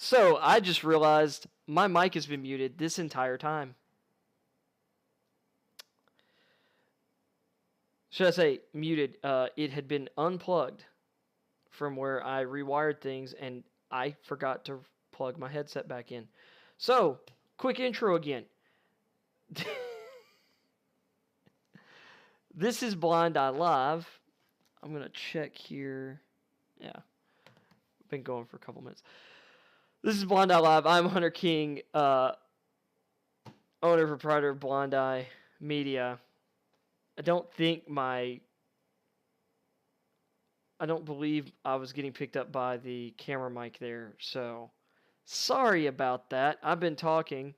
So I just realized my mic has been muted this entire time. Should I say muted? It had been unplugged from where I rewired things, and I forgot to plug my headset back in. So, quick intro again. This is Blind Eye Live. I'm going to check here. Yeah. Been going for a couple minutes. This is Blind Eye Live. I'm Hunter King, owner proprietor of Blind Eye Media. I don't believe I was getting picked up by the camera mic there, so sorry about that. I've been talking.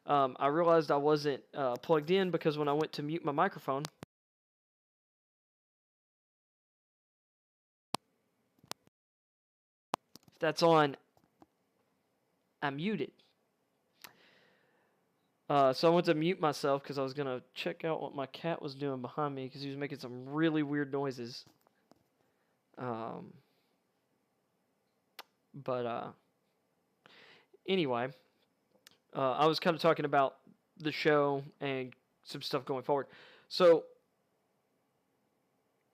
I realized I wasn't plugged in because when I went to mute my microphone, if that's on, I'm muted. So I went to mute myself because I was going to check out what my cat was doing behind me because he was making some really weird noises. Anyway, I was kind of talking about the show and some stuff going forward. So,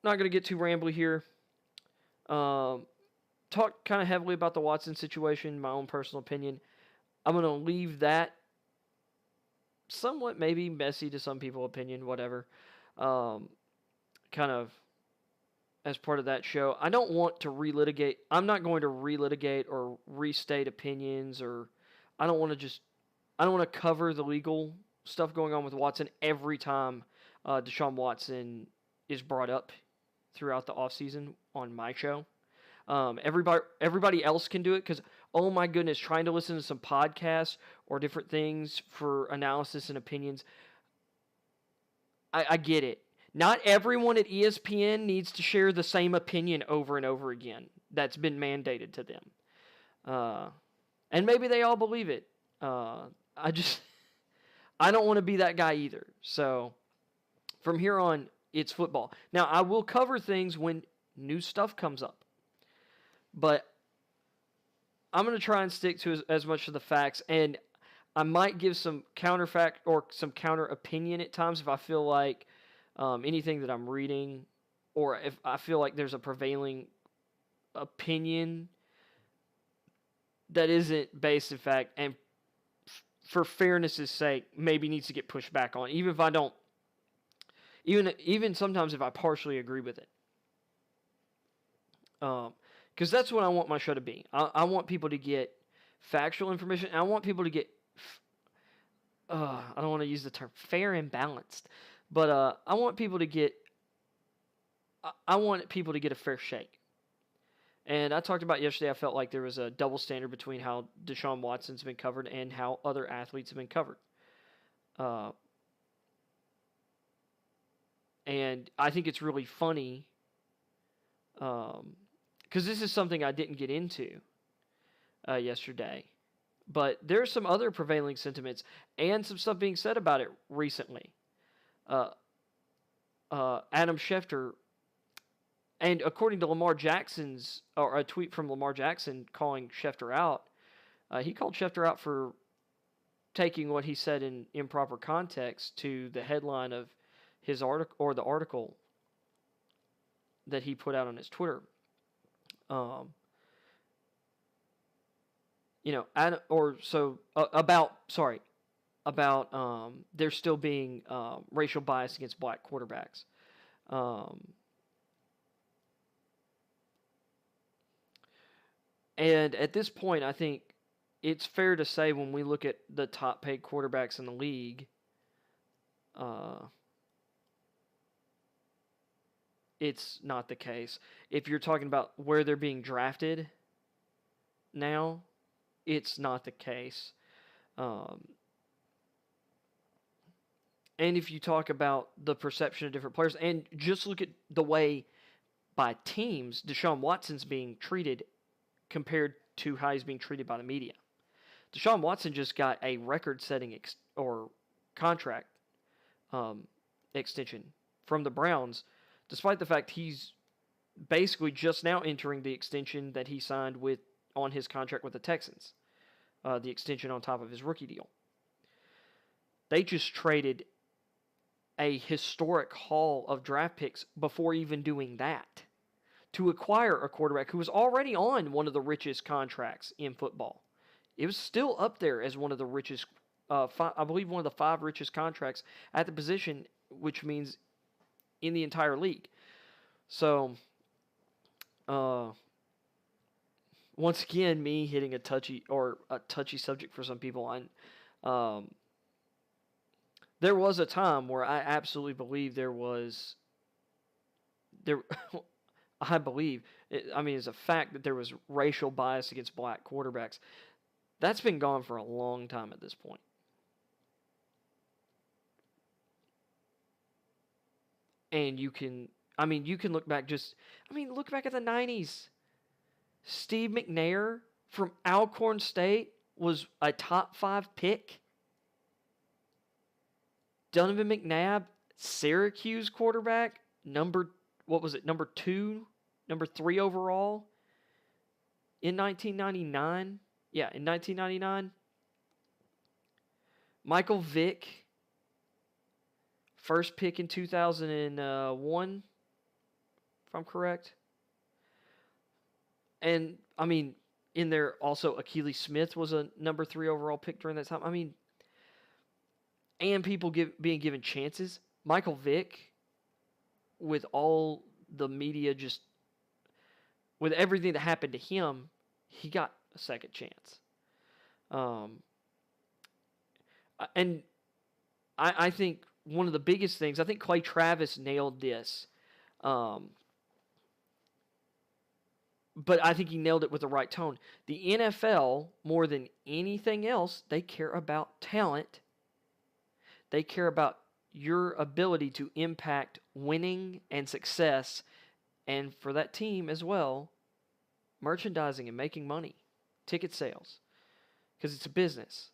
not going to get too rambly here. Talk kind of heavily about the Watson situation, my own personal opinion. I'm going to leave that somewhat maybe messy to some people opinion, whatever. Kind of as part of that show. I don't want to relitigate. I'm not going to relitigate or restate opinions, or I don't want to cover the legal stuff going on with Watson every time Deshaun Watson is brought up throughout the offseason on my show. Everybody else can do it because, oh my goodness, trying to listen to some podcasts or different things for analysis and opinions, I get it. Not everyone at ESPN needs to share the same opinion over and over again. That's been mandated to them. And maybe they all believe it. I don't want to be that guy either. So from here on, it's football. Now, I will cover things when new stuff comes up. But I'm going to try and stick to as much of the facts. And I might give some counterfact or some counter opinion at times if I feel like anything that I'm reading, or if I feel like there's a prevailing opinion that isn't based in fact, and for fairness' sake, maybe needs to get pushed back on, even if I don't, even sometimes if I partially agree with it. Because that's what I want my show to be. I want people to get factual information. I want people to get, I don't want to use the term fair and balanced, but I want people to get a fair shake. And I talked about yesterday, I felt like there was a double standard between how Deshaun Watson's been covered and how other athletes have been covered. And I think it's really funny, because this is something I didn't get into yesterday. But there's some other prevailing sentiments and some stuff being said about it recently. Adam Schefter, and according to Lamar Jackson's, or a tweet from Lamar Jackson calling Schefter out, he called Schefter out for taking what he said in improper context to the headline of his article, or the article that he put out on his Twitter. About there still being racial bias against black quarterbacks. And at this point, I think it's fair to say when we look at the top paid quarterbacks in the league, it's not the case. If you're talking about where they're being drafted now, it's not the case. And if you talk about the perception of different players, and just look at the way by teams Deshaun Watson's being treated compared to how he's being treated by the media. Deshaun Watson just got a record-setting contract extension from the Browns, despite the fact he's basically just now entering the extension that he signed with on his contract with the Texans, the extension on top of his rookie deal. They just traded a historic haul of draft picks before even doing that to acquire a quarterback who was already on one of the richest contracts in football. It was still up there as one of the richest, I believe one of the 5 richest contracts at the position, which means in the entire league. So, once again, me hitting a touchy subject for some people. There was a time where I absolutely believe I believe, it's a fact that there was racial bias against black quarterbacks. That's been gone for a long time at this point. And you can look back look back at the 90s. Steve McNair from Alcorn State was a top 5 pick. Donovan McNabb, Syracuse quarterback, number 2, number 3 overall in 1999. Yeah, in 1999. Michael Vick, first pick in 2001, if I'm correct. And, in there also, Achilles Smith was a number 3 overall pick during that time. And people being given chances. Michael Vick, with all the media with everything that happened to him, he got a second chance. And I think one of the biggest things, I think Clay Travis nailed this. But I think he nailed it with the right tone. The NFL, more than anything else, they care about talent. They care about your ability to impact winning and success, and for that team as well, merchandising and making money, ticket sales, because it's a business.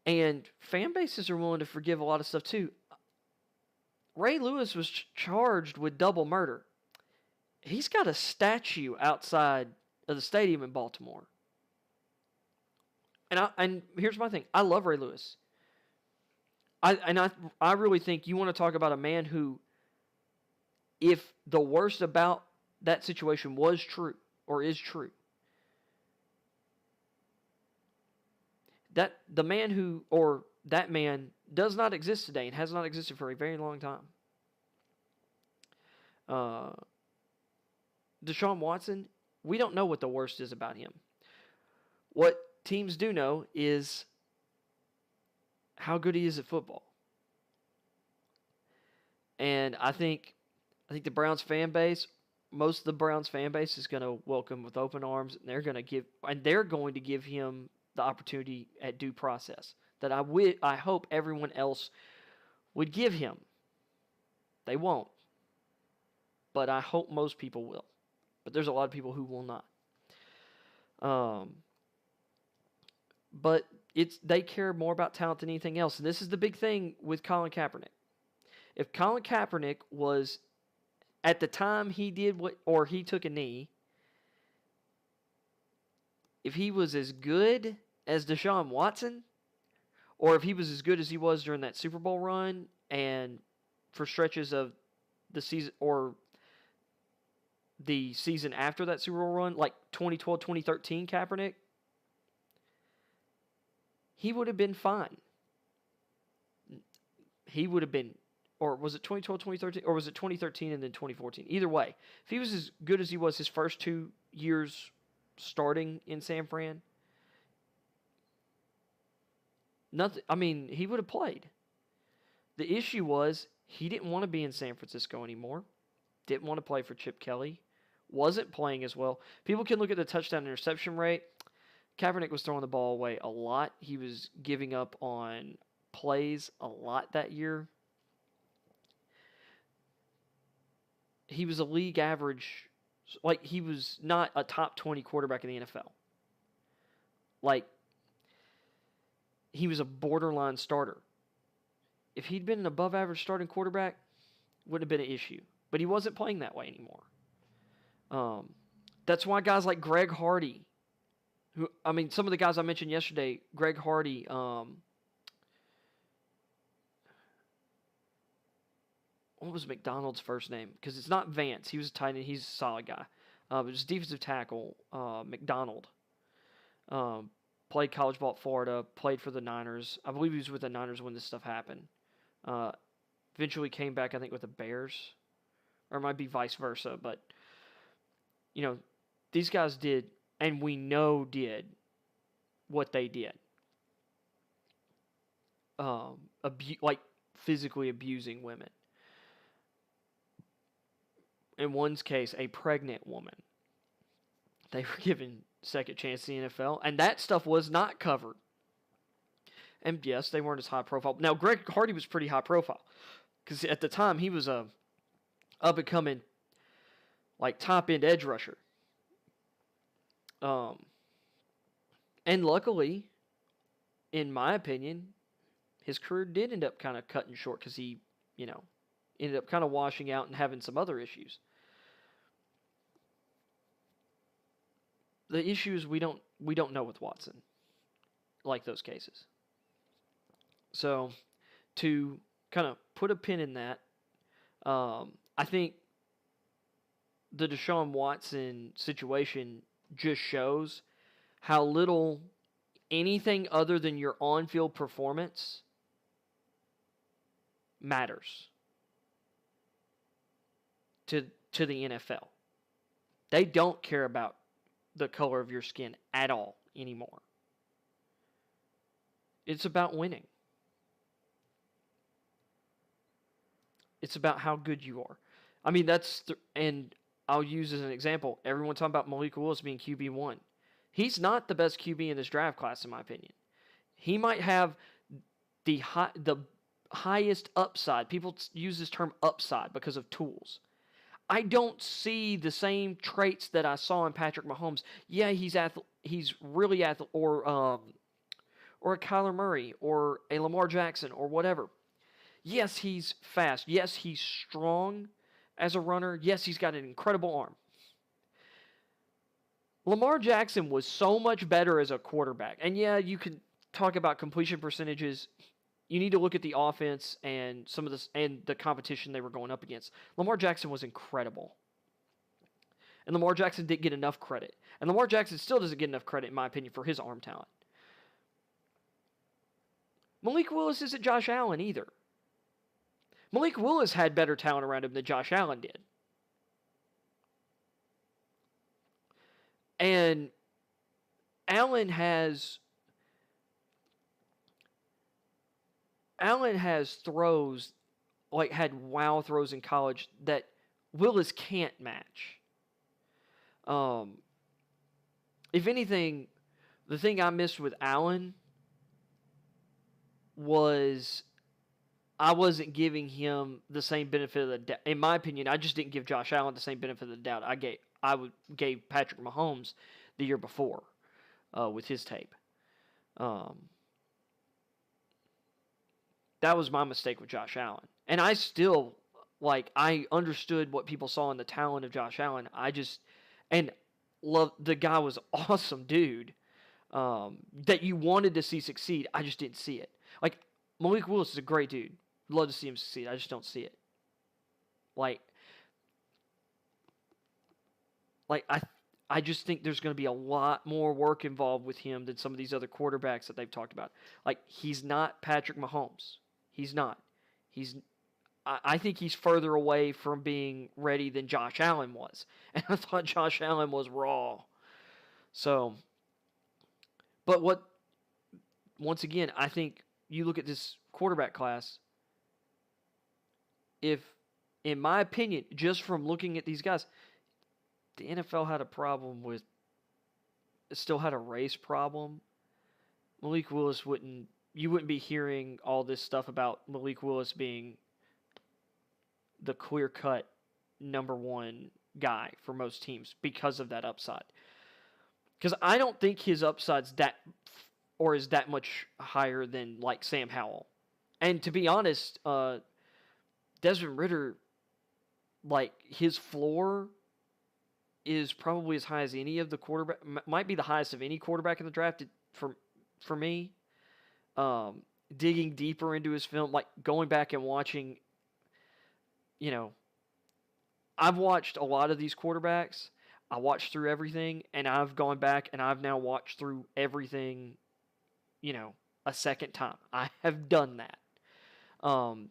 And fan bases are willing to forgive a lot of stuff too. Ray Lewis was charged with double murder. He's got a statue outside of the stadium in Baltimore. And here's my thing. I love Ray Lewis. I really think you want to talk about a man who, if the worst about that situation was true or is true, that man does not exist today and has not existed for a very long time. Deshaun Watson, we don't know what the worst is about him. What teams do know is how good he is at football. And I think the Browns fan base, most of the Browns fan base is going to welcome with open arms, and they're going to give him the opportunity at due process that I hope everyone else would give him. They won't. But I hope most people will. But there's a lot of people who will not. But they care more about talent than anything else. And this is the big thing with Colin Kaepernick. If Colin Kaepernick was, at the time he took a knee, if he was as good as Deshaun Watson, or if he was as good as he was during that Super Bowl run and for stretches of the season, or the season after that Super Bowl run, like 2012, 2013 Kaepernick, he would have been fine. He would have been, or was it 2012, 2013, or was it 2013 and then 2014? Either way, if he was as good as he was his first 2 years starting in San Fran, he would have played. The issue was he didn't want to be in San Francisco anymore. Didn't want to play for Chip Kelly. Wasn't playing as well. People can look at the touchdown interception rate. Kaepernick was throwing the ball away a lot. He was giving up on plays a lot that year. He was a league average. He was not a top 20 quarterback in the NFL. He was a borderline starter. If he'd been an above average starting quarterback, wouldn't have been an issue. But he wasn't playing that way anymore. That's why guys like Greg Hardy, some of the guys I mentioned yesterday, Greg Hardy, what was McDonald's first name? Because it's not Vance. He was a tight end. He's a solid guy. It was defensive tackle, McDonald. Played college ball at Florida. Played for the Niners. I believe he was with the Niners when this stuff happened. Eventually came back, I think, with the Bears. Or it might be vice versa. But, these guys did, and we know did, what they did. Physically abusing women. In one's case, a pregnant woman. They were given second chance in the NFL, and that stuff was not covered. And yes, they weren't as high profile. Now, Greg Hardy was pretty high profile, because at the time he was a up and coming, top end edge rusher. And luckily, in my opinion, his career did end up kind of cutting short because he, ended up kind of washing out and having some other issues. The issue is we don't know with Watson, like those cases. So, to kind of put a pin in that, I think the Deshaun Watson situation just shows how little anything other than your on-field performance matters to the NFL. They don't care about the color of your skin at all anymore. It's about winning. It's about how good you are. And I'll use as an example, everyone talking about Malik Willis being QB1. He's not the best QB in this draft class, in my opinion. He might have the highest upside. People use this term upside because of tools. I don't see the same traits that I saw in Patrick Mahomes. Yeah, he's really athletic, or a Kyler Murray, or a Lamar Jackson, or whatever. Yes, he's fast. Yes, he's strong as a runner. Yes, he's got an incredible arm. Lamar Jackson was so much better as a quarterback. And yeah, you can talk about completion percentages. You need to look at the offense and the competition they were going up against. Lamar Jackson was incredible. And Lamar Jackson didn't get enough credit. And Lamar Jackson still doesn't get enough credit, in my opinion, for his arm talent. Malik Willis isn't Josh Allen either. Malik Willis had better talent around him than Josh Allen did. And Allen has throws, had wow throws in college that Willis can't match. If anything, the thing I missed with Allen was I wasn't giving him the same benefit of the doubt. In my opinion, I just didn't give Josh Allen the same benefit of the doubt I gave Patrick Mahomes the year before with his tape. That was my mistake with Josh Allen. And I still, I understood what people saw in the talent of Josh Allen. The guy was awesome, dude, that you wanted to see succeed. I just didn't see it. Malik Willis is a great dude. Love to see him succeed. I just don't see it. I just think there's going to be a lot more work involved with him than some of these other quarterbacks that they've talked about. He's not Patrick Mahomes. He's not. I think he's further away from being ready than Josh Allen was. And I thought Josh Allen was raw. So, but once again, I think you look at this quarterback class, in my opinion, just from looking at these guys, the NFL had a problem still had a race problem. Malik Willis you wouldn't be hearing all this stuff about Malik Willis being the clear-cut number one guy for most teams because of that upside. Because I don't think his upside's is that much higher than Sam Howell. And to be honest, Desmond Ridder, his floor is probably as high as any of the quarterback. Might be the highest of any quarterback in the draft for me. Digging deeper into his film, like going back and watching, you know, I've watched a lot of these quarterbacks. I watched through everything, and I've gone back and I've now watched through everything, a second time. I have done that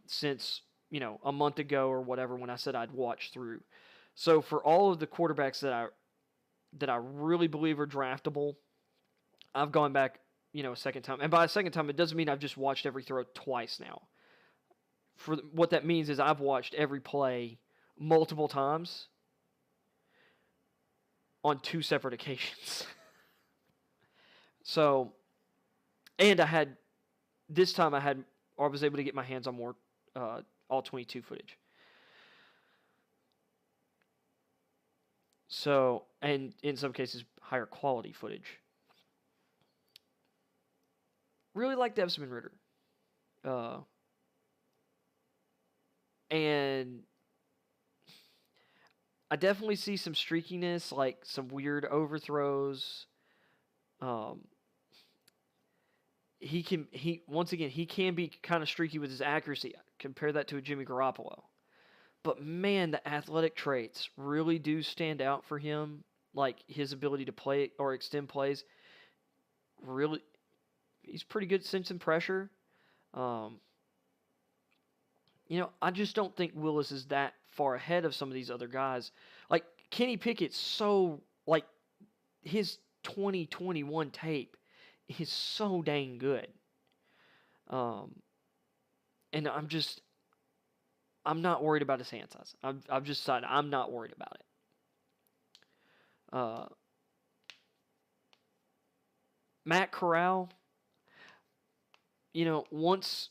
since, a month ago or whatever when I said I'd watch through. So for all of the quarterbacks that I really believe are draftable, I've gone back, a second time. And by a second time, it doesn't mean I've just watched every throw twice now. For what that means is I've watched every play multiple times on 2 separate occasions. So, and this time I was able to get my hands on more all 22 footage. So, and in some cases, higher quality footage. Really like Desmond Ridder. And I definitely see some streakiness, like some weird overthrows. He can be kind of streaky with his accuracy. Compare that to a Jimmy Garoppolo. But man, the athletic traits really do stand out for him. Like his ability to play or extend plays. Really, he's pretty good at sensing pressure. I just don't think Willis is that far ahead of some of these other guys. Like Kenny Pickett's like his 2021 tape is so dang good. And I'm not worried about his hand size. I've just decided I'm not worried about it. Matt Corral, once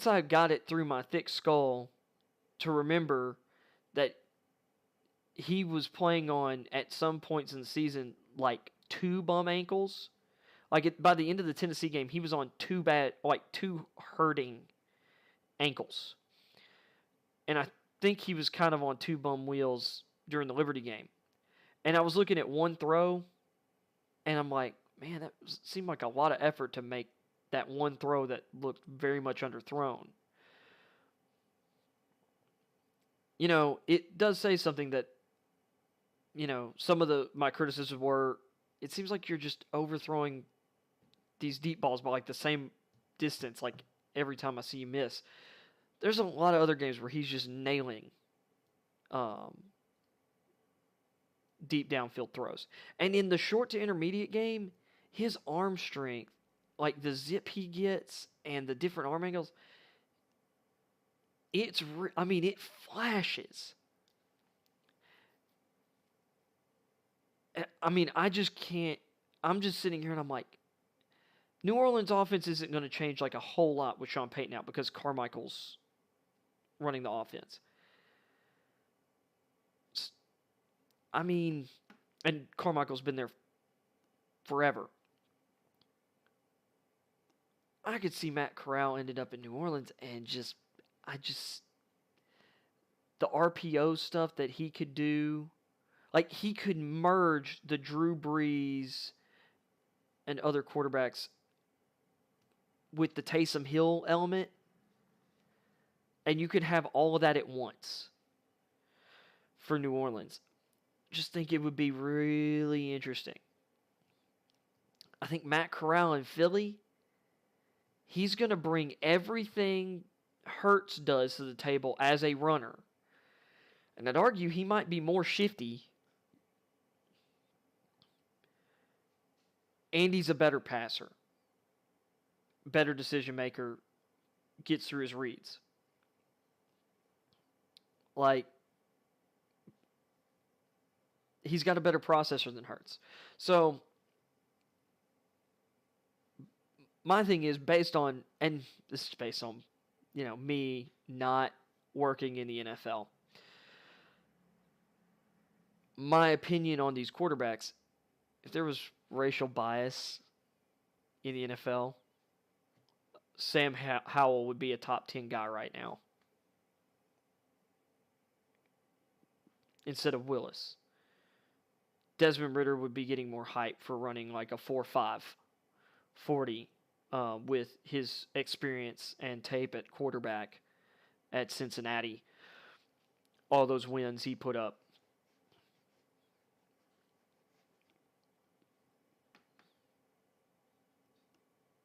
I got it through my thick skull to remember that he was playing on, at some points in the season, like 2 bum ankles. Like by the end of the Tennessee game, he was on 2 hurting ankles. And I think he was kind of on 2 bum wheels during the Liberty game. And I was looking at one throw, and I'm like, man, that seemed like a lot of effort to make that one throw that looked very much underthrown. It does say something that, some of my criticisms were, it seems like you're just overthrowing these deep balls by like the same distance, like every time I see you miss. There's a lot of other games where he's just nailing deep downfield throws. And in the short to intermediate game, his arm strength, like the zip he gets and the different arm angles, it flashes. I just can't. I'm just sitting here and I'm like, New Orleans offense isn't going to change like a whole lot with Sean Payton out because Carmichael's running the offense. And Carmichael's been there forever. I could see Matt Corral ended up in New Orleans and the RPO stuff that he could do, like he could merge the Drew Brees and other quarterbacks with the Taysom Hill element, and you could have all of that at once for New Orleans. Just think it would be really interesting. I think Matt Corral in Philly, he's going to bring everything Hurts does to the table as a runner. And I'd argue he might be more shifty. And he's a better passer. Better decision maker. Gets through his reads. Like, he's got a better processor than Hurts. So, my thing is based on, and this is based on, me not working in the NFL. My opinion on these quarterbacks, if there was racial bias in the NFL, Sam Howell would be a top 10 guy right now. instead of Willis. Desmond Ridder would be getting more hype for running like a 4.5 40 with his experience and tape at quarterback at Cincinnati. All those wins he put up.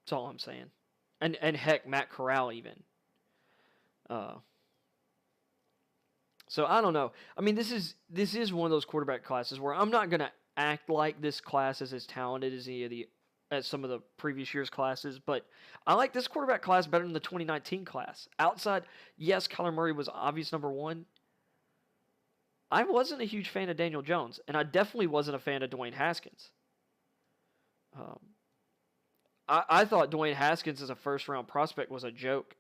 That's all I'm saying. And heck, Matt Corral even. So I don't know. I mean, this is one of those quarterback classes where I'm not gonna act like this class is as talented as some of the previous year's classes, but I like this quarterback class better than the 2019 class. Outside, yes, Kyler Murray was obvious number one. I wasn't a huge fan of Daniel Jones, and I definitely wasn't a fan of Dwayne Haskins. I thought Dwayne Haskins as a first-round prospect was a joke.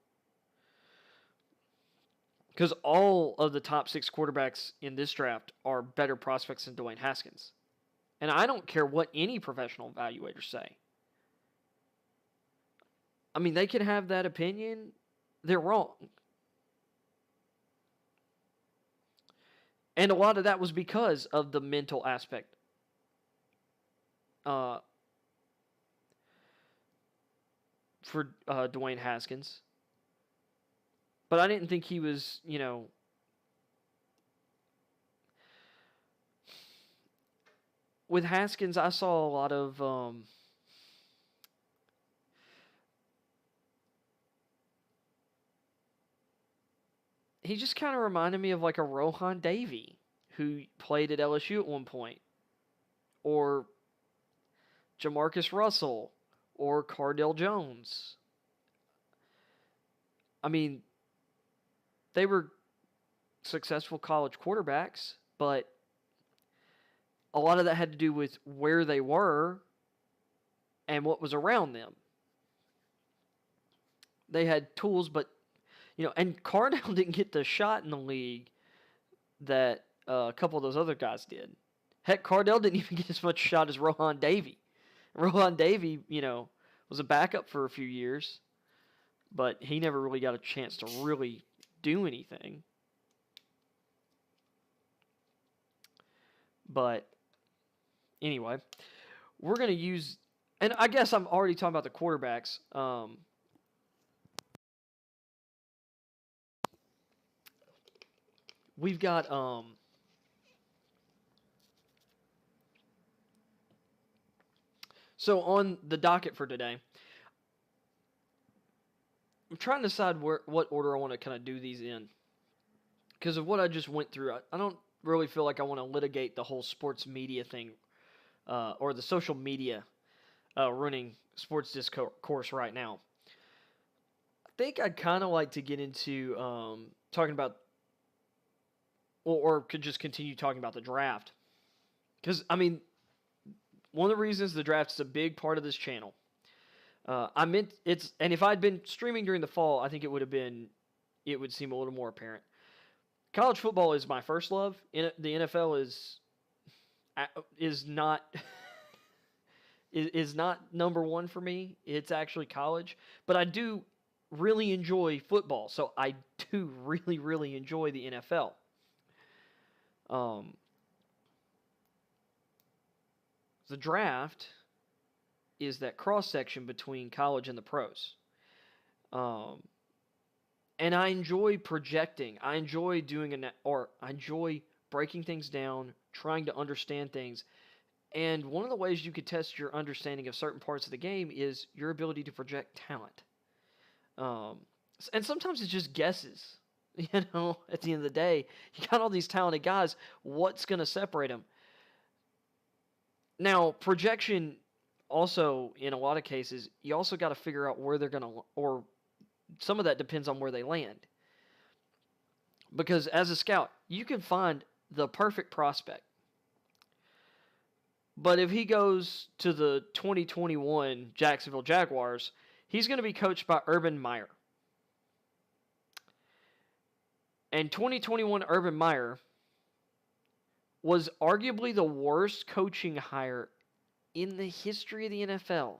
Because all of the top 6 quarterbacks in this draft are better prospects than Dwayne Haskins. And I don't care what any professional evaluators say. I mean, they can have that opinion. They're wrong. And a lot of that was because of the mental aspect. For Dwayne Haskins. But I didn't think he was, with Haskins, I saw a lot of he just kind of reminded me of like a Rohan Davey who played at LSU at one point, or Jamarcus Russell, or Cardell Jones. I mean, they were successful college quarterbacks, but a lot of that had to do with where they were and what was around them. They had tools, but, and Cardell didn't get the shot in the league that a couple of those other guys did. Heck, Cardell didn't even get as much shot as Rohan Davey. Rohan Davey, was a backup for a few years, but he never really got a chance to really do anything. But anyway, we're going to use, and I guess I'm already talking about the quarterbacks. We've got so on the docket for today, I'm trying to decide what order I want to kind of do these in. Because of what I just went through, I don't really feel like I want to litigate the whole sports media thing or the social media ruining sports discourse right now. I think I'd kind of like to get into talking about, or could just continue talking about the draft. Because, I mean, one of the reasons the draft is a big part of this channel. And if I'd been streaming during the fall, I think it would seem a little more apparent. College football is my first love. The NFL is not is not number one for me. It's actually college, but I do really enjoy football, so I do really, really enjoy the NFL. The draft is that cross-section between college and the pros. And I enjoy projecting. I enjoy I enjoy breaking things down, trying to understand things. And one of the ways you could test your understanding of certain parts of the game is your ability to project talent. And sometimes it's just guesses. At the end of the day, you got all these talented guys. What's going to separate them? Now, projection also, in a lot of cases, you also got to figure out where they're going to, or some of that depends on where they land. Because as a scout, you can find the perfect prospect. But if he goes to the 2021 Jacksonville Jaguars, he's going to be coached by Urban Meyer. And 2021 Urban Meyer was arguably the worst coaching hire in the history of the NFL.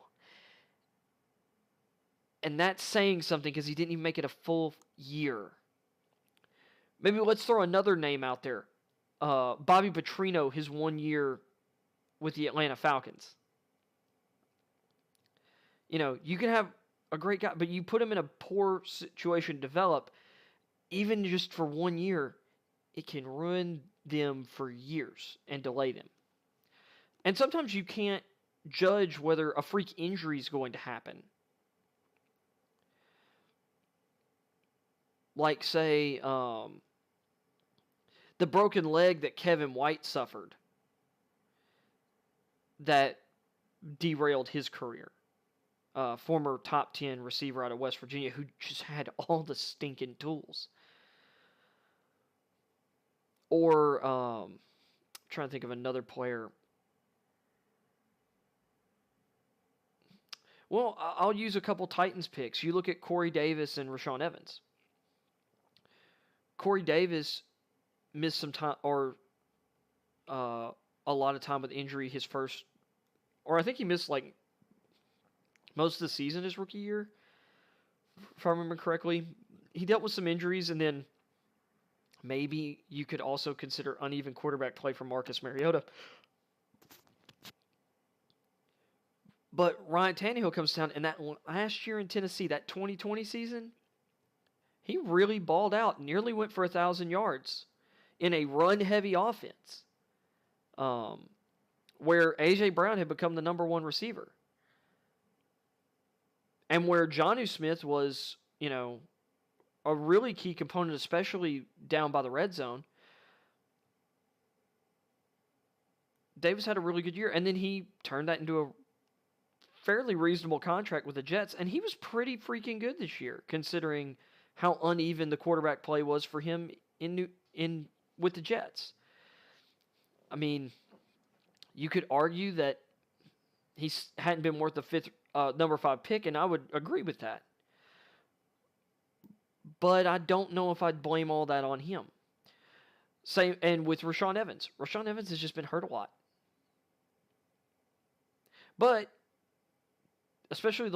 And that's saying something because he didn't even make it a full year. Maybe let's throw another name out there. Bobby Petrino his 1 year with the Atlanta Falcons. You can have a great guy, but you put him in a poor situation to develop, even just for 1 year, it can ruin them for years and delay them. And sometimes you can't judge whether a freak injury is going to happen. Like, say, the broken leg that Kevin White suffered that derailed his career. Former top 10 receiver out of West Virginia who just had all the stinking tools. Or, trying to think of another player. Well, I'll use a couple Titans picks. You look at Corey Davis and Rashaan Evans. Corey Davis missed some time, or a lot of time with injury his first, or I think he missed like most of the season his rookie year, if I remember correctly. He dealt with some injuries, and then maybe you could also consider uneven quarterback play from Marcus Mariota. But Ryan Tannehill comes down, and that last year in Tennessee, that 2020 season, he really balled out, nearly went for 1,000 yards in a run-heavy offense, where A.J. Brown had become the number one receiver. And where Jonnu Smith was, a really key component, especially down by the red zone. Davis had a really good year, and then he turned that into a fairly reasonable contract with the Jets, and he was pretty freaking good this year, considering how uneven the quarterback play was for him with the Jets. I mean, you could argue that he hadn't been worth the number 5 pick, and I would agree with that. But I don't know if I'd blame all that on him. Same, and with Rashaan Evans. Rashaan Evans has just been hurt a lot. But especially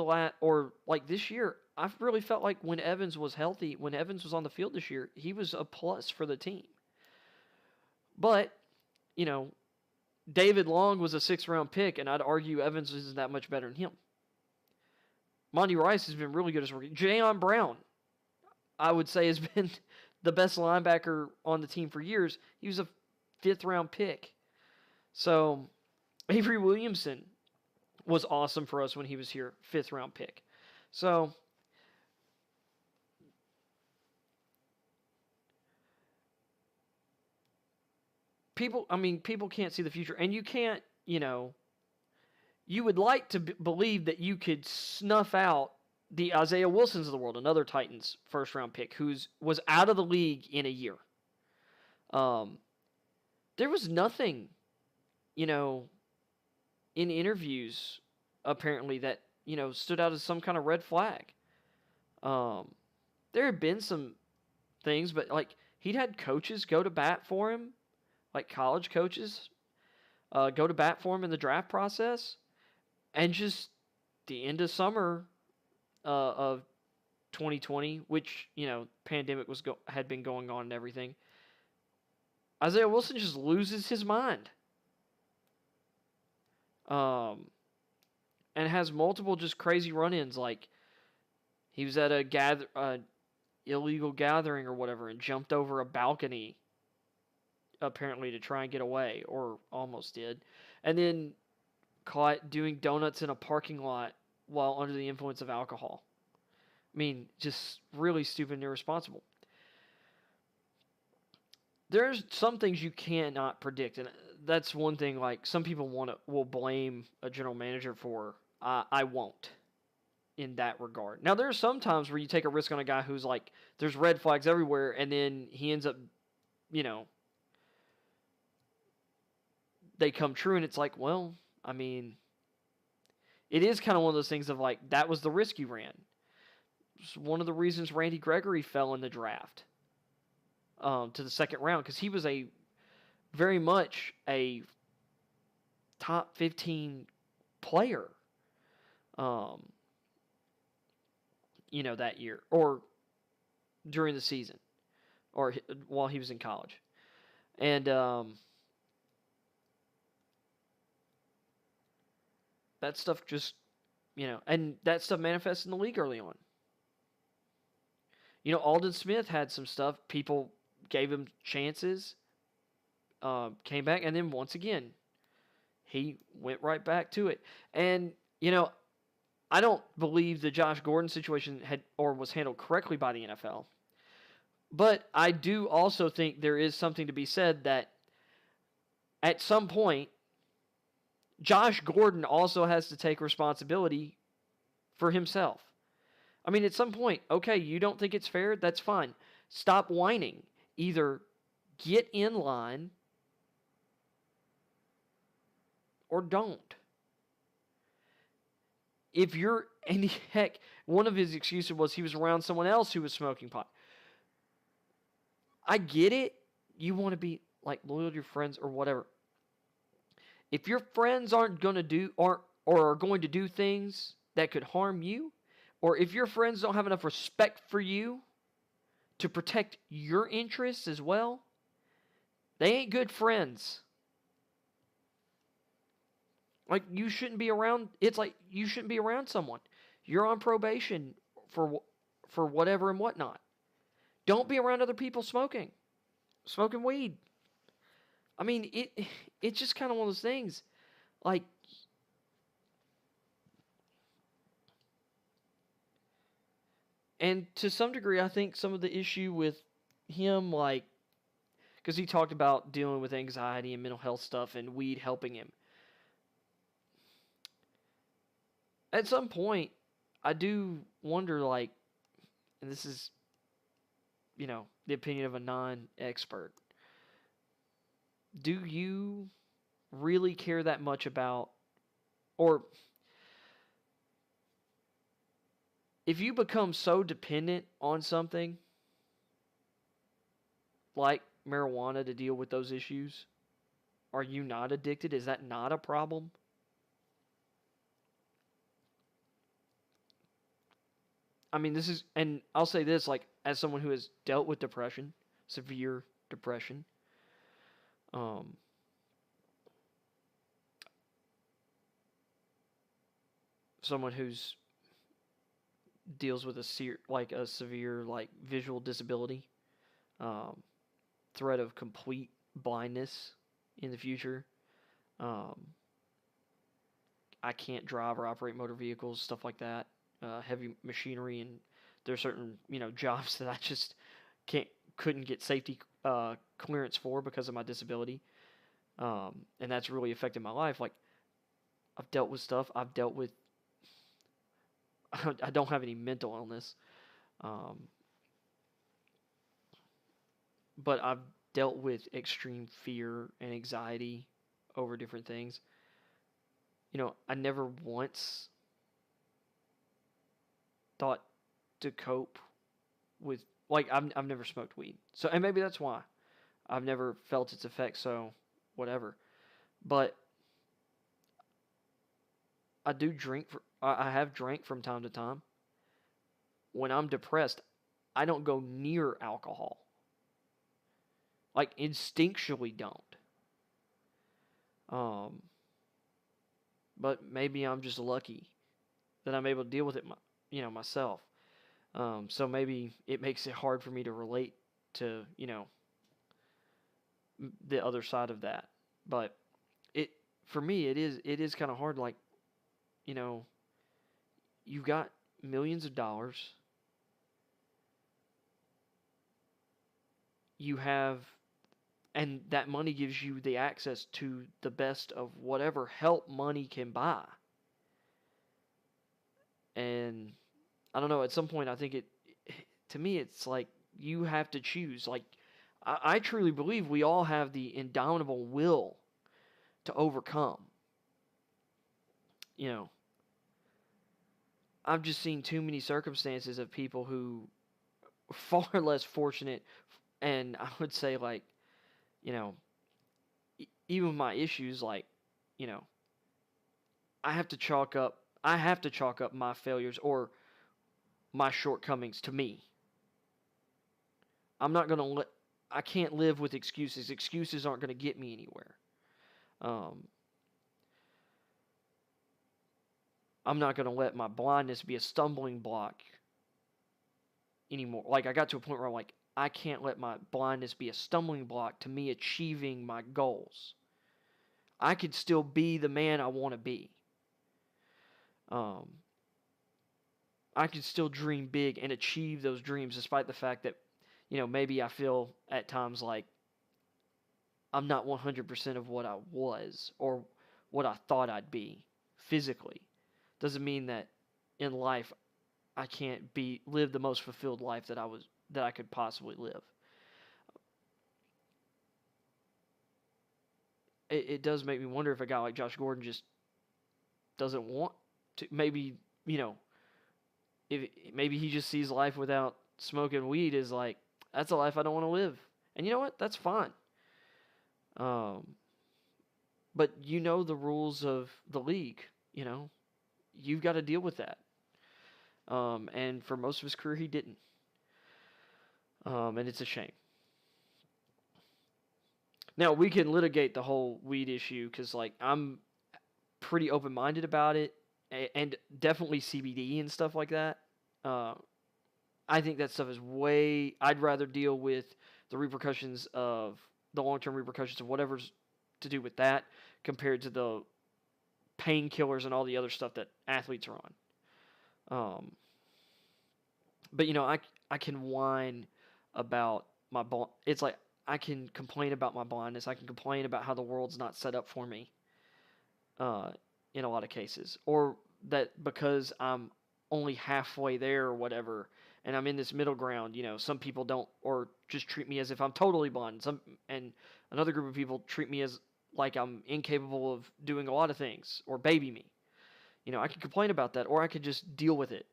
this year, I've really felt like when Evans was healthy, when Evans was on the field this year, he was a plus for the team. But, David Long was a 6th-round pick, and I'd argue Evans isn't that much better than him. Monty Rice has been really good as a rookie. Jayon Brown, I would say, has been the best linebacker on the team for years. He was a 5th-round pick. So, Avery Williamson was awesome for us when he was here, 5th-round pick. So, people can't see the future, and you can't, you would like to believe that you could snuff out the Isaiah Wilsons of the world, another Titans 1st-round pick, was out of the league in a year. There was nothing, in interviews, apparently, that, stood out as some kind of red flag. There had been some things, but, he'd had coaches go to bat for him, college coaches, go to bat for him in the draft process, and just the end of summer of 2020, which, pandemic had been going on and everything, Isaiah Wilson just loses his mind. And has multiple just crazy run-ins, he was at a illegal gathering or whatever and jumped over a balcony, apparently, to try and get away, or almost did, and then caught doing donuts in a parking lot while under the influence of alcohol. I mean, just really stupid and irresponsible. There's some things you cannot predict, and that's one thing, some people will blame a general manager for. I won't in that regard. Now, there are some times where you take a risk on a guy who's there's red flags everywhere, and then he ends up, they come true, and it's well, I mean, it is kind of one of those things of that was the risk you ran. It's one of the reasons Randy Gregory fell in the draft to the 2nd round, because he was very much a top 15 player, that year, or during the season, or while he was in college. And that stuff just, and that stuff manifests in the league early on. Aldon Smith had some stuff. People gave him chances, came back, and then once again, he went right back to it. And, I don't believe the Josh Gordon situation was handled correctly by the NFL. But I do also think there is something to be said that at some point, Josh Gordon also has to take responsibility for himself. I mean, at some point, okay, you don't think it's fair? That's fine. Stop whining. Either get in line or don't. And heck, one of his excuses was he was around someone else who was smoking pot. I get it. You want to be loyal to your friends or whatever. If your friends aren't going to do or are going to do things that could harm you, or if your friends don't have enough respect for you to protect your interests as well, they ain't good friends. You shouldn't be around. It's like you shouldn't be around someone. You're on probation for whatever and whatnot. Don't be around other people smoking weed. I mean, it's just kind of one of those things. And to some degree, I think some of the issue with him, because he talked about dealing with anxiety and mental health stuff and weed helping him. At some point, I do wonder, and this is, the opinion of a non-expert. Do you really care that much about, or if you become so dependent on something like marijuana to deal with those issues, are you not addicted? Is that not a problem? I mean, and I'll say this, as someone who has dealt with depression, severe depression, someone who's deals with a severe visual disability, threat of complete blindness in the future. I can't drive or operate motor vehicles, stuff like that. Heavy machinery, and there are certain jobs that I just couldn't get safety clearance for because of my disability, and that's really affected my life. I've dealt with stuff. I've dealt with. I don't have any mental illness, but I've dealt with extreme fear and anxiety over different things. I never once thought to cope with I've never smoked weed, so, and maybe that's why I've never felt its effects, so whatever. But I do drink. I have drank from time to time. When I'm depressed, I don't go near alcohol. Instinctually don't. But maybe I'm just lucky that I'm able to deal with it, myself. So maybe it makes it hard for me to relate to, the other side of that. But for me, it is kind of hard. You've got millions of dollars. You have, and that money gives you the access to the best of whatever help money can buy. And I don't know, at some point I think to me it's you have to choose. I truly believe we all have the indomitable will to overcome. I've just seen too many circumstances of people who are far less fortunate, and I would say even my issues, I have to chalk up my failures or my shortcomings to me. I'm not going to I can't live with excuses. Excuses aren't going to get me anywhere. I'm not going to let my blindness be a stumbling block anymore. Like, I got to a point where I'm like, I can't let my blindness be a stumbling block to me achieving my goals. I could still be the man I want to be. I could still dream big and achieve those dreams despite the fact that, maybe I feel at times like I'm not 100% of what I was or what I thought I'd be physically. Doesn't mean that in life I can't live the most fulfilled life that I could possibly live. It does make me wonder if a guy like Josh Gordon just doesn't want to. Maybe maybe he just sees life without smoking weed as like, that's a life I don't want to live. And you know what? That's fine. But the rules of the league. You've got to deal with that. And for most of his career, he didn't. And it's a shame. Now, we can litigate the whole weed issue because, I'm pretty open-minded about it, and definitely CBD and stuff like that. I think that stuff is I'd rather deal with the repercussions of the long-term repercussions of whatever's to do with that compared to the painkillers and all the other stuff that athletes are on. But I can whine about my it's like I can complain about my blindness. I can complain about how the world's not set up for me. In a lot of cases, or that because I'm only halfway there or whatever, and I'm in this middle ground. Some people don't, or just treat me as if I'm totally blind. And another group of people treat me as like I'm incapable of doing a lot of things, or baby me. I could complain about that, or I could just deal with it.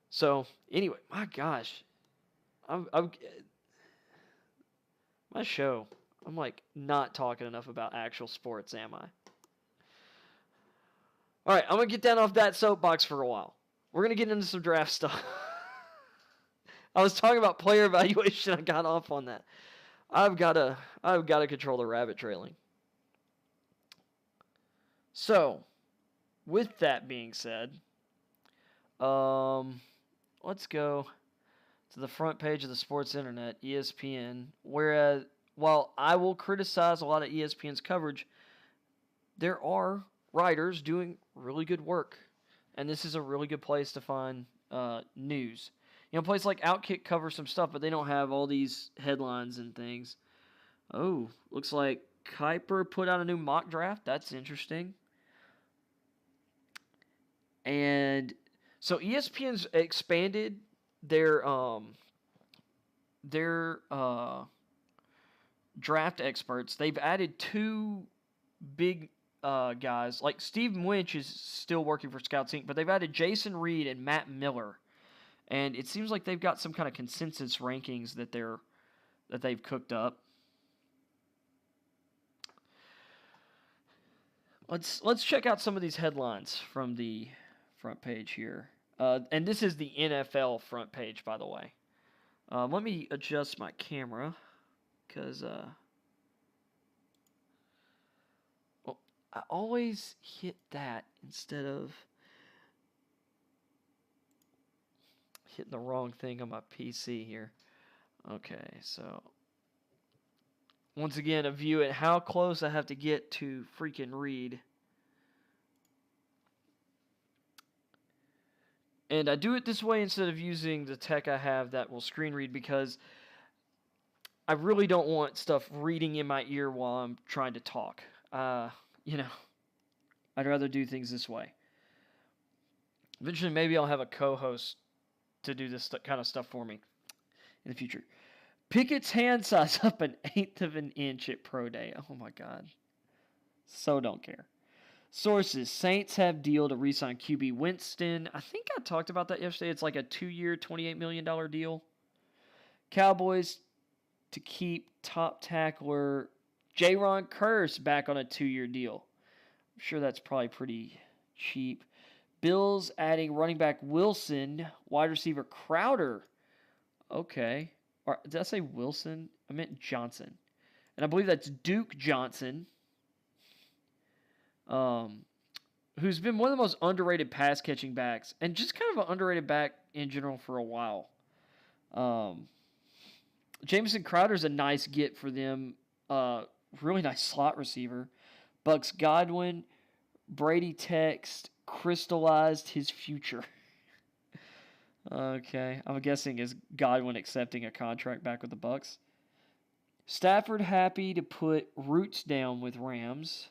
So anyway, my gosh, I'm my show. I'm like not talking enough about actual sports, am I? All right, I'm gonna get down off that soapbox for a while. We're gonna get into some draft stuff. I was talking about player evaluation. I got off on that. I've gotta control the rabbit trailing. So, with that being said, let's go to the front page of the Sports Internet, ESPN. Whereas, while I will criticize a lot of ESPN's coverage, there are writers doing really good work, and this is a really good place to find news. A place like Outkick covers some stuff, but they don't have all these headlines and things. Oh, looks like Kuiper put out a new mock draft. That's interesting. And so ESPN's expanded their draft experts. They've added two big guys. Like Steve Winch is still working for Scouts Inc., but they've added Jason Reed and Matt Miller. And it seems like they've got some kind of consensus rankings that they've cooked up. Let's check out some of these headlines from the front page here. And this is the NFL front page, by the way. Let me adjust my camera because I always hit that instead of hitting the wrong thing on my PC here. Okay, so once again, a view at how close I have to get to freaking read. And I do it this way instead of using the tech I have that will screen read because I really don't want stuff reading in my ear while I'm trying to talk. I'd rather do things this way. Eventually, maybe I'll have a co-host to do this kind of stuff for me in the future. Pickett's hand size up 1/8 of an inch at Pro Day. Oh my God. So don't care. Sources: Saints have deal to re-sign QB Winston. I think I talked about that yesterday. It's like a 2-year, $28 million deal. Cowboys to keep top tackler Jaron Kearse back on a 2-year deal. I'm sure that's probably pretty cheap. Bills adding running back Wilson, wide receiver Crowder Okay. Or, did I say Wilson? I meant Johnson. And I believe that's Duke Johnson, who's been one of the most underrated pass-catching backs, and just kind of an underrated back in general for a while. Jamison Crowder's a nice get for them. Really nice slot receiver. Bucks Godwin, Brady Text crystallized his future. Okay, I'm guessing is Godwin accepting a contract back with the Bucks. Stafford happy to put roots down with Rams.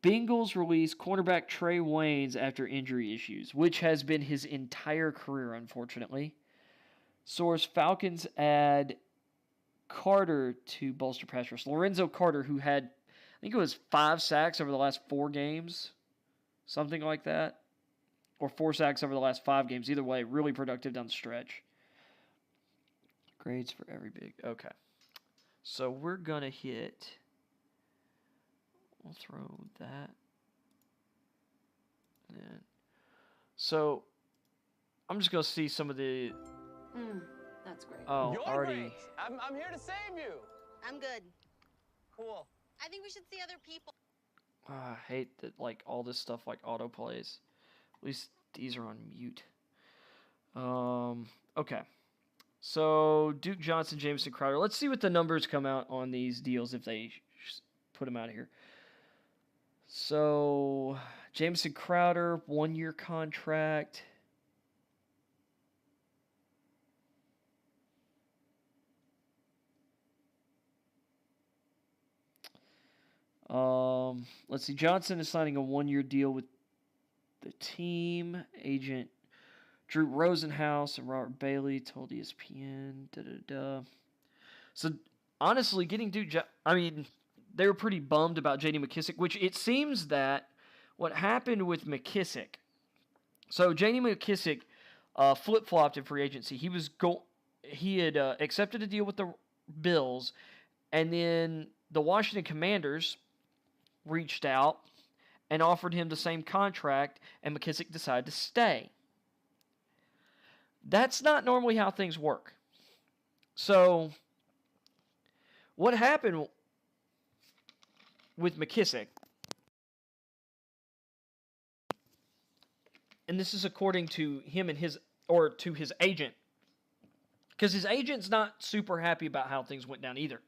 Bengals release cornerback Trey Waynes after injury issues, which has been his entire career, unfortunately. Source: Falcons add Carter to bolster pass rush. Lorenzo Carter, who had, I think it was 5 sacks over the last 4 games, something like that, or 4 sacks over the last 5 games. Either way, really productive down the stretch. Grades for every big. Okay. So we're going to hit. We'll throw that. And so I'm just going to see some of the. That's great. Oh, You're already. great. I'm here to save you. I'm good. Cool. I think we should see other people. I hate that like all this stuff like auto plays. At least these are on mute. Okay. So Duke Johnson, Jamison Crowder. Let's see what the numbers come out on these deals if they put them out of here. So Jamison Crowder, 1-year contract. Let's see. Johnson is signing a 1-year deal with the team. Agent Drew Rosenhaus and Robert Bailey told ESPN. So honestly, getting Duke. I mean, they were pretty bummed about J.D. McKissic, which it seems that what happened with McKissic. So J.D. McKissic flip-flopped in free agency. He had accepted a deal with the Bills, and then the Washington Commanders reached out and offered him the same contract, and McKissic decided to stay. That's not normally how things work. So, what happened with McKissic, and this is according to him and to his agent, because his agent's not super happy about how things went down either.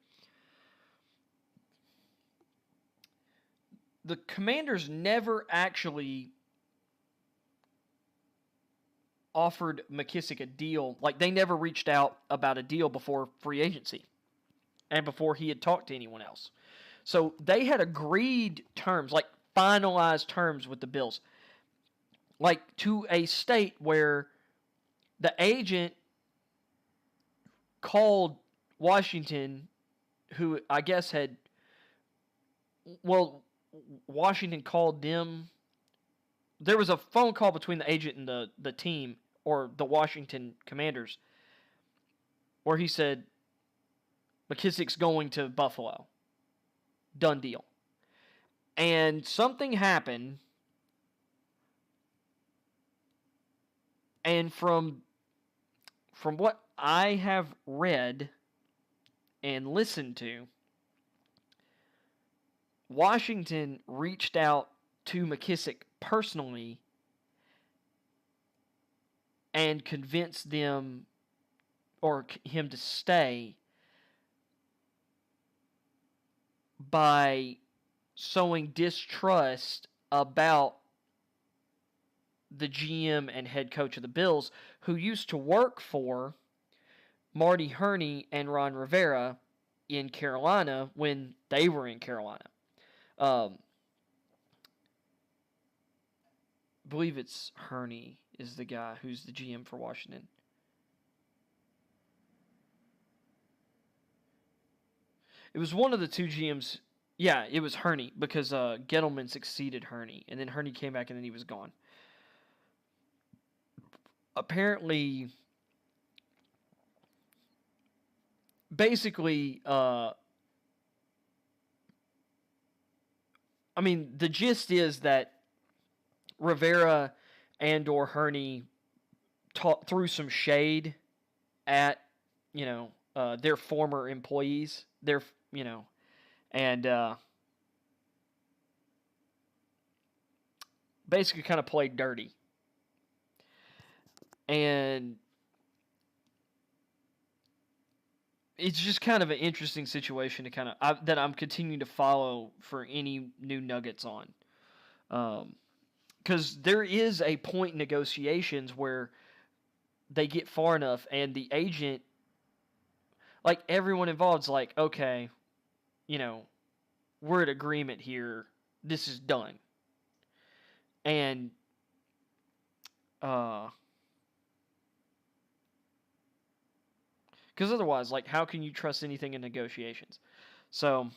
The Commanders never actually offered McKissic a deal. Like, they never reached out about a deal before free agency and before he had talked to anyone else. So they had agreed terms, like finalized terms with the Bills, like to a state where the agent called Washington, who I guess Washington called them. There was a phone call between the agent and the team, or the Washington Commanders, where he said, McKissic's going to Buffalo. Done deal. And something happened, and from what I have read and listened to, Washington reached out to McKissic personally and convinced them or him to stay by sowing distrust about the GM and head coach of the Bills, who used to work for Marty Herney and Ron Rivera in Carolina when they were in Carolina. I believe it's Herney is the guy who's the GM for Washington. It was one of the two GMs. Yeah, it was Herney because Gettleman succeeded Herney, and then Herney came back and then he was gone. Apparently, basically, I mean, the gist is that Rivera and or Herney threw some shade at, their former employees. And basically kind of played dirty. And it's just kind of an interesting situation to that I'm continuing to follow for any new nuggets on. Because there is a point in negotiations where they get far enough and the agent, like everyone involved's like, okay, we're at agreement here. This is done. And because otherwise, like, how can you trust anything in negotiations? So,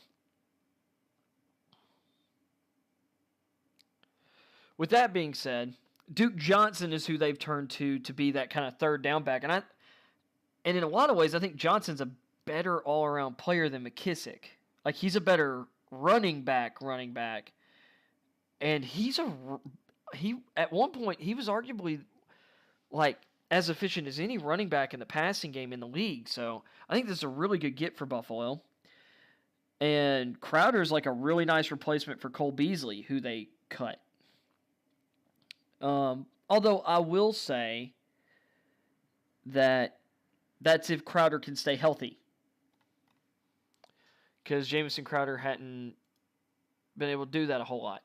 with that being said, Duke Johnson is who they've turned to be that kind of third down back. And in a lot of ways, I think Johnson's a better all-around player than McKissick. Like, he's a better running back. And at one point, he was arguably, like, as efficient as any running back in the passing game in the league. So I think this is a really good get for Buffalo. And Crowder's like a really nice replacement for Cole Beasley, who they cut. Although I will say that's if Crowder can stay healthy. Because Jamison Crowder hadn't been able to do that a whole lot.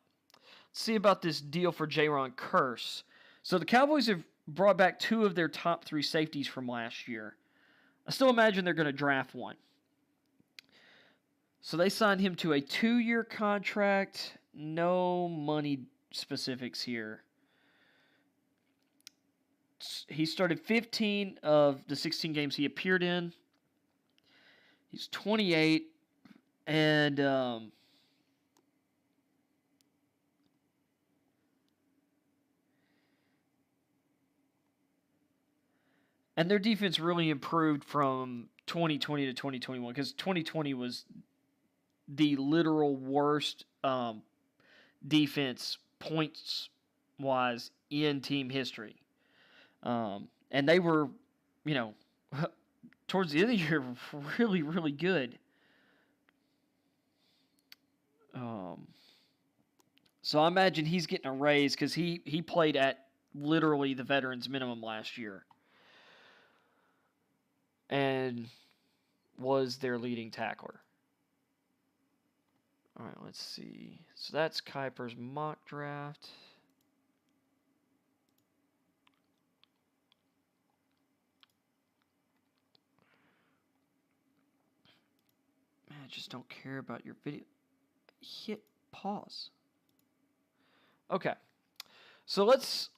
Let's see about this deal for Jaron Kearse. So the Cowboys have brought back 2 of their top 3 safeties from last year. I still imagine they're going to draft one. So they signed him to a 2-year contract. No money specifics here. He started 15 of the 16 games he appeared in. He's 28. And their defense really improved from 2020 to 2021 because 2020 was the literal worst defense points-wise in team history. And they were, towards the end of the year, really, really good. So I imagine he's getting a raise because he played at literally the veterans minimum last year. And was their leading tackler. All right, let's see. So that's Kuiper's mock draft. Man, I just don't care about your video. Hit pause. Okay. So let's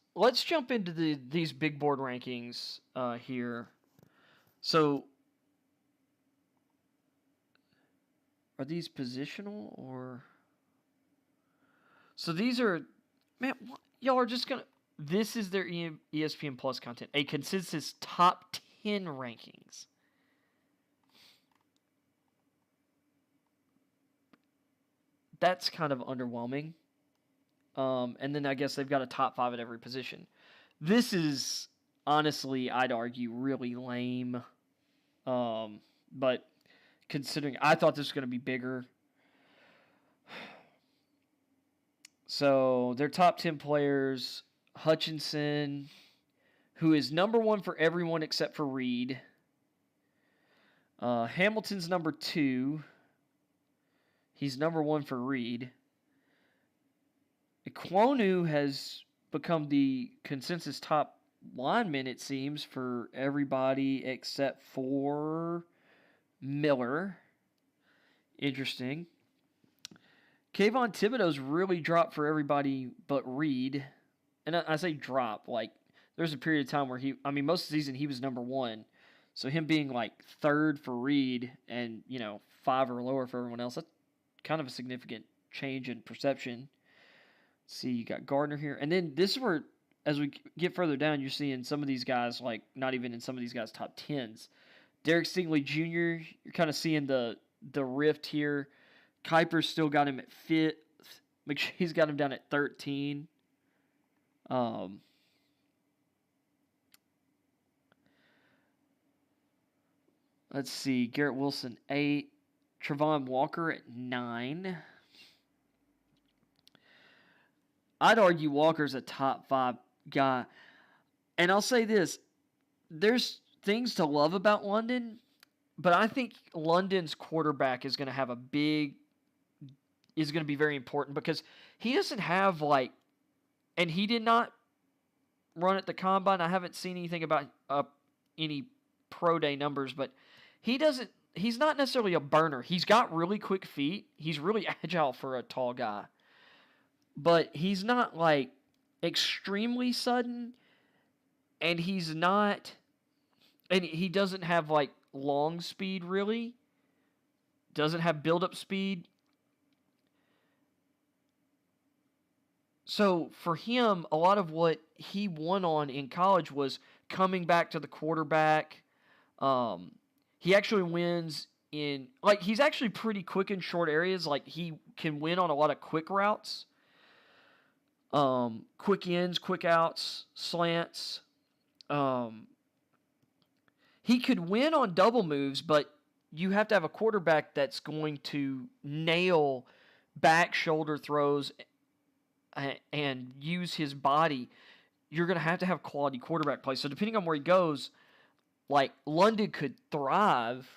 jump into these big board rankings here. So, are these positional or? So these are, man, y'all are just gonna. This is their ESPN Plus content, a consensus top 10 rankings. That's kind of underwhelming. And then I guess they've got a top 5 at every position. This is honestly, I'd argue, really lame. But considering I thought this was going to be bigger. So their top 10 players, Hutchinson, who is number 1 for everyone except for Reed. Hamilton's number 2. He's number 1 for Reed. Ikwonu has become the consensus top lineman, it seems, for everybody except for Miller. Interesting. Kayvon Thibodeau's really dropped for everybody but Reed. And I say drop, like, there's a period of time where most of the season he was number 1. So him being, like, 3rd for Reed and, 5 or lower for everyone else, that's kind of a significant change in perception. Let's see, you got Gardner here. And then this is where, as we get further down, you're seeing some of these guys, like, not even in some of these guys' top 10s. Derek Stingley Jr., you're kind of seeing the rift here. Kuiper's still got him at 5th. McShay's got him down at 13. Let's see. Garrett Wilson, 8. Travon Walker at 9. I'd argue Walker's a top 5 guy. And I'll say this. There's things to love about London, but I think London's quarterback is going to be very important because he doesn't have and he did not run at the combine. I haven't seen anything about any pro day numbers, but he's not necessarily a burner. He's got really quick feet. He's really agile for a tall guy, but he's not extremely sudden, and he doesn't have long speed really. Doesn't have build-up speed. So for him, a lot of what he won on in college was coming back to the quarterback. He actually wins in he's actually pretty quick in short areas. He can win on a lot of quick routes. Quick ins, quick outs, slants. He could win on double moves, but you have to have a quarterback that's going to nail back shoulder throws and use his body. You're going to have quality quarterback play. So depending on where he goes, London could thrive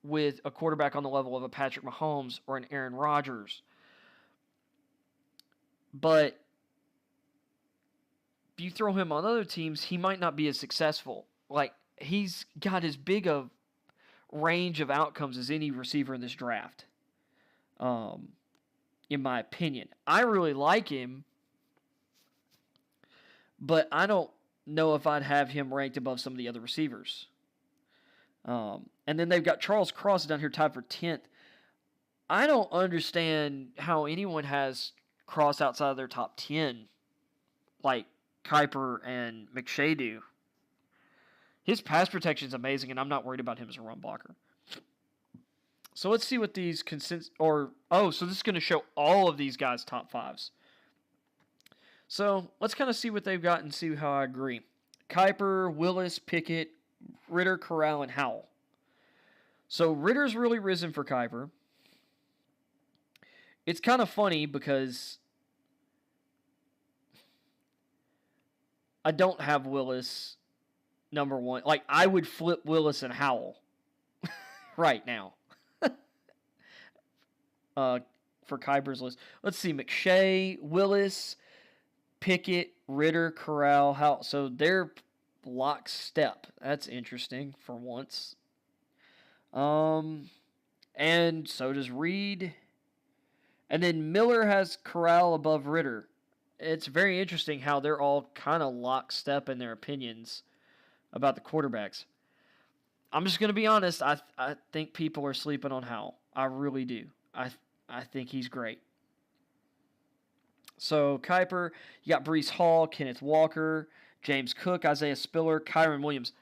with a quarterback on the level of a Patrick Mahomes or an Aaron Rodgers. But if you throw him on other teams, he might not be as successful. He's got as big a range of outcomes as any receiver in this draft. In my opinion. I really like him, but I don't know if I'd have him ranked above some of the other receivers. And then they've got Charles Cross down here tied for 10th. I don't understand how anyone has Cross outside of their top 10 like Kiper and McShay do. His pass protection is amazing, and I'm not worried about him as a run blocker. So let's see what these so this is going to show all of these guys' top 5s. So let's kind of see what they've got and see how I agree. Kiper, Willis, Pickett, Ritter, Corral, and Howell. So Ritter's really risen for Kiper. It's kind of funny because I don't have Willis number 1. I would flip Willis and Howell right now. For Kiper's list. Let's see. McShay, Willis, Pickett, Ritter, Corral, Howell. So they're lockstep. That's interesting for once. And so does Reed. And then Miller has Corral above Ritter. It's very interesting how they're all kind of lockstep in their opinions about the quarterbacks. I'm just going to be honest. I think people are sleeping on Howell. I really do. I think he's great. So, Kiper, you got Breece Hall, Kenneth Walker, James Cook, Isaiah Spiller, Kyron Williams.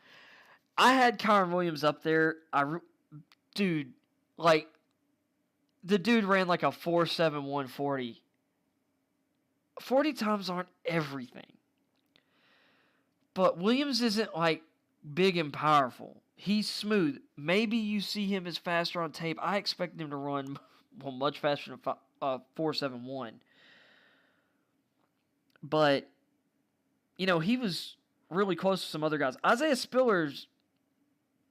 I had Kyron Williams up there. The dude ran like a 4.7 140. 40 times aren't everything. But Williams isn't big and powerful. He's smooth. Maybe you see him as faster on tape. I expect him to run much faster than 4.71. But, he was really close to some other guys. Isaiah Spiller's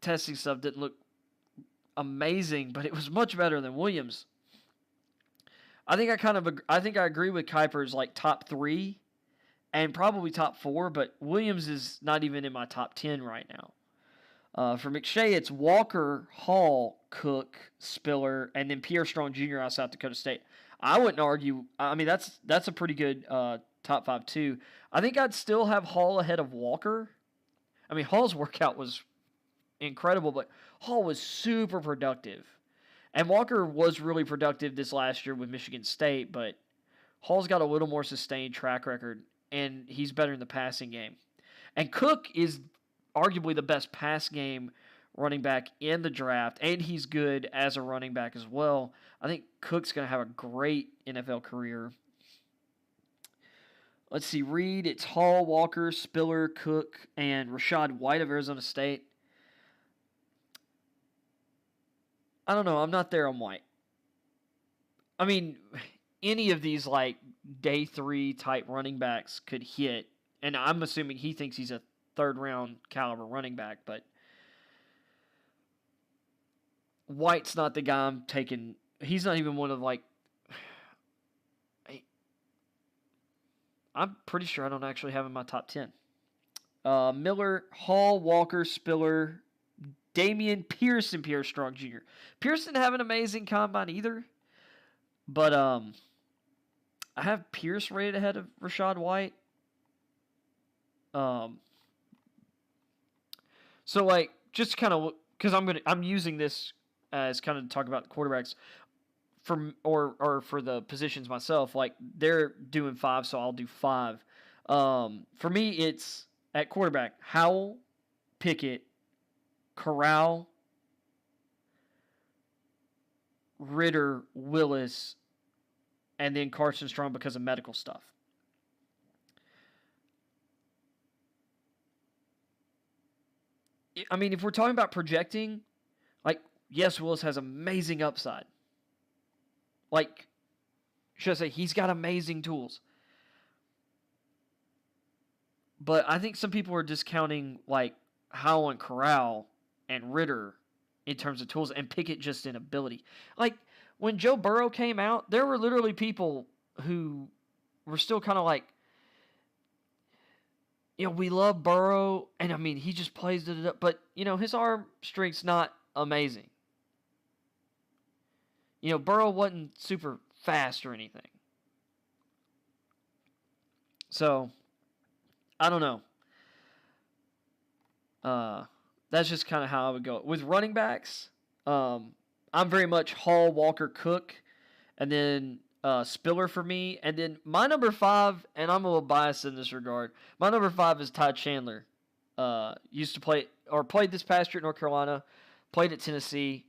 testing stuff didn't look amazing, but it was much better than Williams. I think I agree with Kiper's top 3 and probably top 4, but Williams is not even in my top 10 right now. For McShay, it's Walker, Hall, Cook, Spiller, and then Pierre Strong Jr. out of South Dakota State. I wouldn't argue. I mean, that's a pretty good top 5 too. I think I'd still have Hall ahead of Walker. I mean, Hall's workout was incredible, but Hall was super productive. And Walker was really productive this last year with Michigan State, but Hall's got a little more sustained track record, and he's better in the passing game. And Cook is arguably the best pass game running back in the draft, and he's good as a running back as well. I think Cook's going to have a great NFL career. Let's see, Reed, it's Hall, Walker, Spiller, Cook, and Rashad White of Arizona State. I don't know. I'm not there on White. I mean, any of these like day 3 type running backs could hit, and I'm assuming he thinks he's a 3rd round caliber running back, but White's not the guy I'm taking. He's not even one of like. I'm pretty sure I don't actually have him in my top 10. Miller, Hall, Walker, Spiller, Damian Pearson, Pierce Strong Jr. Pearson didn't have an amazing combine either, but I have Pierce rated ahead of Rachaad White. So like just kind of because I'm using this as kind of to talk about the quarterbacks or for the positions myself. Like they're doing 5, so I'll do 5. For me, it's at quarterback: Howell, Pickett, Corral, Ritter, Willis, and then Carson Strong because of medical stuff. I mean, if we're talking about projecting, like, yes, Willis has amazing upside. Like, should I say, he's got amazing tools. But I think some people are discounting, like, Howell and Corral and Ritter in terms of tools, and Pickett just in ability. Like, when Joe Burrow came out, there were literally people who were still kind of like, we love Burrow, and I mean, he just plays it up, but, his arm strength's not amazing. Burrow wasn't super fast or anything. So, I don't know. That's just kind of how I would go. With running backs, I'm very much Hall, Walker, Cook, and then Spiller for me. And then my number 5, and I'm a little biased in this regard, my number 5 is Ty Chandler. Used to play, or played this past year at North Carolina, played at Tennessee.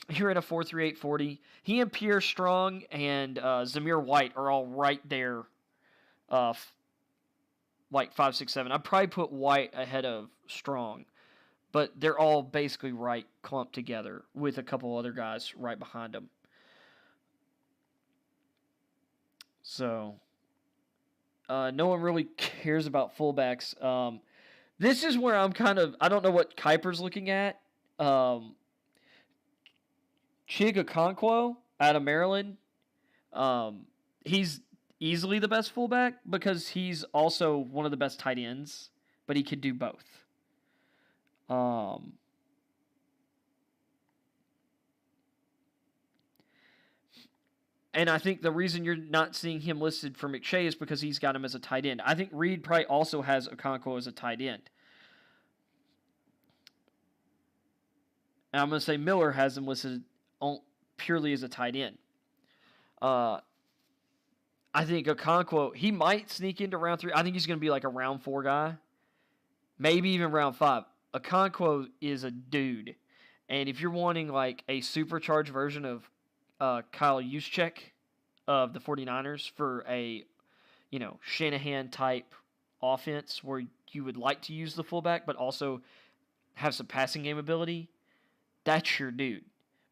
He ran a 4.38 40. He and Pierre Strong and Zamir White are all right there, like 5, 6, 7. I'd probably put White ahead of Strong, but they're all basically right clumped together with a couple other guys right behind them. So, no one really cares about fullbacks. This is where I'm I don't know what Kuiper's looking at. Chig Okonkwo out of Maryland. He's easily the best fullback because he's also one of the best tight ends, but he could do both. And I think the reason you're not seeing him listed for McShay is because he's got him as a tight end. I think Reed probably also has Okonkwo as a tight end. And I'm going to say Miller has him listed purely as a tight end. I think Okonkwo, he might sneak into round 3. I think he's going to be like a round 4 guy. Maybe even round 5. Okonkwo is a dude. And if you're wanting like a supercharged version of Kyle Juszczyk of the 49ers for a, Shanahan-type offense where you would like to use the fullback but also have some passing game ability, that's your dude.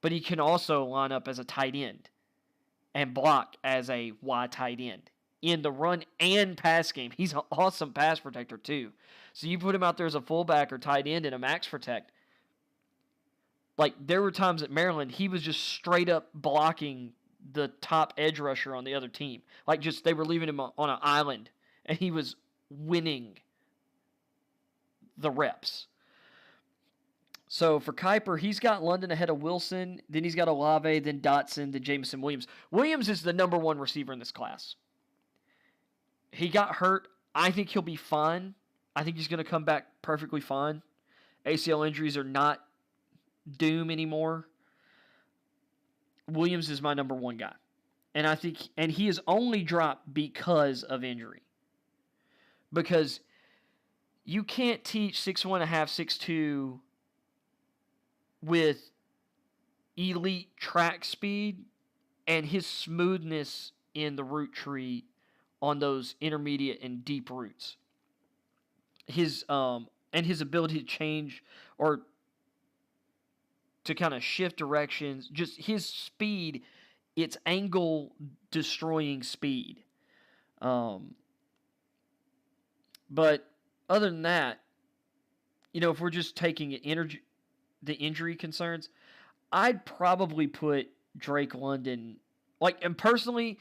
But he can also line up as a tight end and block as a wide tight end in the run and pass game. He's an awesome pass protector too. So you put him out there as a fullback or tight end in a max protect. Like, there were times at Maryland, he was just straight up blocking the top edge rusher on the other team. Like, they were leaving him on an island, and he was winning the reps. So, for Kuiper, he's got London ahead of Wilson, then he's got Olave, then Dotson, then Jameson Williams. Williams is the number 1 receiver in this class. He got hurt. I think he'll be fine. I think he's going to come back perfectly fine. ACL injuries are not doom anymore. Williams is my number 1 guy. And I think he is only dropped because of injury. Because you can't teach 6'1.5", 6'2" with elite track speed and his smoothness in the route tree on those intermediate and deep routes. His ability to change or to kind of shift directions. Just his speed, it's angle-destroying speed. But other than that, if we're just taking the injury concerns, I'd probably put Drake London. And personally,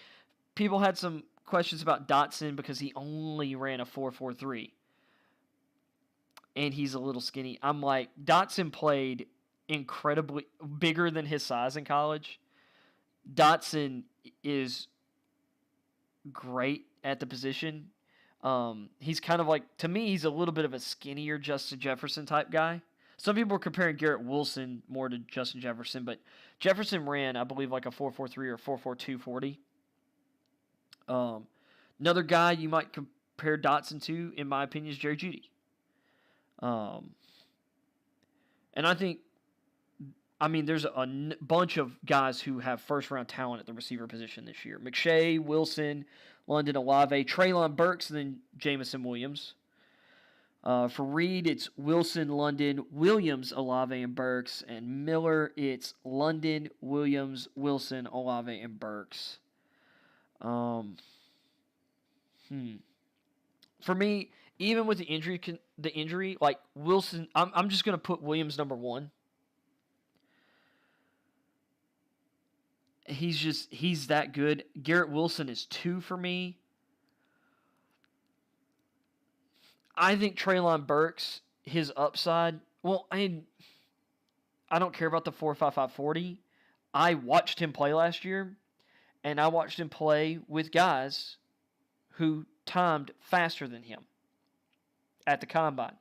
people had some questions about Dotson because he only ran a 4.43. And he's a little skinny. I'm like, Dotson played incredibly bigger than his size in college. Dotson is great at the position. He's kind of to me, he's a little bit of a skinnier Justin Jefferson type guy. Some people are comparing Garrett Wilson more to Justin Jefferson, but Jefferson ran, I believe, like a 4.43 or 4.42 40. Another guy you might compare Dotson to, in my opinion, is Jerry Jeudy. And I think, there's a bunch of guys who have first-round talent at the receiver position this year. McShay, Wilson, London, Olave, Treylon Burks, and then Jamison Williams. For Reed, it's Wilson, London, Williams, Olave, and Burks. And Miller, it's London, Williams, Wilson, Olave, and Burks. For me, even with the injury, like Wilson, I'm just going to put Williams number 1. He's that good. Garrett Wilson is 2 for me. I think Treylon Burks, his upside, I don't care about the 4.55 40. I watched him play last year, and I watched him play with guys who timed faster than him at the combine.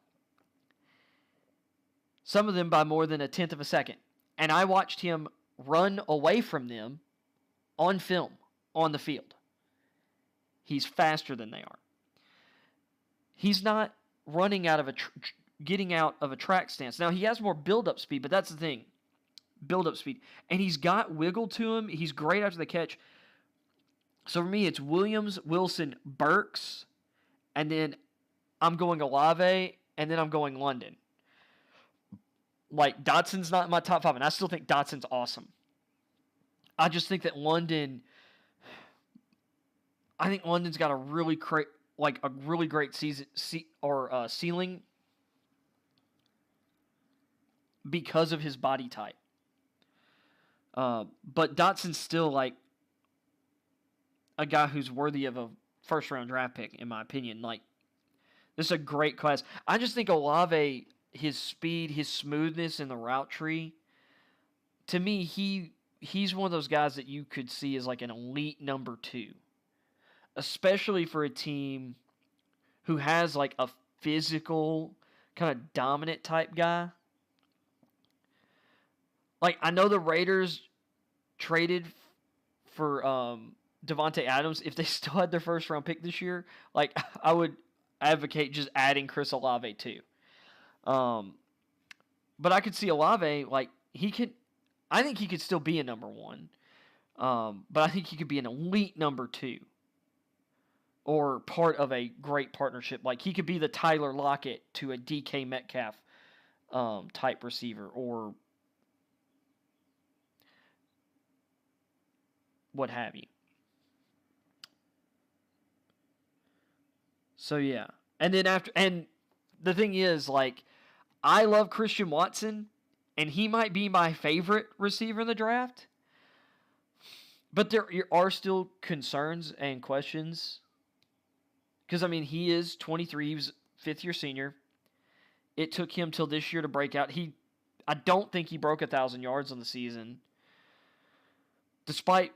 Some of them by more than 1/10 of a second. And I watched him run away from them on film, on the field. He's faster than they are. He's not running out of getting out of a track stance. Now, he has more build-up speed, but that's the thing. Build-up speed. And he's got wiggle to him. He's great after the catch. So for me, it's Williams, Wilson, Burks, and then I'm going Olave, and then I'm going London. Dotson's not in my top 5, and I still think Dotson's awesome. I just think that London's got a really great season ceiling because of his body type. But Dotson's still a guy who's worthy of a first-round draft pick, in my opinion. This is a great class. I just think Olave, his speed, his smoothness in the route tree, to me, he's one of those guys that you could see as an elite number 2. Especially for a team who has a physical, kind of dominant type guy. I know the Raiders traded for Devontae Adams. If they still had their first round pick this year, I would advocate just adding Chris Olave too. But I could see Olave, I think he could still be a number 1. But I think he could be an elite number 2. Or part of a great partnership. He could be the Tyler Lockett to a DK Metcalf type receiver. Or what have you. So, yeah. And then and the thing is, I love Christian Watson, and he might be my favorite receiver in the draft. But there are still concerns and questions. Because, he is 23. He was fifth-year senior. It took him till this year to break out. I don't think he broke 1,000 yards on the season. Despite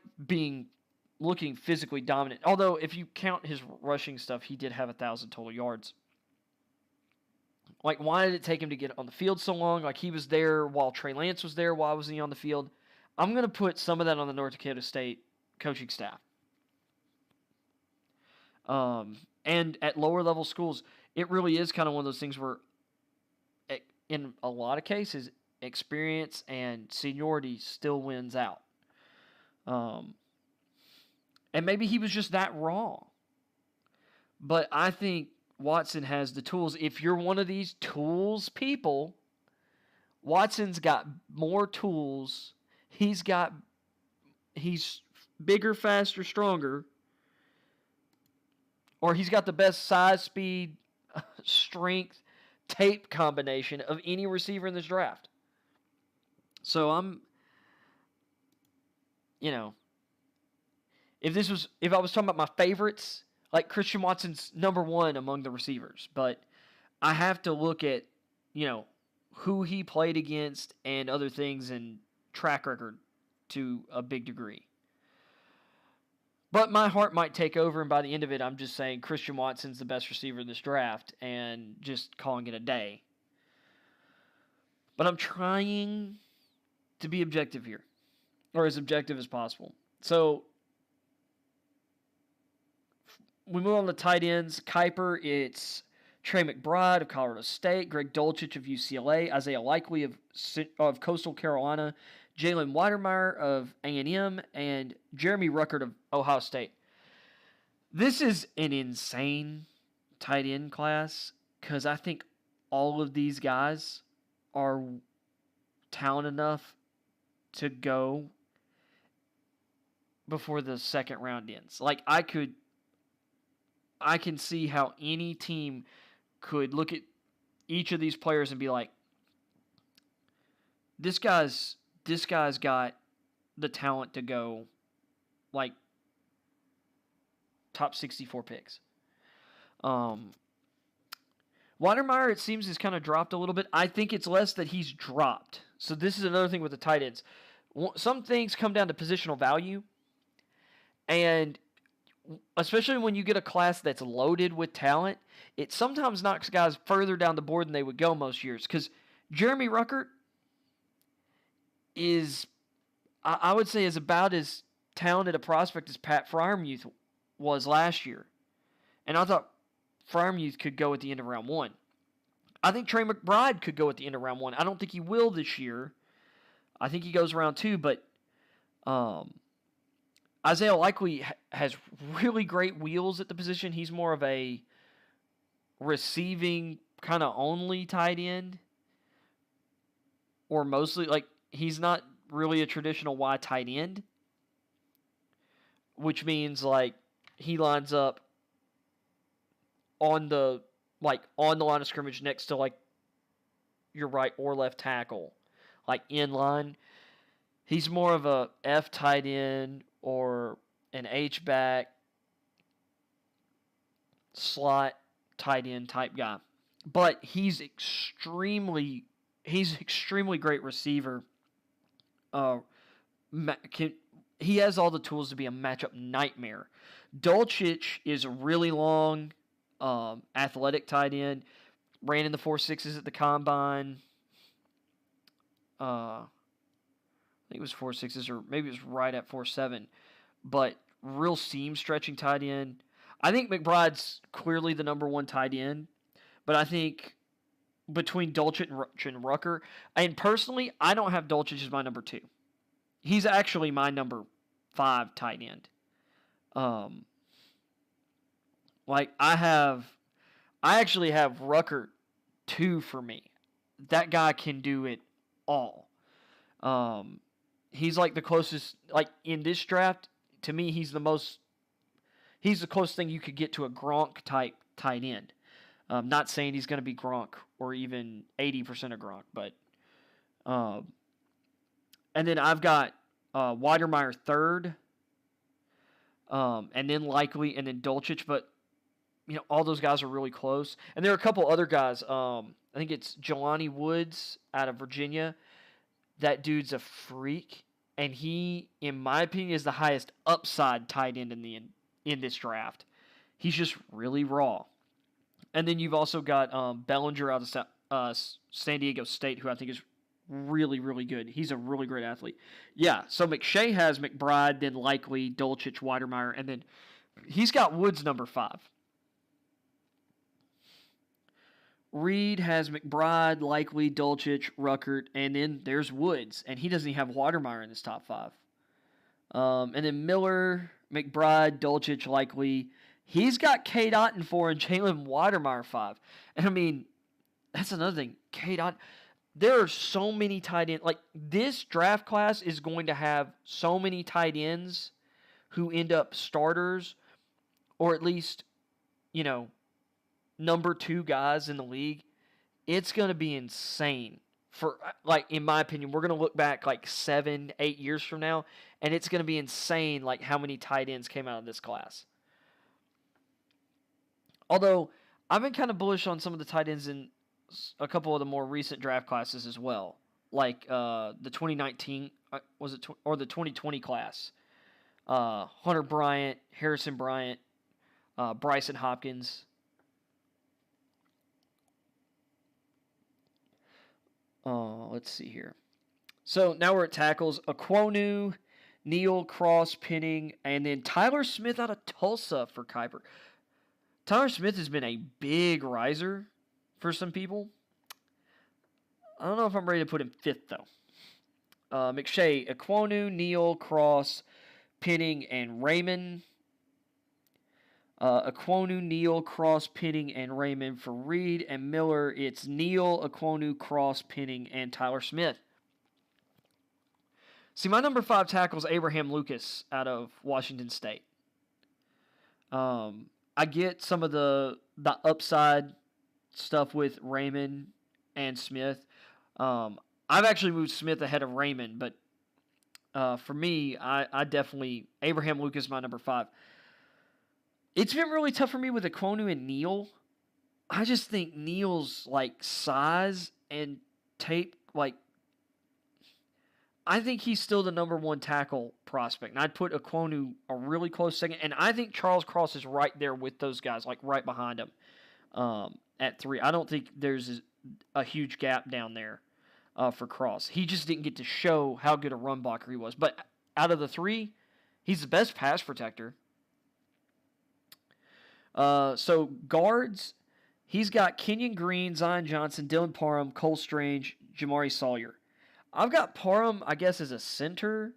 looking physically dominant. Although, if you count his rushing stuff, he did have 1,000 total yards. Why did it take him to get on the field so long? He was there while Trey Lance was there. Why wasn't he on the field? I'm going to put some of that on the North Dakota State coaching staff. And at lower level schools, it really is kind of one of those things where, in a lot of cases, experience and seniority still wins out. And maybe he was just that wrong. But I think Watson has the tools. If you're one of these tools people, Watson's got more tools. He's bigger, faster, stronger. Or he's got the best size, speed, strength, tape combination of any receiver in this draft. So if I was talking about my favorites, like Christian Watson's number one among the receivers, but I have to look at, who he played against and other things and track record to a big degree. But my heart might take over, and by the end of it, I'm just saying Christian Watson's the best receiver in this draft and just calling it a day. But I'm trying to be objective here, or as objective as possible. So we move on to tight ends. Kuiper, it's Trey McBride of Colorado State, Greg Dulcich of UCLA, Isaiah Likely of Coastal Carolina, Jalen Weidermeyer of A&M, and Jeremy Ruckert of Ohio State. This is an insane tight end class because I think all of these guys are talented enough to go before the second round ends. Like, I can see how any team could look at each of these players and be like, this guy's got the talent to go like top 64 picks. Weidermeyer, it seems, has kind of dropped a little bit. I think it's less that he's dropped. So this is another thing with the tight ends. Some things come down to positional value, and especially when you get a class that's loaded with talent, it sometimes knocks guys further down the board than they would go most years. Because Jeremy Ruckert is, I would say, is about as talented a prospect as Pat Freiermuth was last year. And I thought Freiermuth could go at the end of round one. I think Trey McBride could go at the end of round one. I don't think he will this year. I think he goes round two, but Isaiah Likely has really great wheels at the position. He's more of a receiving kind of only tight end, or mostly, like, he's not really a traditional wide tight end, which means, like, he lines up on the line of scrimmage next to, like, your right or left tackle, like in line. He's more of a F tight end or an H back slot tight end type guy. But he's extremely great receiver. He has all the tools to be a matchup nightmare. Dulcich is a really long, athletic tight end. Ran in the 4.6s at the combine. I think it was 4.6s, or maybe it was right at 4.7. But real seam stretching tight end. I think McBride's clearly the number one tight end. But I think between Dulcich and Rucker, and personally, I don't have Dulcich as my number two. He's actually my number 5 tight end. I actually have Rucker 2 for me. That guy can do it all. He's like the closest, like in this draft, to me, he's the closest thing you could get to a Gronk type tight end. Not saying he's going to be Gronk or even 80% of Gronk, but and then I've got Weidermeyer 3rd, and then Likely, and then Dulcich, but all those guys are really close. And there are a couple other guys. I think it's Jelani Woods out of Virginia. That dude's a freak, and he, in my opinion, is the highest upside tight end in this draft. He's just really raw. And then you've also got Bellinger out of San Diego State, who I think is really, really good. He's a really great athlete. Yeah, so McShay has McBride, then Likely, Dulcich, Weidermeyer, and then he's got Woods number 5. Reed has McBride, Likely, Dulcich, Ruckert, and then there's Woods, and he doesn't even have Weidermeyer in his top 5. And then Miller, McBride, Dulcich, Likely. He's got Cade Otton 4 and Jalen Weidermeyer 5. And I mean, that's another thing. there are so many tight ends. Like, this draft class is going to have so many tight ends who end up starters, or at least, number 2 guys in the league. It's going to be insane. For, like, in my opinion, we're going to look back like 7, 8 years from now, and it's going to be insane, like, how many tight ends came out of this class. Although, I've been kind of bullish on some of the tight ends in a couple of the more recent draft classes as well. Like, the 2019, or the 2020 class. Hunter Bryant, Harrison Bryant, Bryson Hopkins. Let's see here. So now we're at tackles. Okwonu, Neal, Cross, Penning, and then Tyler Smith out of Tulsa for Kuiper. Tyler Smith has been a big riser for some people. I don't know if I'm ready to put him 5th, though. McShay, Okwonu, Neal, Cross, Penning, and Raymond. Okwonu, Neal, Cross, Penning, and Raymond. For Reed and Miller, it's Neal, Okwonu, Cross, Penning, and Tyler Smith. See, my number 5 tackle is Abraham Lucas out of Washington State. I get some of the upside stuff with Raymond and Smith. I've actually moved Smith ahead of Raymond, but for me, I definitely, Abraham Lucas my number 5. It's been really tough for me with Okwonu and Neal. I just think Neal's, like, size and tape, like, I think he's still the number 1 tackle prospect. And I'd put Okwonu a really close second. And I think Charles Cross is right there with those guys, like right behind him at 3. I don't think there's a huge gap down there for Cross. He just didn't get to show how good a run blocker he was. But out of the 3, he's the best pass protector. So guards, he's got Kenyon Green, Zion Johnson, Dylan Parham, Cole Strange, Jamari Sawyer. I've got Parham, I guess, as a center,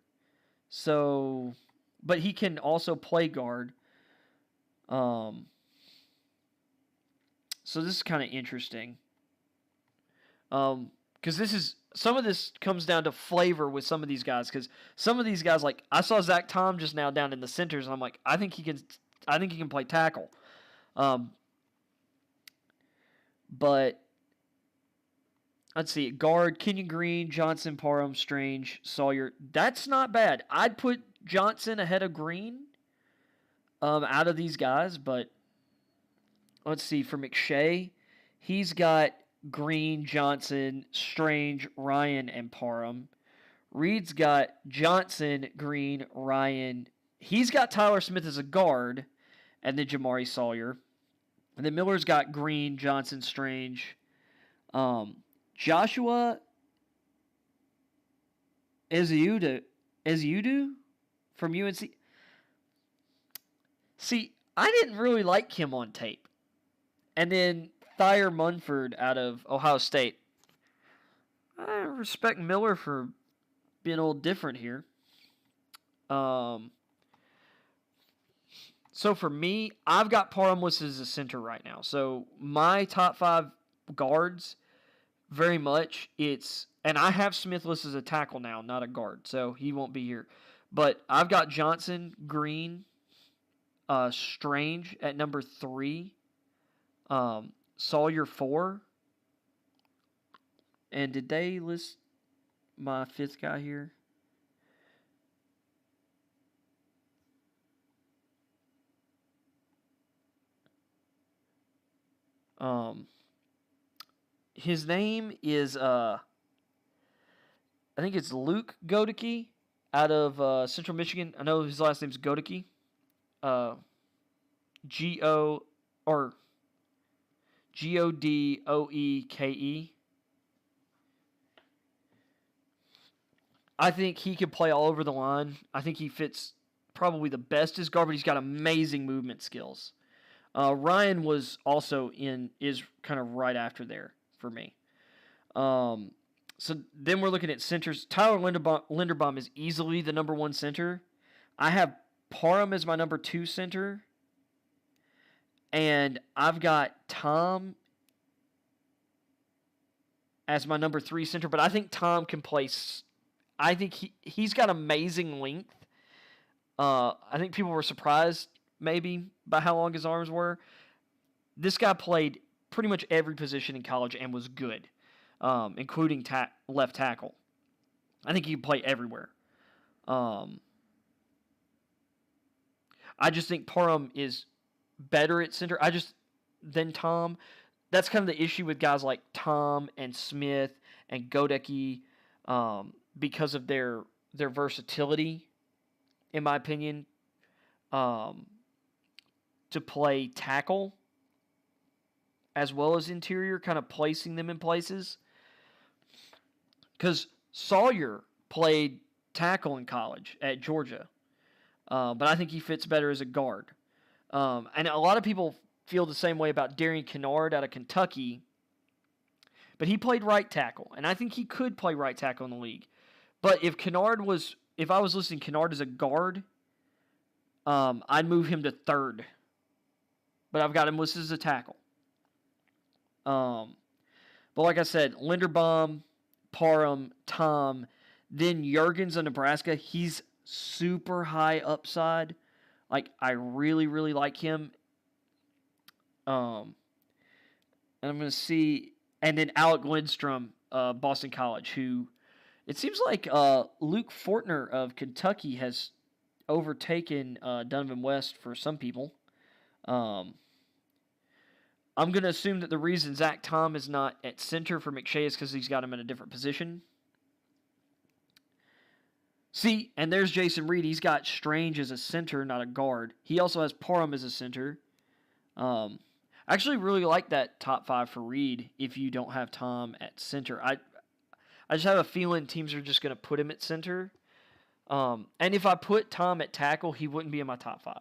but he can also play guard. So this is kind of interesting. Because some of this comes down to flavor with some of these guys. Because some of these guys, like, I saw Zach Tom just now down in the centers, and I'm like, I think he can play tackle. But let's see, guard, Kenyon Green, Johnson, Parham, Strange, Sawyer. That's not bad. I'd put Johnson ahead of Green out of these guys, but let's see, for McShay, he's got Green, Johnson, Strange, Ryan, and Parham. Reed's got Johnson, Green, Ryan. He's got Tyler Smith as a guard, and then Jamari Sawyer. And then Miller's got Green, Johnson, Strange. Joshua Ezeudu from UNC. See, I didn't really like him on tape. And then Thayer Munford out of Ohio State. I respect Miller for being a little different here. So for me, I've got Parham listed as a center right now. So my top 5 guards, very much, and I have Smith listed as a tackle now, not a guard, so he won't be here. But I've got Johnson, Green, Strange at number 3, Sawyer 4, and did they list my 5th guy here? His name is, I think it's Luke Godeke out of Central Michigan. I know his last name's Godeke. Godoeke. I think he could play all over the line. I think he fits probably the best as guard, but he's got amazing movement skills. Ryan was also is kind of right after there for me. So then we're looking at centers. Tyler Linderbaum is easily the number 1 center. I have Parham as my number 2 center. And I've got Tom as my number 3 center, but I think Tom can play. I think he's got amazing length. I think people were surprised maybe by how long his arms were. This guy played pretty much every position in college and was good, including left tackle. I think he can play everywhere. I just think Parham is better at center. Than Tom. That's kind of the issue with guys like Tom and Smith and Godecki, because of their versatility, in my opinion, to play tackle as well as interior, kind of placing them in places. Because Sawyer played tackle in college at Georgia, but I think he fits better as a guard. And a lot of people feel the same way about Darian Kennard out of Kentucky, but he played right tackle, and I think he could play right tackle in the league. But if I was listing Kennard as a guard, I'd move him to third. But I've got him listed as a tackle. But like I said, Linderbaum, Parham, Tom, then Jurgens of Nebraska. He's super high upside. Like, I really, really like him. And I'm going to see, and then Alec Lindstrom, Boston College, who it seems like Luke Fortner of Kentucky has overtaken Donovan West for some people. I'm going to assume that the reason Zach Tom is not at center for McShay is because he's got him in a different position. See, and there's Jason Reed. He's got Strange as a center, not a guard. He also has Parham as a center. I actually really like that top 5 for Reed if you don't have Tom at center. I just have a feeling teams are just going to put him at center. And if I put Tom at tackle, he wouldn't be in my top 5.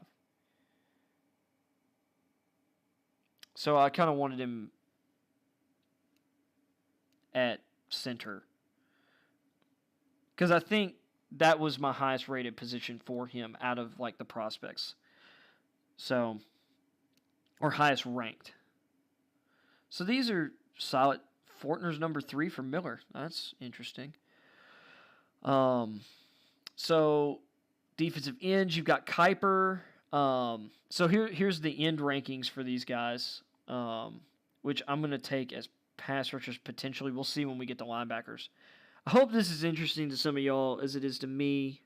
So I kind of wanted him at center, because I think that was my highest rated position for him out of like the prospects. So, or highest ranked. So these are solid. Fortner's number 3 for Miller. That's interesting. So defensive ends, you've got Kuiper. So here's the end rankings for these guys, which I'm going to take as pass rushers potentially. We'll see when we get to linebackers. I hope this is interesting to some of y'all as it is to me,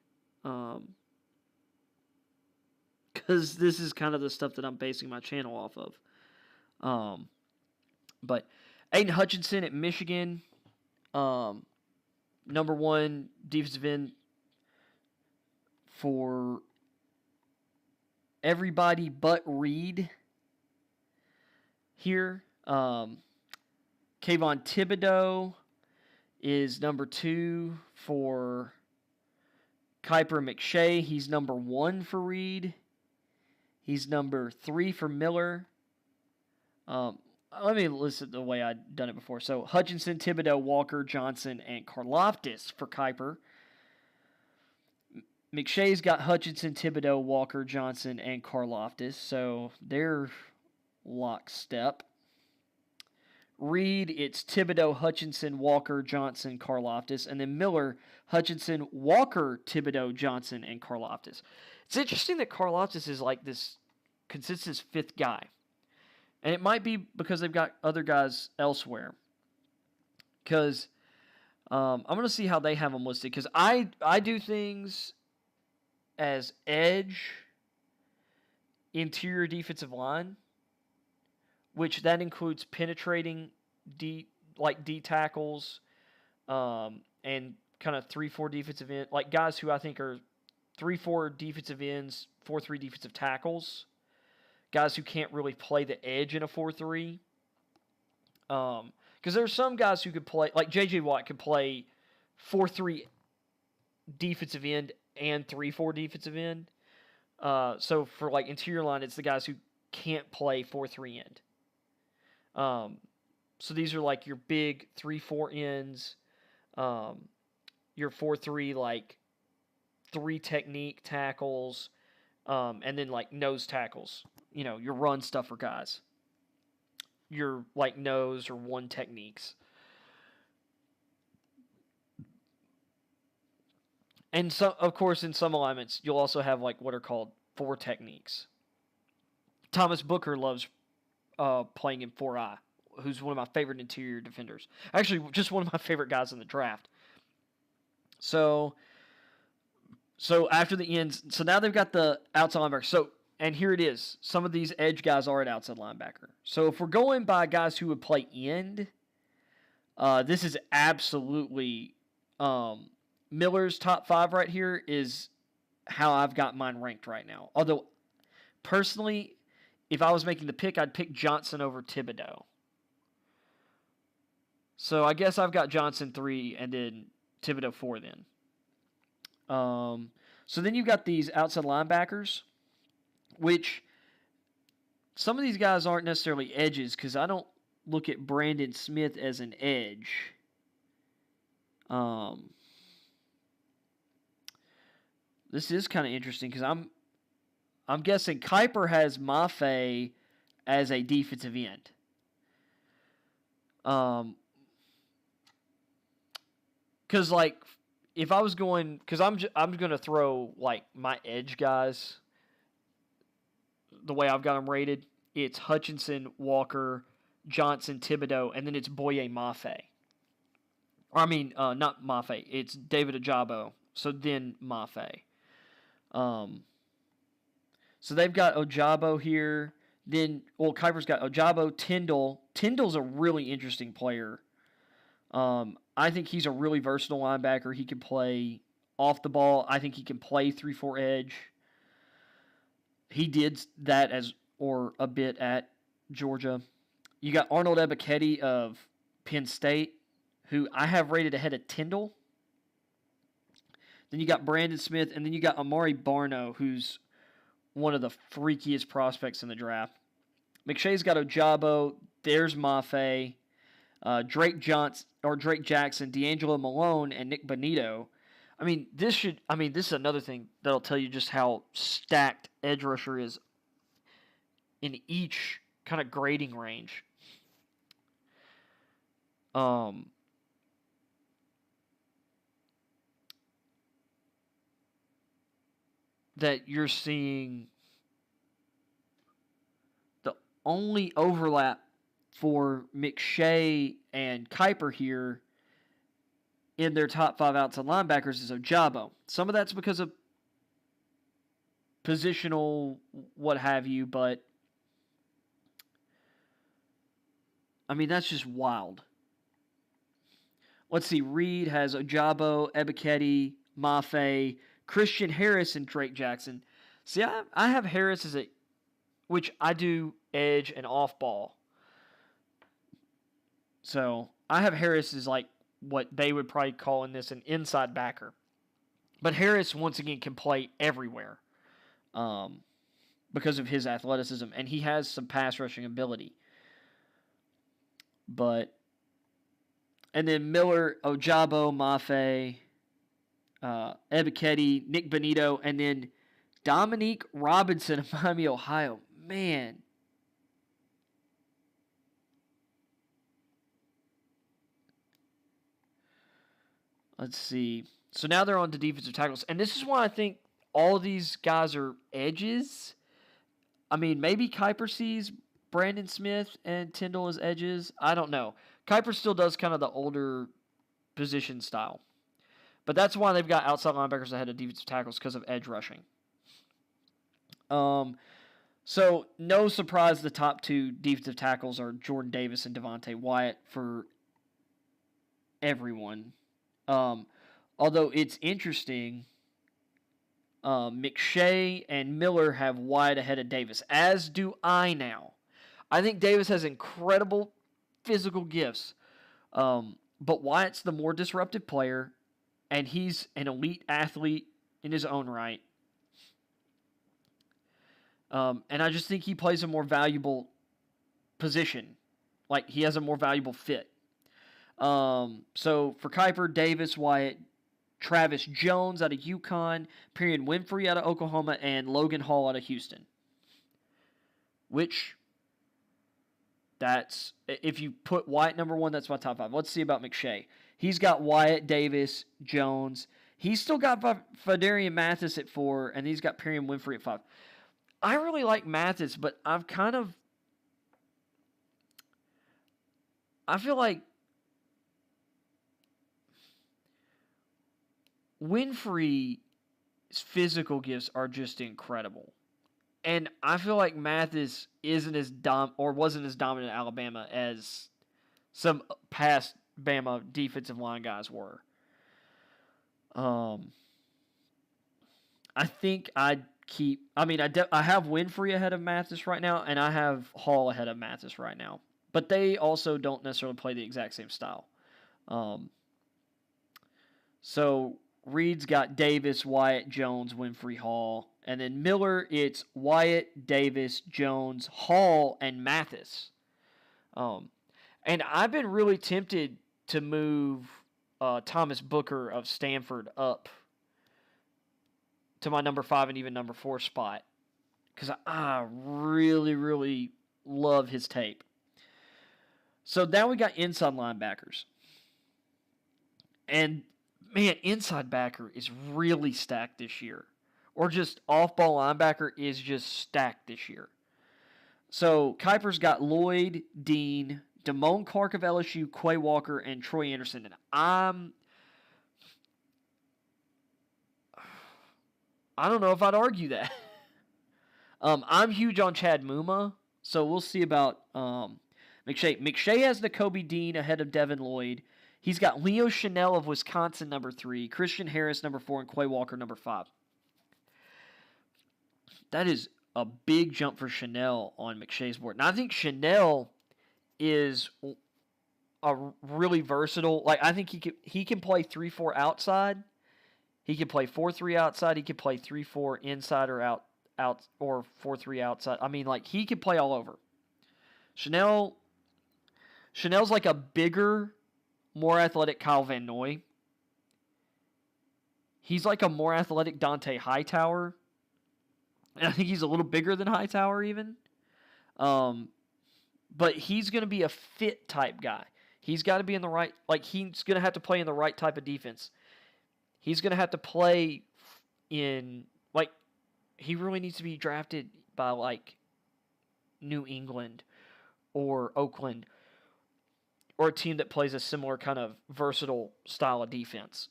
because this is kind of the stuff that I'm basing my channel off of. But Aiden Hutchinson at Michigan, number 1 defensive end for everybody but Reed here. Kayvon Thibodeau is number 2 for Kuiper McShay. He's number 1 for Reed. He's number 3 for Miller. Let me list it the way I'd done it before. So Hutchinson, Thibodeau, Walker, Johnson, and Karlaftis for Kuiper. McShay's got Hutchinson, Thibodeau, Walker, Johnson, and Karlaftis. So they're lockstep. Reed, it's Thibodeau, Hutchinson, Walker, Johnson, Karlaftis. And then Miller, Hutchinson, Walker, Thibodeau, Johnson, and Karlaftis. It's interesting that Karlaftis is like this consistent 5th guy. And it might be because they've got other guys elsewhere. Because I'm going to see how they have them listed. Because I do things as edge, interior defensive line, which that includes penetrating D tackles, and kind of 3-4 defensive end, like guys who I think are 3-4 defensive ends, 4-3 defensive tackles, guys who can't really play the edge in a 4-3. Because there's some guys who could play, like J.J. Watt could play 4-3 defensive end and 3-4 defensive end. So for like interior line, it's the guys who can't play 4-3 end. So these are like your big 3-4 ends, your 4-3 like 3 technique tackles, and then like nose tackles. You know, your run stuffer guys. Your like nose or 1 techniques. And so, of course, in some alignments, you'll also have like what are called 4 techniques. Thomas Booker loves playing in 4-eye, who's one of my favorite interior defenders. Actually, just one of my favorite guys in the draft. So after the ends, so now they've got the outside linebacker. So, and here it is. Some of these edge guys are at outside linebacker. So if we're going by guys who would play end, this is absolutely Miller's top 5 right here is how I've got mine ranked right now. Although, personally, if I was making the pick, I'd pick Johnson over Thibodeau. So I guess I've got Johnson 3 and then Thibodeau 4 then. So then you've got these outside linebackers, which some of these guys aren't necessarily edges because I don't look at Brandon Smith as an edge. This is kind of interesting because I'm guessing Kiper has Mafe as a defensive end. Because like if I was going, because I'm going to throw like my edge guys the way I've got them rated. It's Hutchinson, Walker, Johnson, Thibodeau, and then it's Boye Mafe. I mean, not Mafe. It's David Ojabo. So then Mafe. So they've got Ojabo here. Then, well, Kiper's got Ojabo, Tyndall. Tyndall's a really interesting player. I think he's a really versatile linebacker. He can play off the ball. I think he can play 3-4 edge. He did that a bit at Georgia. You got Arnold Ebiketie of Penn State, who I have rated ahead of Tyndall. Then you got Brandon Smith, and then you got Amari Barno, who's one of the freakiest prospects in the draft. McShay's got Ojabo. There's Mafe. Drake Jackson, D'Angelo Malone, and Nick Bonito. This is another thing that'll tell you just how stacked edge rusher is in each kind of grading range. That you're seeing the only overlap for McShay and Kiper here in their top 5 outside linebackers is Ojabo. Some of that's because of positional what have you, but that's just wild. Let's see. Reed has Ojabo, Ebiketie, Mafe, Christian Harris, and Drake Jackson. See, I have Harris as which I do edge and off ball. So I have Harris as like what they would probably call in this an inside backer. But Harris, once again, can play everywhere because of his athleticism. And he has some pass rushing ability. And then Miller, Ojabo, Mafe, Ebiketie, Nick Bonito, and then Dominique Robinson of Miami, Ohio. Man. Let's see. So now they're on to defensive tackles. And this is why I think all of these guys are edges. Maybe Kiper sees Brandon Smith and Tyndall as edges. I don't know. Kiper still does kind of the older position style. But that's why they've got outside linebackers ahead of defensive tackles because of edge rushing. So no surprise the top 2 defensive tackles are Jordan Davis and Devontae Wyatt for everyone. Although it's interesting, McShay and Miller have Wyatt ahead of Davis, as do I now. I think Davis has incredible physical gifts, but Wyatt's the more disruptive player, and he's an elite athlete in his own right. And I just think he plays a more valuable position. Like, he has a more valuable fit. So for Kiper, Davis, Wyatt, Travis Jones out of UConn, Perion Winfrey out of Oklahoma, and Logan Hall out of Houston. Which, if you put Wyatt number 1, that's my top 5. Let's see about McShay. He's got Wyatt, Davis, Jones. He's still got Fadarian Mathis at 4, and he's got Perrion Winfrey at 5. I really like Mathis, but I feel like Winfrey's physical gifts are just incredible. And I feel like Mathis wasn't as dominant at Alabama as some past Bama defensive line guys were. I think I have Winfrey ahead of Mathis right now, and I have Hall ahead of Mathis right now. But they also don't necessarily play the exact same style. So Reed's got Davis, Wyatt, Jones, Winfrey, Hall. And then Miller, it's Wyatt, Davis, Jones, Hall, and Mathis. And I've been really tempted to move Thomas Booker of Stanford up to my number 5 and even number 4 spot, because I really, really love his tape. So now we got inside linebackers. And, man, inside backer is really stacked this year. Or just off-ball linebacker is just stacked this year. So Kuiper's got Lloyd, Dean, Damone Clark of LSU, Quay Walker, and Troy Anderson. And I don't know if I'd argue that. I'm huge on Chad Muma, so we'll see about McShay. McShay has Nakobe Dean ahead of Devin Lloyd. He's got Leo Chanel of Wisconsin, number 3, Christian Harris, number 4, and Quay Walker, number 5. That is a big jump for Chanel on McShay's board. And I think Chanel is a really versatile. Like, I think he can play 3-4 outside. He can play 4-3 outside. He can play 3-4 inside or out or 4-3 outside. I mean, like, he can play all over. Chanel's like a bigger, more athletic Kyle Van Noy. He's like a more athletic Dante Hightower. And I think he's a little bigger than Hightower even. But he's going to be a fit type guy. He's got to be in the right, like, he's going to have to play in the right type of defense. He's going to have to play in, like, he really needs to be drafted by, like, New England or Oakland or a team that plays a similar kind of versatile style of defense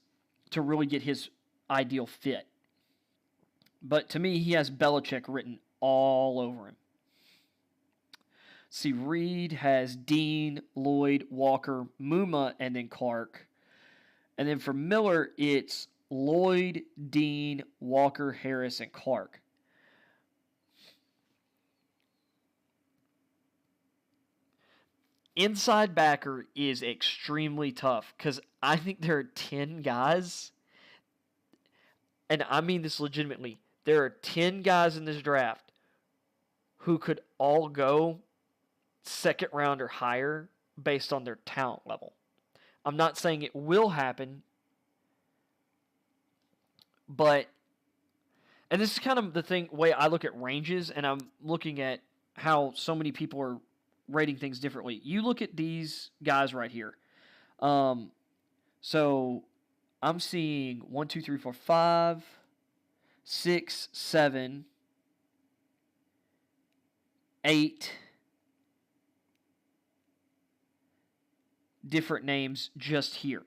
to really get his ideal fit. But to me, he has Belichick written all over him. See, Reed has Dean, Lloyd, Walker, Muma, and then Clark. And then for Miller, it's Lloyd, Dean, Walker, Harris, and Clark. Inside backer is extremely tough because I think there are 10 guys, and I mean this legitimately, there are 10 guys in this draft who could all go second round or higher based on their talent level. I'm not saying it will happen, but, and this is kind of the way I look at ranges, and I'm looking at how so many people are rating things differently. You look at these guys right here. So I'm seeing 1, 2, 3, 4, 5, 6, 7, 8 different names just here.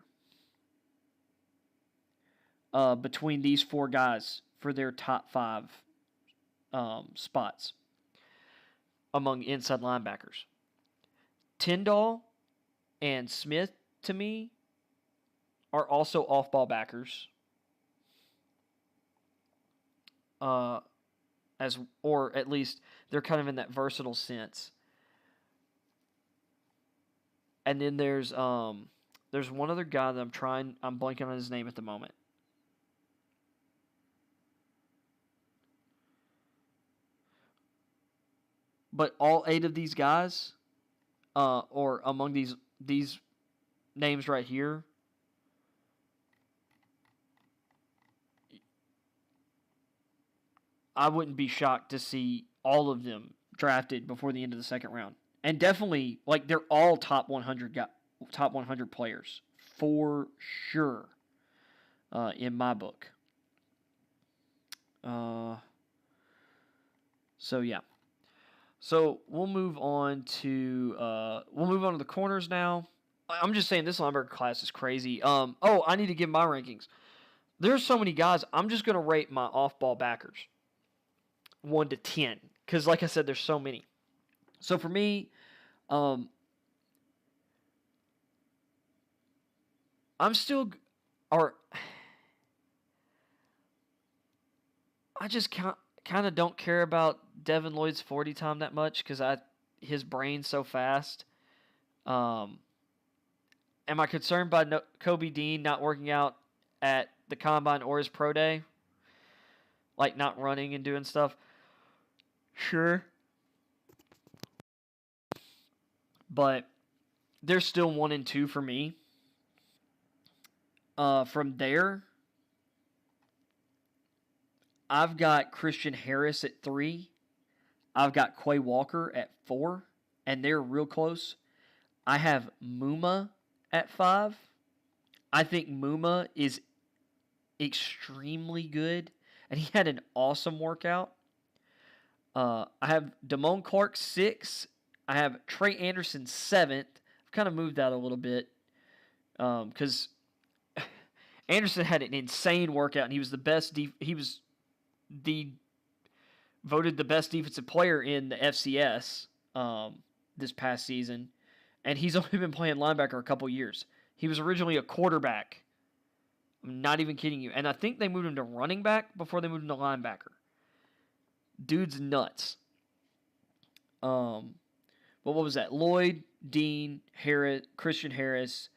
Between these 4 guys for their top 5 spots among inside linebackers. Tyndall and Smith, to me, are also off-ball backers. Or at least they're kind of in that versatile sense. And then there's one other guy that I'm blanking on his name at the moment. But all 8 of these guys, or among these names right here, I wouldn't be shocked to see all of them drafted before the end of the second round. And definitely, like, they're all top 100 players for sure. in my book. So yeah. So we'll move on to the corners now. I'm just saying this linebacker class is crazy. I need to give my rankings. There's so many guys. I'm just gonna rate my off-ball backers 1 to 10 because, like I said, there's so many. So for me, I'm still, or I just kind of don't care about Devin Lloyd's 40 time that much because his brain's so fast. Am I concerned by Kobe Dean not working out at the combine or his pro day? Like not running and doing stuff? Sure. But they're still 1 and 2 for me. From there, I've got Christian Harris at 3. I've got Quay Walker at 4. And they're real close. I have Muma at 5. I think Muma is extremely good. And he had an awesome workout. I have Damone Clark 6. I have Trey Anderson 7th. I've kind of moved that a little bit. Because Anderson had an insane workout. And he was the best. Voted the best defensive player in the FCS this past season. And he's only been playing linebacker a couple years. He was originally a quarterback. I'm not even kidding you. And I think they moved him to running back before they moved him to linebacker. Dude's nuts. But what was that? Lloyd, Dean, Harris, Christian Harris,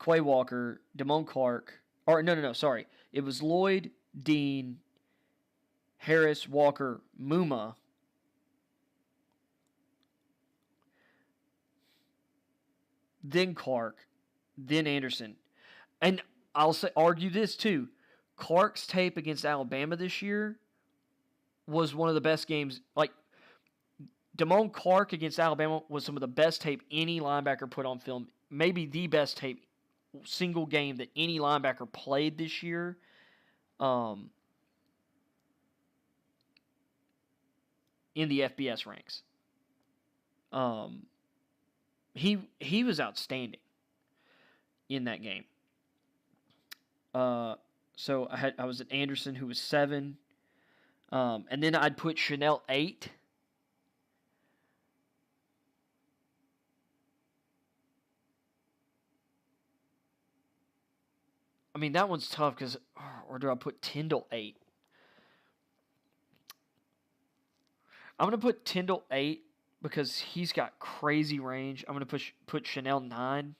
Quay Walker, Damone Clark. Or no, sorry. It was Lloyd, Dean, Harris, Walker, Muma. Then Clark, then Anderson. And I'll argue this too. Clark's tape against Alabama this year was one of the best games. Like, Damone Clark against Alabama was some of the best tape any linebacker put on film. Maybe the best tape, single game that any linebacker played this year. In the FBS ranks. He was outstanding in that game. So I was at Anderson, who was 7. And then I'd put Chanel 8. I mean, that one's tough because, or do I put Tyndall 8? I'm going to put Tyndall 8 because he's got crazy range. I'm going to put Chanel 9.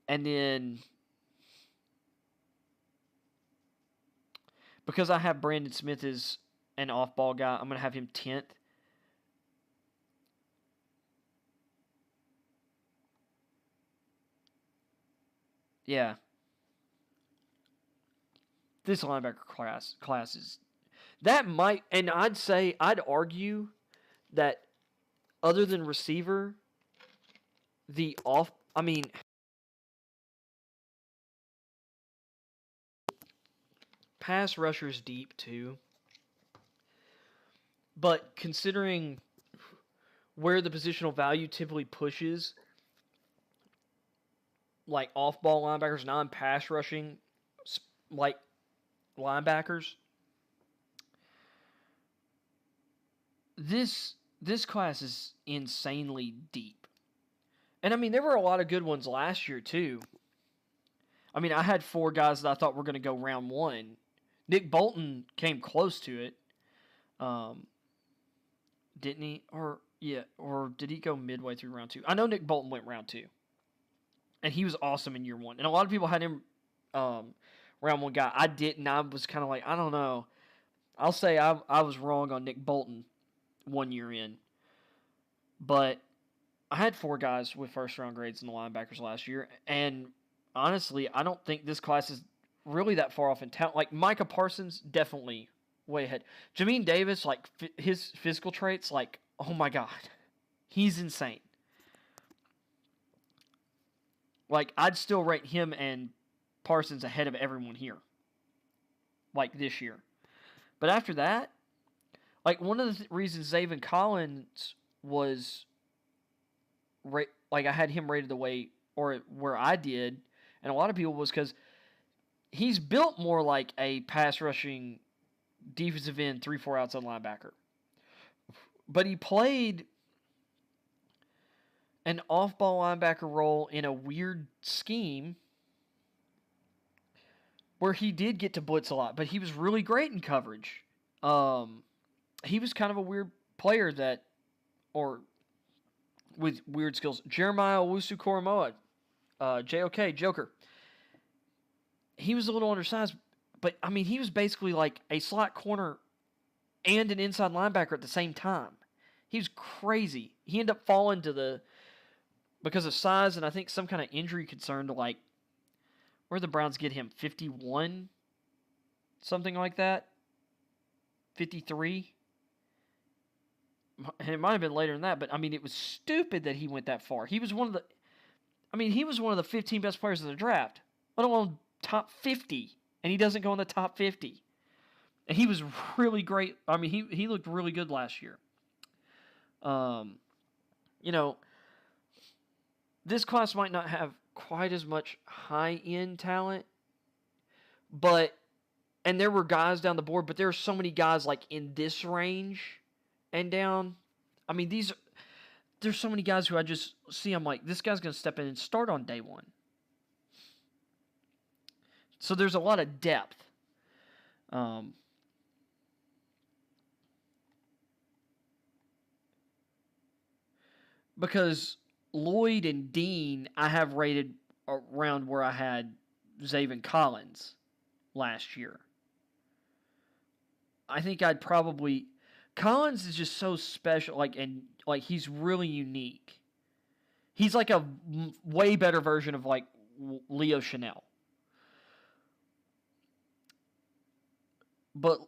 And then, because I have Brandon Smith as an off-ball guy, I'm going to have him 10th. Yeah. This linebacker class is... That might... And I'd argue that other than receiver, pass rusher's deep too. But considering where the positional value typically pushes, like off-ball linebackers, non-pass rushing, like linebackers, this class is insanely deep. And I mean, there were a lot of good ones last year too. I mean, I had 4 guys that I thought were going to go round 1. Nick Bolton came close to it. Didn't he? Or did he go midway through round 2? I know Nick Bolton went round 2. And he was awesome in year 1. And a lot of people had him round 1 guy. I didn't. I was kind of like, I don't know. I'll say I was wrong on Nick Bolton 1 year in. But I had 4 guys with first-round grades in the linebackers last year. And honestly, I don't think this class is really that far off in talent. Like, Micah Parsons, definitely way ahead. Jamin Davis, like, his physical traits, like, oh my God. He's insane. Like, I'd still rate him and Parsons ahead of everyone here like this year. But after that, like one of the reasons Zaven Collins was like I had him rated the way or where I did, and a lot of people was because he's built more like a pass rushing defensive end 3-4 outside linebacker. But he played an off-ball linebacker role in a weird scheme where he did get to blitz a lot, but he was really great in coverage. He was kind of a weird player or with weird skills. Jeremiah Owusu-Koramoah, JOK, Joker. He was a little undersized, but, I mean, he was basically like a slot corner and an inside linebacker at the same time. He was crazy. He ended up falling because of size and I think some kind of injury concern to like, where the Browns get him? 51? Something like that? 53? And it might have been later than that, but I mean, it was stupid that he went that far. He was one of the 15 best players in the draft, let alone top 50, and he doesn't go in the top 50. And he was really great. I mean, he looked really good last year. You know, this class might not have quite as much high-end talent, and there were guys down the board, but there are so many guys like in this range and down. I mean, there's so many guys who I just see, I'm like, this guy's going to step in and start on day one. So there's a lot of depth. Because Lloyd and Dean, I have rated around where I had Zaven Collins last year. I think I'd probably... Collins is just so special, and he's really unique. He's like a way better version of like Leo Chanel. But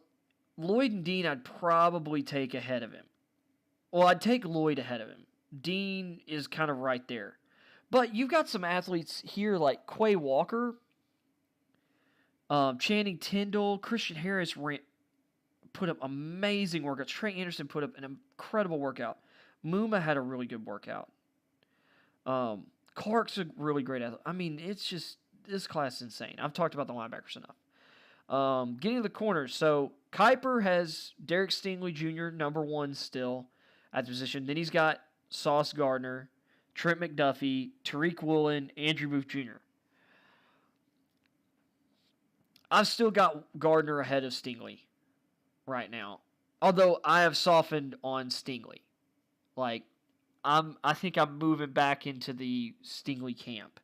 Lloyd and Dean I'd probably take ahead of him. Well, I'd take Lloyd ahead of him. Dean is kind of right there. But you've got some athletes here like Quay Walker, Channing Tindall, Christian Harris put up amazing workouts. Trey Anderson put up an incredible workout. Muma had a really good workout. Clark's a really great athlete. I mean, it's just, this class is insane. I've talked about the linebackers enough. Getting to the corners. So, Kuiper has Derek Stingley Jr., number one still at the position. Then he's got Sauce Gardner, Trent McDuffie, Tariq Woolen, Andrew Booth Jr. I've still got Gardner ahead of Stingley right now. Although I have softened on Stingley. Like, I think I'm moving back into the Stingley camp.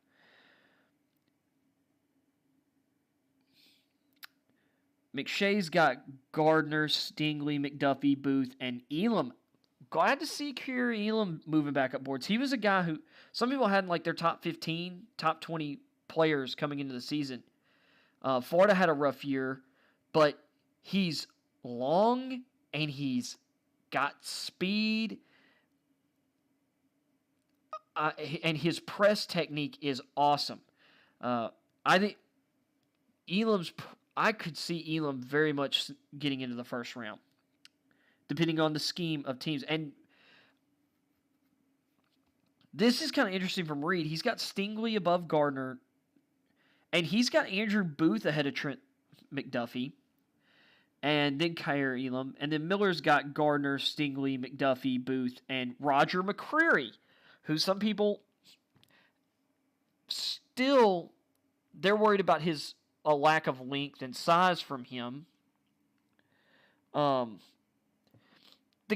McShay's got Gardner, Stingley, McDuffie, Booth, and Elam. Glad to see Kyrie Elam moving back up boards. He was a guy who some people had in like their top 15, top 20 players coming into the season. Florida had a rough year, but he's long and he's got speed. And his press technique is awesome. I think I could see Elam very much getting into the first round, depending on the scheme of teams. And this is kind of interesting from Reed. He's got Stingley above Gardner, and he's got Andrew Booth ahead of Trent McDuffie, and then Kyrie Elam. And then Miller's got Gardner, Stingley, McDuffie, Booth, and Roger McCreary, who some people still, they're worried about a lack of length and size from him. The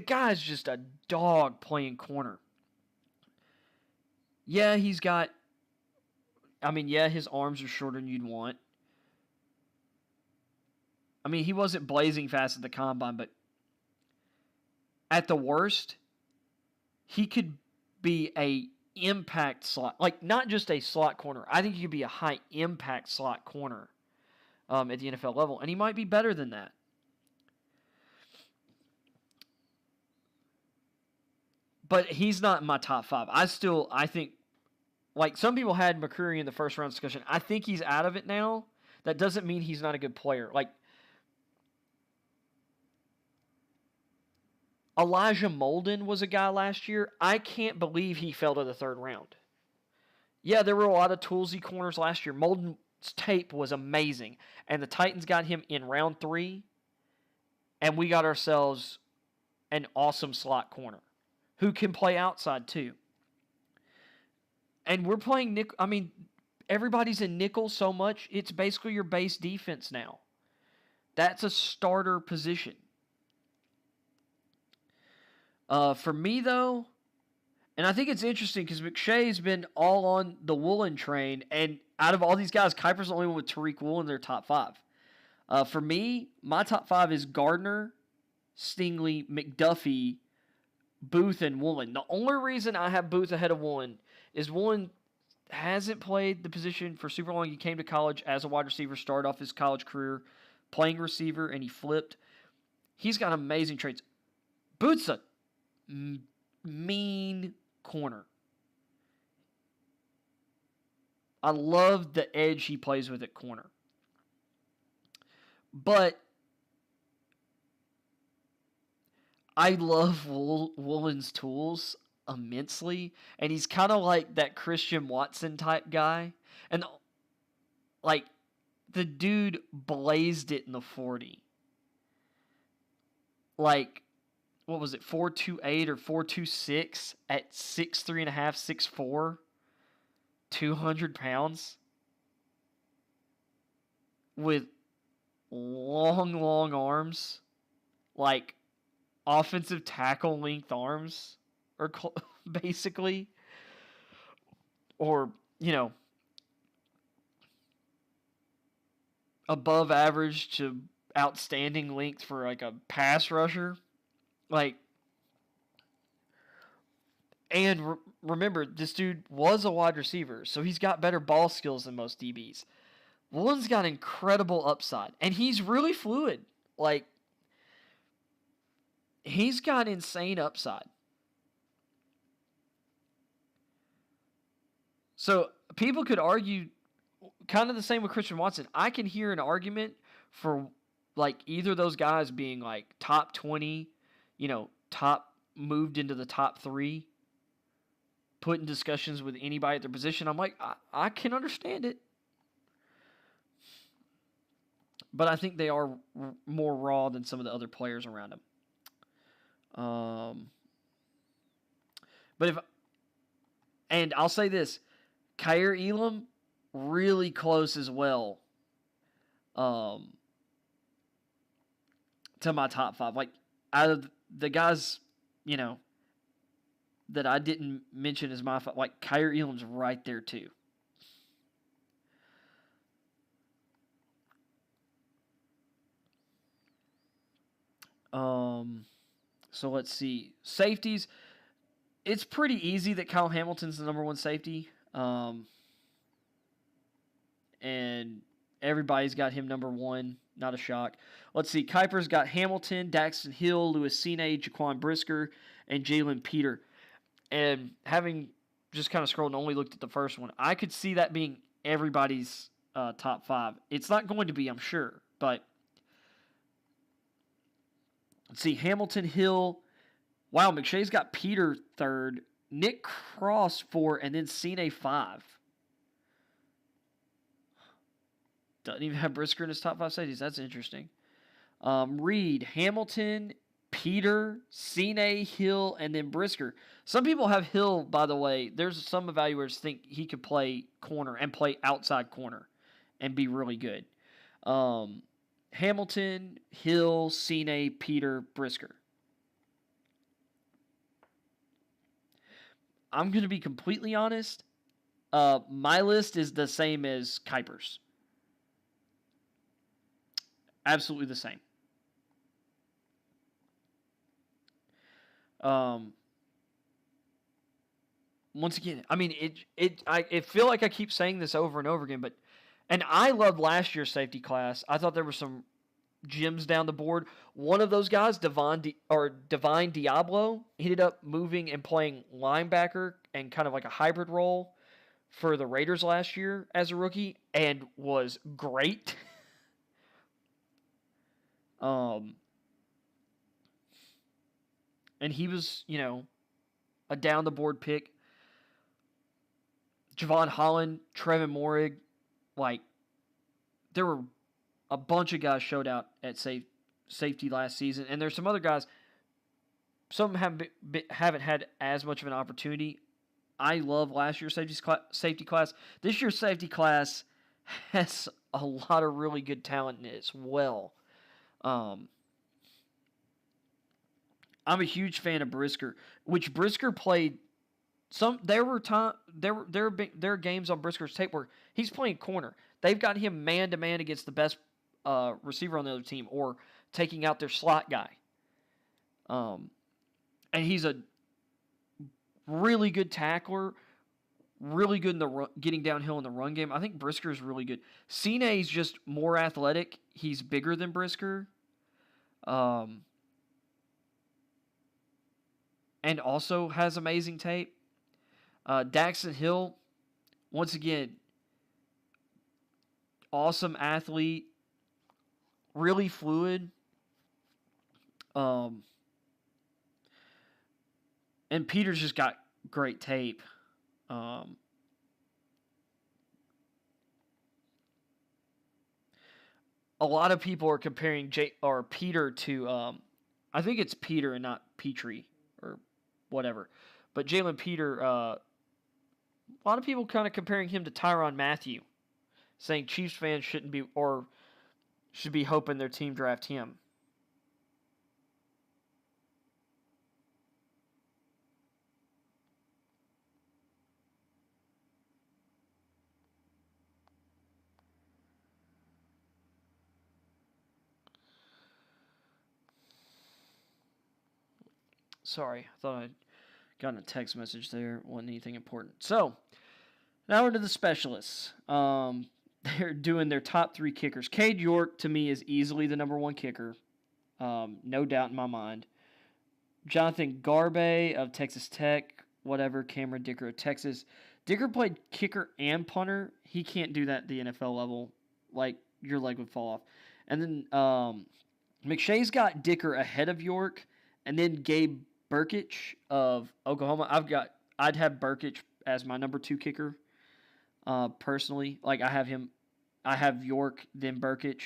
guy's just a dog playing corner. Yeah, his arms are shorter than you'd want. I mean, he wasn't blazing fast at the combine, but at the worst, he could be a impact slot, like not just a slot corner. I think he could be a high impact slot corner at the NFL level, and he might be better than that. But he's not in my top five. I think, like some people had McCreary in the first round discussion. I think he's out of it now. That doesn't mean he's not a good player. Like Elijah Molden was a guy last year. I can't believe he fell to the third round. Yeah, there were a lot of toolsy corners last year. Molden's tape was amazing. And the Titans got him in round 3. And we got ourselves an awesome slot corner who can play outside too. And we're playing nickel. I mean, everybody's in nickel so much, it's basically your base defense now. That's a starter position. For me, though, and I think it's interesting because McShay's been all on the Woolen train, and out of all these guys, Kuiper's the only one with Tariq Woolen in their top 5. For me, my top 5 is Gardner, Stingley, McDuffie, Booth, and Woolen. The only reason I have Booth ahead of Woolen is Woolen hasn't played the position for super long. He came to college as a wide receiver, started off his college career playing receiver, and he flipped. He's got amazing traits. Booth's a mean corner. I love the edge he plays with at corner. But I love Woolen's tools immensely, and he's kind of like that Christian Watson type guy. And like the dude blazed it in the 40. Like, what was it, 4.28 or 4.26 at 6'3.5", 6'4", 200 pounds with long arms, like offensive tackle length arms, or basically, or, you know, above average to outstanding length for like a pass rusher. Like, and remember, this dude was a wide receiver, so he's got better ball skills than most DBs. Woolen's got incredible upside, and he's really fluid. Like, he's got insane upside. So people could argue kind of the same with Christian Watson. I can hear an argument for like either of those guys being like top 20, you know, top moved into the top 3, put in discussions with anybody at their position. I'm like, I can understand it. But I think they are more raw than some of the other players around him. And I'll say this, Kyer Elam, really close as well to my top 5. Like, out of the guys, you know, that I didn't mention as my 5, like, Kyer Elam's right there too. So let's see. Safeties. It's pretty easy that Kyle Hamilton's the number 1 safety. And everybody's got him number 1. Not a shock. Let's see. Kuiper's got Hamilton, Daxton Hill, Louis Cine, Jaquan Brisker, and Jalen Peter. And having just kind of scrolled and only looked at the first one, I could see that being everybody's top 5. It's not going to be, I'm sure, but let's see. Hamilton, Hill. Wow, McShay's got Peter 3rd, Nick Cross 4, and then Cine 5. Doesn't even have Brisker in his top 5 safeties. That's interesting. Reed, Hamilton, Peter, Cine, Hill, and then Brisker. Some people have Hill, by the way. There's some evaluators think he could play corner and play outside corner and be really good. Hamilton, Hill, Cine, Peter, Brisker. I'm going to be completely honest. My list is the same as Kuiper's. Absolutely the same. Once again, I mean, I feel like I keep saying this over and over again, and I loved last year's safety class. I thought there were some gems down the board. One of those guys, Divine Diablo, ended up moving and playing linebacker and kind of like a hybrid role for the Raiders last year as a rookie, and was great. and he was, a down-the-board pick. Javon Holland, Trevin Moehrig, there were a bunch of guys showed out at safety last season, and there's some other guys. Some haven't had as much of an opportunity. I love last year's safety class. This year's safety class has a lot of really good talent in it as well. I'm a huge fan of Brisker, which Brisker played. There are games on Brisker's tape where he's playing corner. They've got him man to man against the best receiver on the other team, or taking out their slot guy. And he's a really good tackler, really good in the getting downhill in the run game. I think Brisker is really good. Sine's just more athletic. He's bigger than Brisker. And also has amazing tape. Daxton Hill, once again, awesome athlete, really fluid. And Peter's just got great tape. A lot of people are comparing Peter to, I think it's Peter and not Petrie or whatever. But Jalen Peter, a lot of people kind of comparing him to Tyrann Mathieu, saying Chiefs fans should be hoping their team draft him. Sorry, I thought I'd gotten a text message there. Wasn't anything important. So, now we're to the specialists. They're doing their top 3 kickers. Cade York, to me, is easily the number 1 kicker. No doubt in my mind. Jonathan Garbe of Texas Tech. Whatever. Cameron Dicker of Texas. Dicker played kicker and punter. He can't do that at the NFL level. Your leg would fall off. And then McShay's got Dicker ahead of York. And then Gabe Burkich of Oklahoma. I'd have Burkich as my number 2 kicker. Personally, I have York, then Burkich.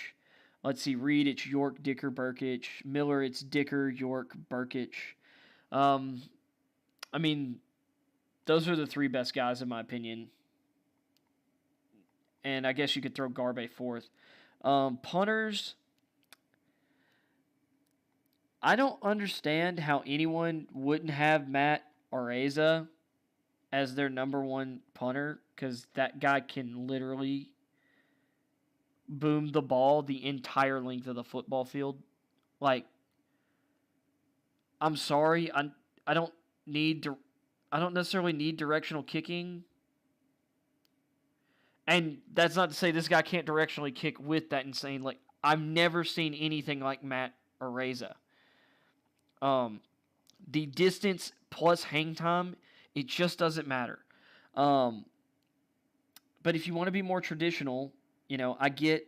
Let's see, Reed, it's York, Dicker, Burkich. Miller, it's Dicker, York, Burkich. Those are the 3 best guys in my opinion. And I guess you could throw Garbe 4th. Punters, I don't understand how anyone wouldn't have Matt Araiza as their number 1 punter, because that guy can literally boom the ball the entire length of the football field. I'm sorry, I don't necessarily need directional kicking. And that's not to say this guy can't directionally kick with that insane. I've never seen anything like Matt Araiza. The distance plus hang time, it just doesn't matter. But if you want to be more traditional, I get,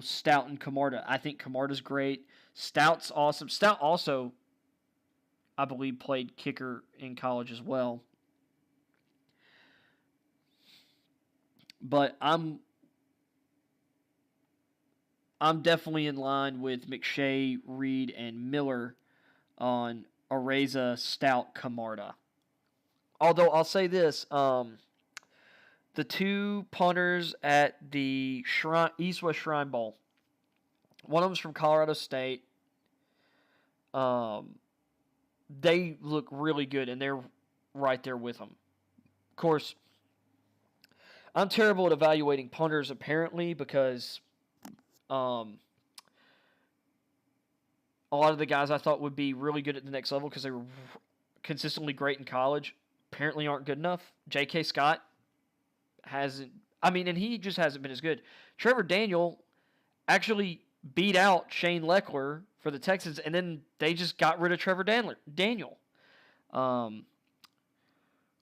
Stout and Camarda. I think Camarda's great. Stout's awesome. Stout also, I believe, played kicker in college as well. But I'm definitely in line with McShay, Reed, and Miller on Araiza, Stout, Camarda. Although I'll say this, the 2 punters at the East-West Shrine Bowl, one of them's from Colorado State. They look really good, and they're right there with them. Of course, I'm terrible at evaluating punters, apparently, because a lot of the guys I thought would be really good at the next level because they were consistently great in college apparently aren't good enough. J.K. Scott hasn't, and he just hasn't been as good. Trevor Daniel actually beat out Shane Leckler for the Texans, and then they just got rid of Trevor Daniel. Of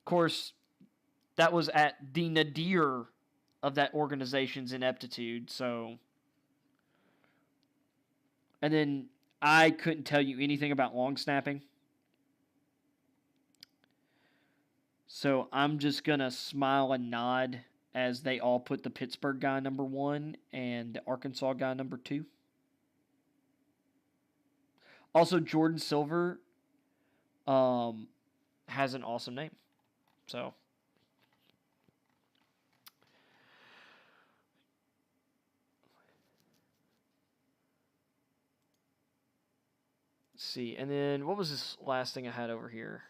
course, that was at the nadir of that organization's ineptitude, so. And then I couldn't tell you anything about long snapping. So I'm just going to smile and nod as they all put the Pittsburgh guy number 1 and the Arkansas guy number 2. Also, Jordan Silver has an awesome name. So, let's see. And then what was this last thing I had over here?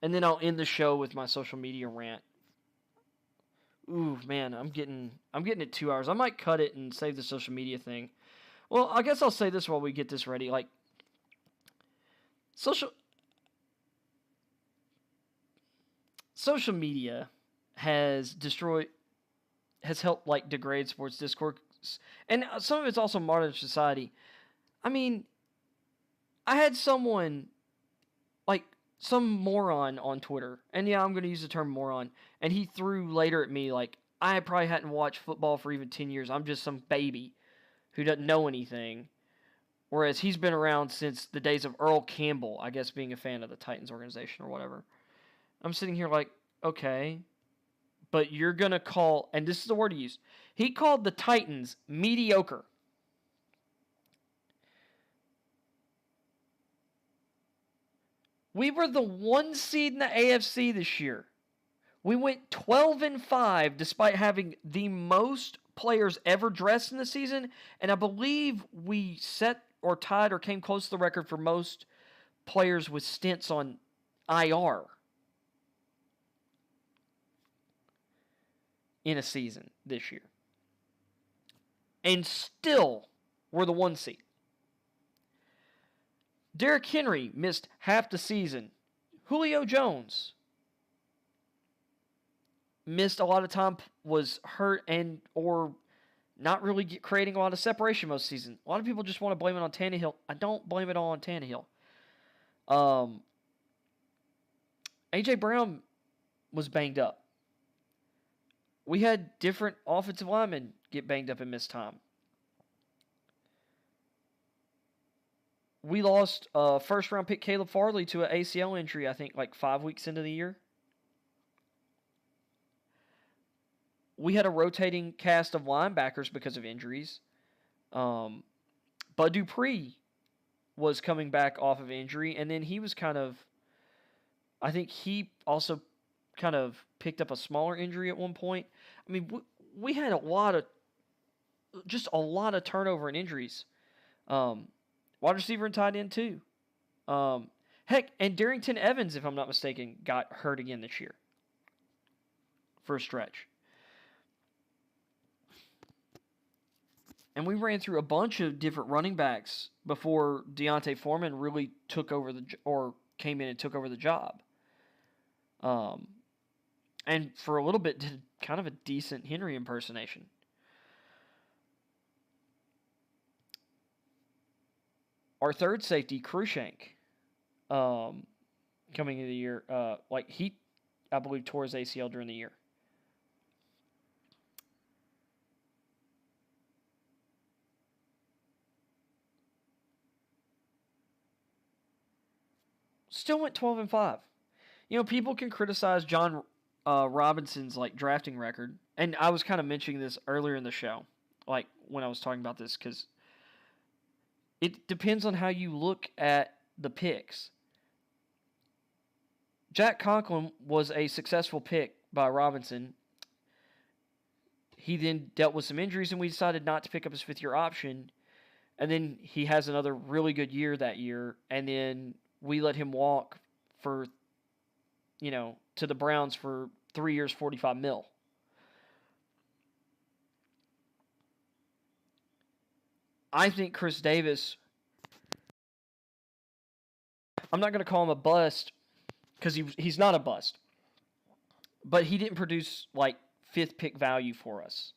And then I'll end the show with my social media rant. Ooh, man, I'm getting at 2 hours. I might cut it and save the social media thing. Well, I guess I'll say this while we get this ready. Like, social media has helped like degrade sports discourse, and some of it's also modern society. I mean, I had someone, like some moron on Twitter, and yeah, I'm going to use the term moron, and he threw later at me like, I probably hadn't watched football for even 10 years. I'm just some baby who doesn't know anything. Whereas he's been around since the days of Earl Campbell, I guess being a fan of the Titans organization or whatever. I'm sitting here like, okay, but you're going to call, and this is the word he used, he called the Titans mediocre. We were the 1 seed in the AFC this year. We went 12-5 despite having the most players ever dressed in the season, and I believe we set or tied or came close to the record for most players with stints on IR in a season this year. And still, we're the 1 seed. Derrick Henry missed half the season. Julio Jones missed a lot of time, was hurt and or not really creating a lot of separation most season. A lot of people just want to blame it on Tannehill. I don't blame it all on Tannehill. A.J. Brown was banged up. We had different offensive linemen get banged up and miss time. We lost first-round pick Caleb Farley to an ACL injury, I think, like 5 weeks into the year. We had a rotating cast of linebackers because of injuries. Bud Dupree was coming back off of injury, and then he was kind of, I think he also kind of picked up a smaller injury at one point. I mean, we had a lot of turnover and injuries. Wide receiver and tight end too. Heck, and Darrington Evans, if I'm not mistaken, got hurt again this year for a stretch. And we ran through a bunch of different running backs before Deontay Foreman really came in and took over the job. And for a little bit did kind of a decent Henry impersonation. Our third safety, Crushank, coming into the year, he, I believe, tore his ACL during the year. Still went 12-5. You know, people can criticize John Robinson's drafting record, and I was kind of mentioning this earlier in the show, like when I was talking about this, because it depends on how you look at the picks. Jack Conklin was a successful pick by Robinson. He then dealt with some injuries, and we decided not to pick up his fifth-year option. And then he has another really good year that year, and then we let him walk for, to the Browns for 3 years, $45 million. I think Chris Davis, I'm not going to call him a bust because he's not a bust, but he didn't produce fifth pick value for us.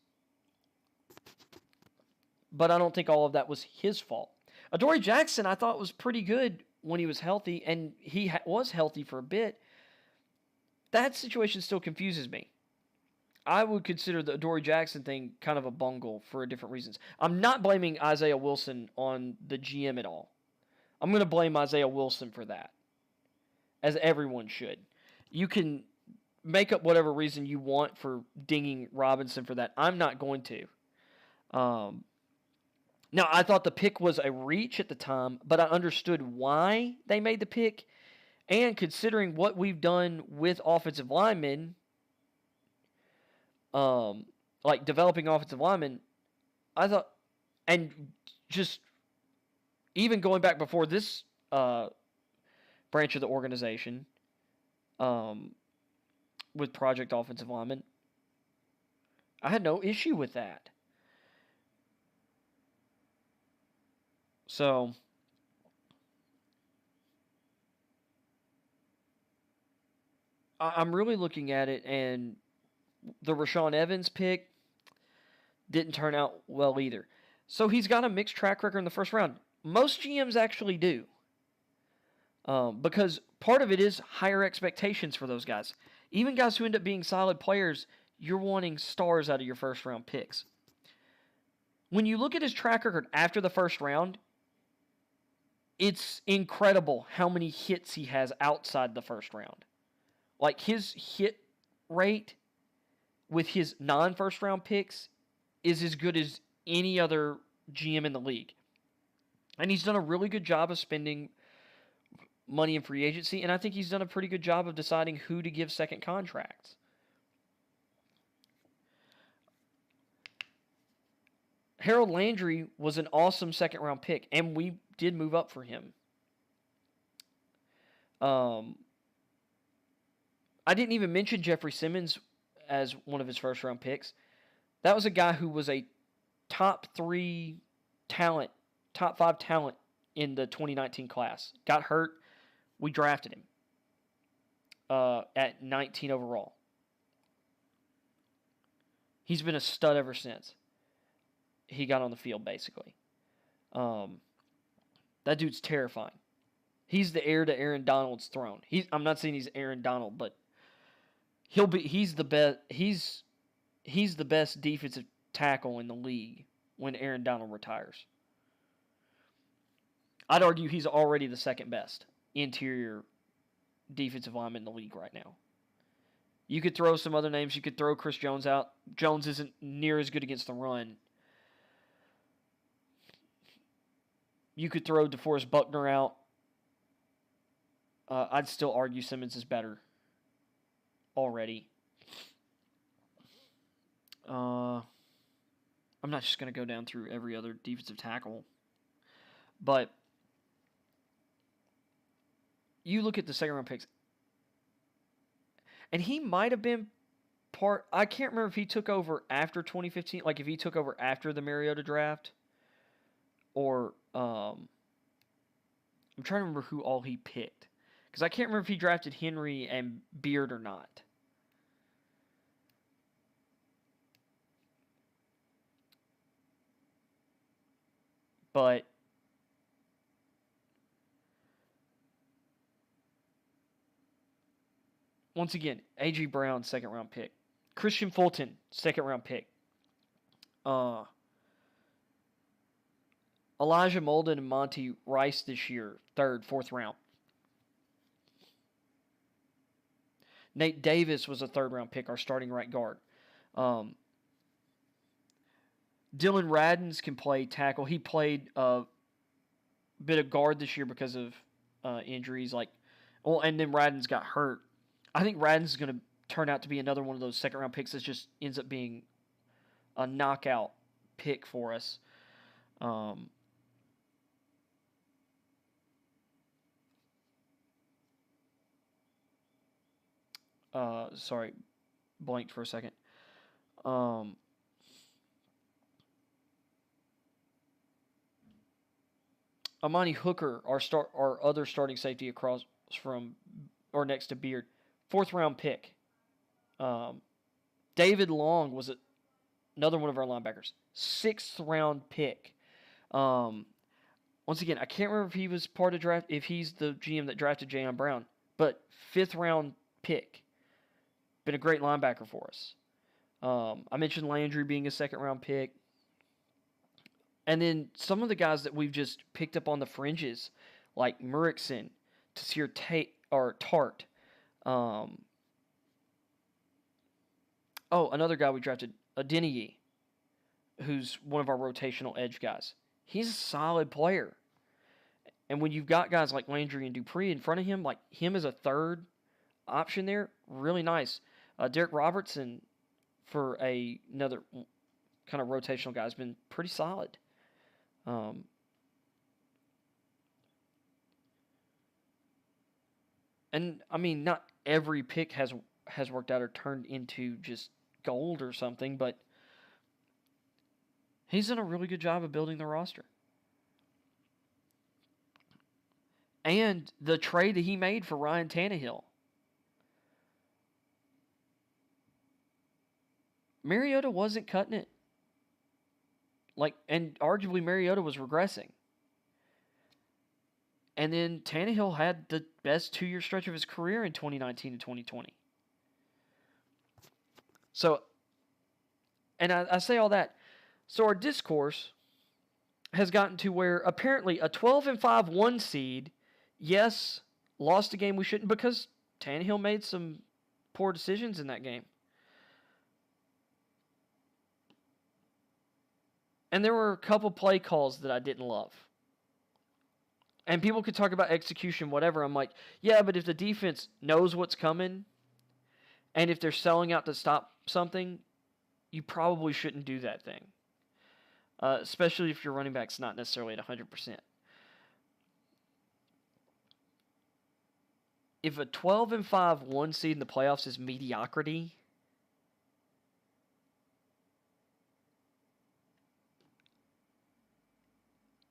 But I don't think all of that was his fault. Adoree Jackson, I thought, was pretty good when he was healthy, and he was healthy for a bit. That situation still confuses me. I would consider the Adoree Jackson thing kind of a bungle for different reasons. I'm not blaming Isaiah Wilson on the GM at all. I'm going to blame Isaiah Wilson for that. as everyone should. You can make up whatever reason you want for dinging Robinson for that. I'm not going to. Now, I thought the pick was a reach at the time, but I understood why they made the pick. And considering what we've done with offensive linemen, like developing offensive linemen, I thought, and just even going back before this branch of the organization, with Project Offensive Linemen, I had no issue with that. So, I'm really looking at it, and the Rashaan Evans pick didn't turn out well either. So he's got a mixed track record in the first round. Most GMs actually do. Because part of it is higher expectations for those guys. Even guys who end up being solid players, you're wanting stars out of your first round picks. When you look at his track record after the first round, it's incredible how many hits he has outside the first round. Like, his hit rate with his non-first round picks is as good as any other GM in the league. And he's done a really good job of spending money in free agency, and I think he's done a pretty good job of deciding who to give second contracts. Harold Landry was an awesome second-round pick, and we did move up for him. I didn't even mention Jeffrey Simmons as one of his first-round picks. That was a guy who was a top 5 talent in the 2019 class. Got hurt. We drafted him at 19 overall. He's been a stud ever since he got on the field, basically. That dude's terrifying. He's the heir to Aaron Donald's throne. I'm not saying he's Aaron Donald, but he's the best. He's the best defensive tackle in the league when Aaron Donald retires. I'd argue he's already the second best interior defensive lineman in the league right now. You could throw some other names. You could throw Chris Jones out. Jones isn't near as good against the run. You could throw DeForest Buckner out. I'd still argue Simmons is better already. I'm not just going to go down through every other defensive tackle. But you look at the second-round picks, and he might have been I can't remember if he took over after 2015, like if he took over after the Mariota draft, or I'm trying to remember who all he picked. Because I can't remember if he drafted Henry and Beard or not. But once again, A.J. Brown, second-round pick. Christian Fulton, second-round pick. Elijah Molden and Monty Rice this year, third, fourth round. Nate Davis was a third-round pick, our starting right guard. Dylan Radins can play tackle. He played a bit of guard this year because of injuries. And then Radins got hurt. I think Radins is going to turn out to be another one of those second-round picks that just ends up being a knockout pick for us. Sorry, blanked for a second. Amani Hooker, our other starting safety across from or next to Beard, fourth round pick. David Long was another one of our linebackers, sixth round pick. Once again, I can't remember if he was part of draft, if he's the GM that drafted Jayon Brown, but fifth round pick. Been a great linebacker for us. I mentioned Landry being a second-round pick. And then some of the guys that we've just picked up on the fringes, like Murrickson, Tasir Tart. Another guy we drafted, Adeniyi, who's one of our rotational edge guys. He's a solid player. And when you've got guys like Landry and Dupree in front of him, like him as a third option there, really nice. Derrick Robertson for another kind of rotational guy has been pretty solid. And I mean, not every pick has worked out or turned into just gold or something, but he's done a really good job of building the roster. And the trade that he made for Ryan Tannehill. Mariota wasn't cutting it. And arguably Mariota was regressing. And then Tannehill had the best 2-year stretch of his career in 2019 and 2020. So, and I say all that. So our discourse has gotten to where apparently a 12-5 1 seed, yes, lost a game we shouldn't because Tannehill made some poor decisions in that game. And there were a couple play calls that I didn't love. And people could talk about execution, whatever. I'm like, yeah, but if the defense knows what's coming, and if they're selling out to stop something, you probably shouldn't do that thing. Especially if your running back's not necessarily at 100%. If a 12-5 1 seed in the playoffs is mediocrity,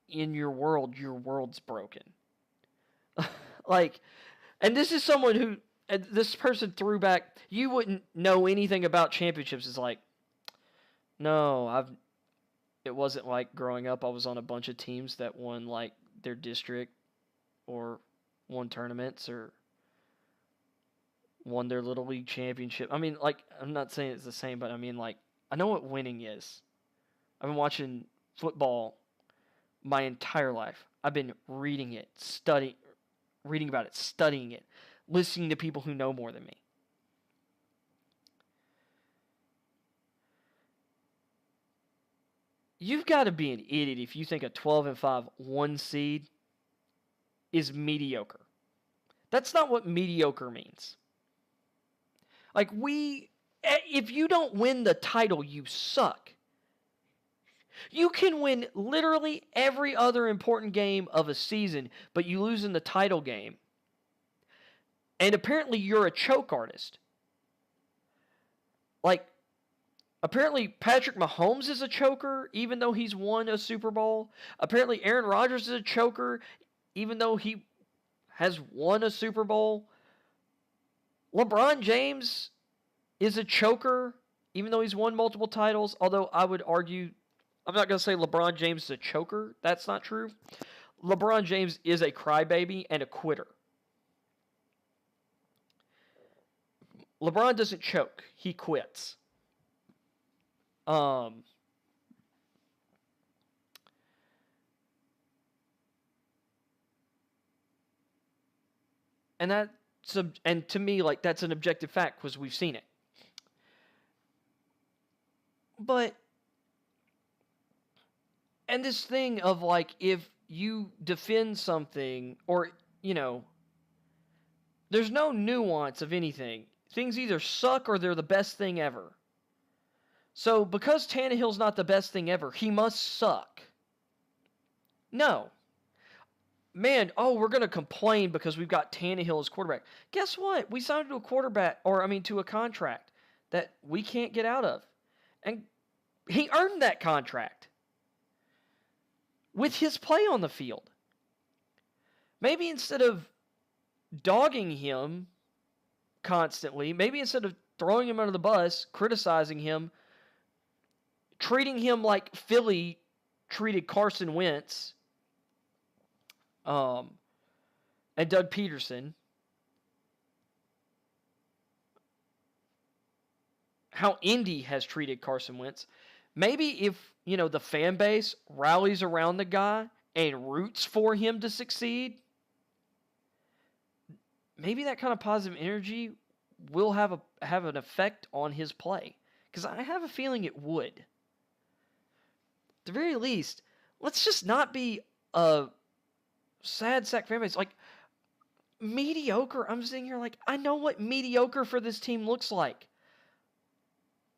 in your world's broken. And this is someone who, this person threw back, you wouldn't know anything about championships. It's like, no, it wasn't like growing up. I was on a bunch of teams that won like their district or won tournaments or won their little league championship. I mean, like, I'm not saying it's the same, but I mean, like, I know what winning is. I've been watching football my entire life. I've been reading it, reading about it, studying it, listening to people who know more than me. You've got to be an idiot if you think a 12-5 1 seed is mediocre. That's not what mediocre means. Like, if you don't win the title, you suck. You can win literally every other important game of a season, but you lose in the title game. And apparently you're a choke artist. Like, apparently Patrick Mahomes is a choker, even though he's won a Super Bowl. Apparently Aaron Rodgers is a choker, even though he has won a Super Bowl. LeBron James is a choker, even though he's won multiple titles. Although I would argue, I'm not going to say LeBron James is a choker. That's not true. LeBron James is a crybaby and a quitter. LeBron doesn't choke. He quits. And to me, like, that's an objective fact because we've seen it. But, and this thing of, like, if you defend something or, there's no nuance of anything. Things either suck or they're the best thing ever. So, because Tannehill's not the best thing ever, he must suck. No. Man, we're going to complain because we've got Tannehill as quarterback. Guess what? We signed to to a contract that we can't get out of. And he earned that contract with his play on the field. Maybe instead of dogging him constantly, maybe instead of throwing him under the bus, criticizing him, treating him like Philly treated Carson Wentz and Doug Peterson, how Indy has treated Carson Wentz, maybe if, the fan base rallies around the guy and roots for him to succeed, maybe that kind of positive energy will have an effect on his play. Because I have a feeling it would. At the very least, let's just not be a sad sack fan base. Like, mediocre. I'm sitting here like, I know what mediocre for this team looks like.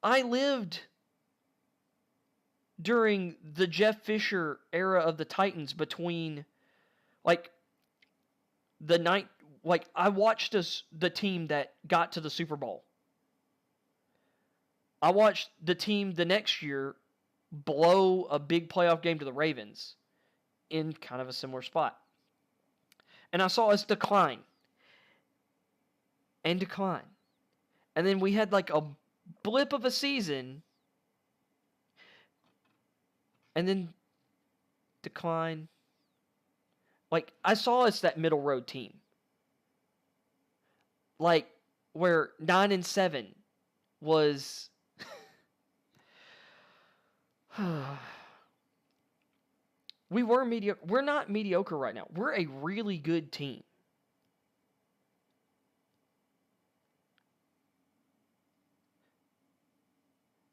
I lived during the Jeff Fisher era of the Titans between, like, the night, like, I watched the team that got to the Super Bowl. I watched the team the next year blow a big playoff game to the Ravens in kind of a similar spot. And I saw us decline. And decline. And then we had like a blip of a season. And then decline. Like, I saw us that middle road team. Like, where 9-7 was... We were mediocre. We're not mediocre right now. We're a really good team.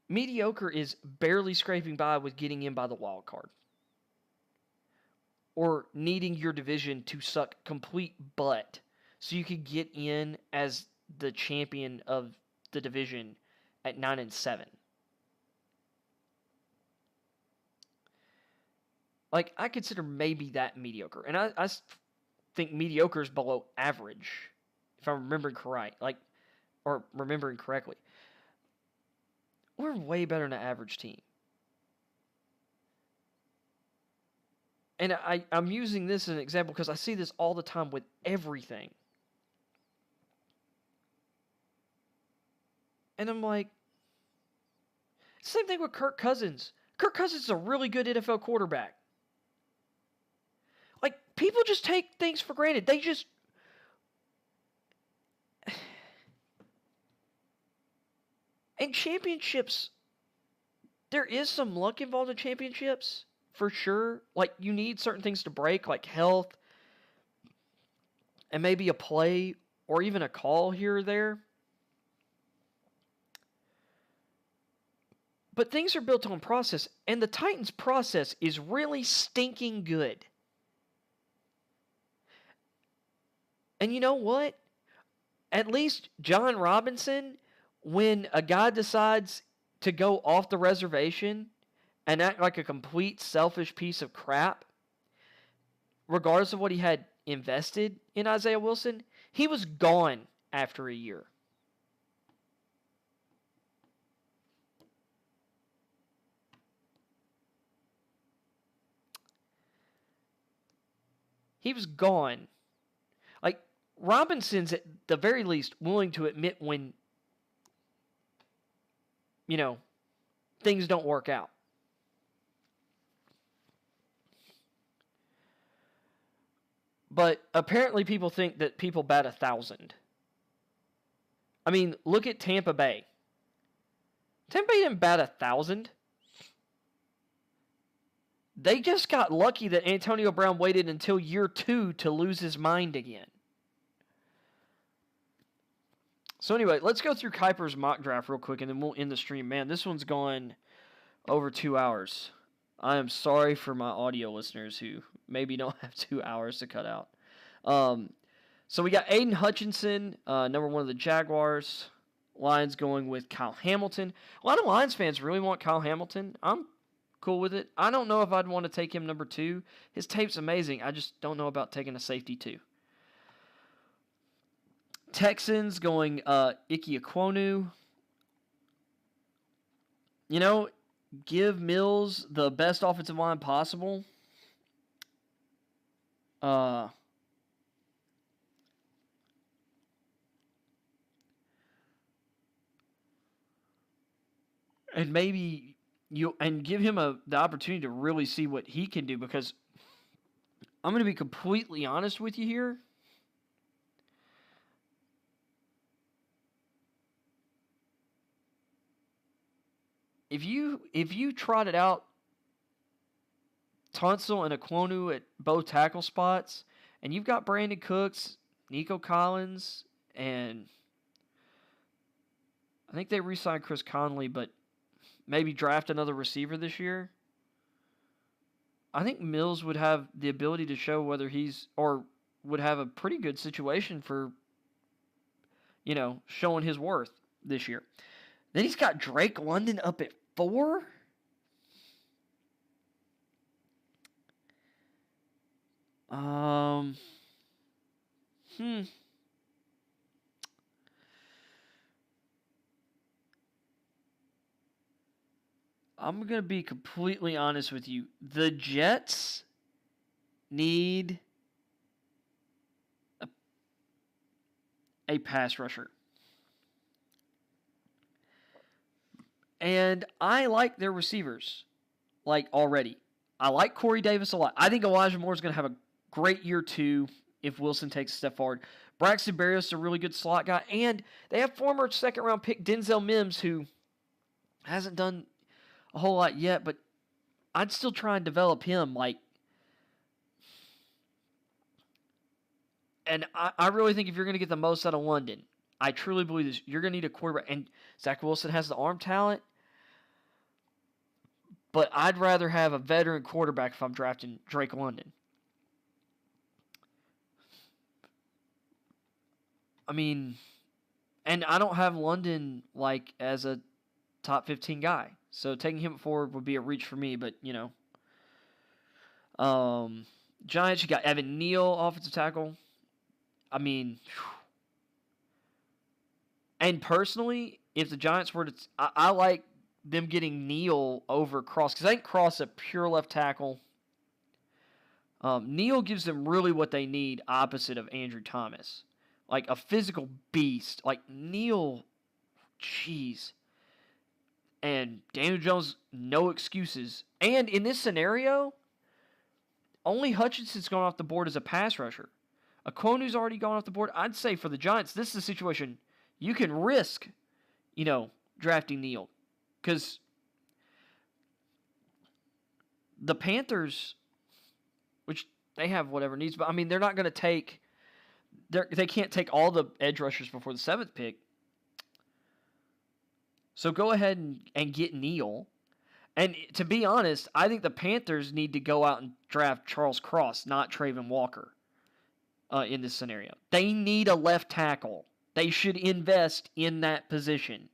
Mediocre is barely scraping by with getting in by the wild card. Or needing your division to suck complete butt so you could get in as the champion of the division at 9-7. Like, I consider maybe that mediocre. And I think mediocre is below average, if I'm remembering correctly. We're way better than an average team. And I'm using this as an example because I see this all the time with everything. And I'm like, same thing with Kirk Cousins. Kirk Cousins is a really good NFL quarterback. Like, people just take things for granted. They just... And championships, there is some luck involved in championships, for sure. Like, you need certain things to break, like health, and maybe a play, or even a call here or there. But things are built on process, and the Titans' process is really stinking good. And you know what? At least John Robinson, when a guy decides to go off the reservation and act like a complete selfish piece of crap, regardless of what he had invested in Isaiah Wilson, he was gone after a year. He was gone. Like, Robinson's at the very least willing to admit when, you know, things don't work out. But apparently people think that people bat 1,000. I mean, look at Tampa Bay. Tampa Bay didn't bat 1,000. They just got lucky that Antonio Brown waited until year 2 to lose his mind again. So anyway, let's go through Kuiper's mock draft real quick, and then we'll end the stream. Man, this one's gone over 2 hours. I am sorry for my audio listeners who maybe don't have 2 hours to cut out. So we got Aiden Hutchinson, number 1 of the Jaguars. Lions going with Kyle Hamilton. A lot of Lions fans really want Kyle Hamilton. I'm cool with it. I don't know if I'd want to take him number 2. His tape's amazing. I just don't know about taking a safety 2. Texans going Ike Ekwonu. You know, give Mills the best offensive line possible. And maybe give him the opportunity to really see what he can do, because I'm going to be completely honest with you here. If you trotted out Tunsil and Ekwonu at both tackle spots, and you've got Brandon Cooks Nico Collins, and I think they re-signed Chris Conley, but maybe draft another receiver this year. I think Mills would have the ability to show whether would have a pretty good situation for, showing his worth this year. Then he's got Drake London up at 4. I'm going to be completely honest with you. The Jets need a pass rusher. And I like their receivers, already. I like Corey Davis a lot. I think Elijah Moore is going to have a great year, too, if Wilson takes a step forward. Braxton Berrios is a really good slot guy. And they have former second-round pick Denzel Mims, who hasn't done a whole lot yet, but I'd still try and develop him. And I really think if you're going to get the most out of London, I truly believe this, you're going to need a quarterback. And Zach Wilson has the arm talent, but I'd rather have a veteran quarterback if I'm drafting Drake London. I mean, and I don't have London as a top 15 guy. So taking him forward would be a reach for me, but Giants, you got Evan Neal, offensive tackle. I mean, and personally, if the Giants were to, I like them getting Neal over Cross, because I think Cross is a pure left tackle. Neal gives them really what they need, opposite of Andrew Thomas, a physical beast. Neal, jeez. And Daniel Jones, no excuses. And in this scenario, only Hutchinson's gone off the board as a pass rusher. Okonu's already gone off the board. I'd say for the Giants, this is a situation you can risk, drafting Neal. Because the Panthers, which they have whatever needs, but I mean, they're not going to take, they can't take all the edge rushers before the 7th pick. So go ahead and get Neal. And to be honest, I think the Panthers need to go out and draft Charles Cross, not Trayvon Walker, in this scenario. They need a left tackle. They should invest in that position.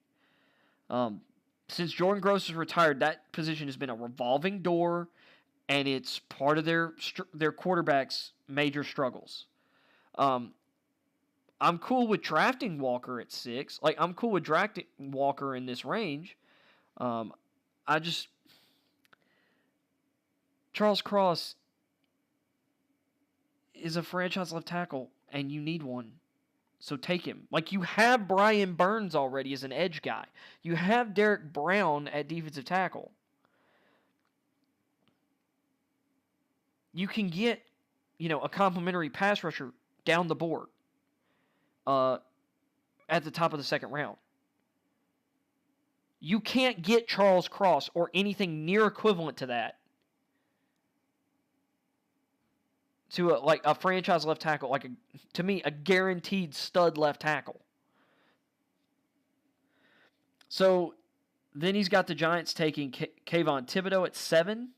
Since Jordan Gross is retired, that position has been a revolving door, and it's part of their quarterback's major struggles. I'm cool with drafting Walker at 6. I'm cool with drafting Walker in this range. Charles Cross is a franchise left tackle, and you need one. So take him. You have Brian Burns already as an edge guy. You have Derek Brown at defensive tackle. You can get, a complimentary pass rusher down the board. At the top of the 2nd round. You can't get Charles Cross or anything near equivalent to that to a franchise left tackle, to me, a guaranteed stud left tackle. So then he's got the Giants taking Kayvon Thibodeau at 7,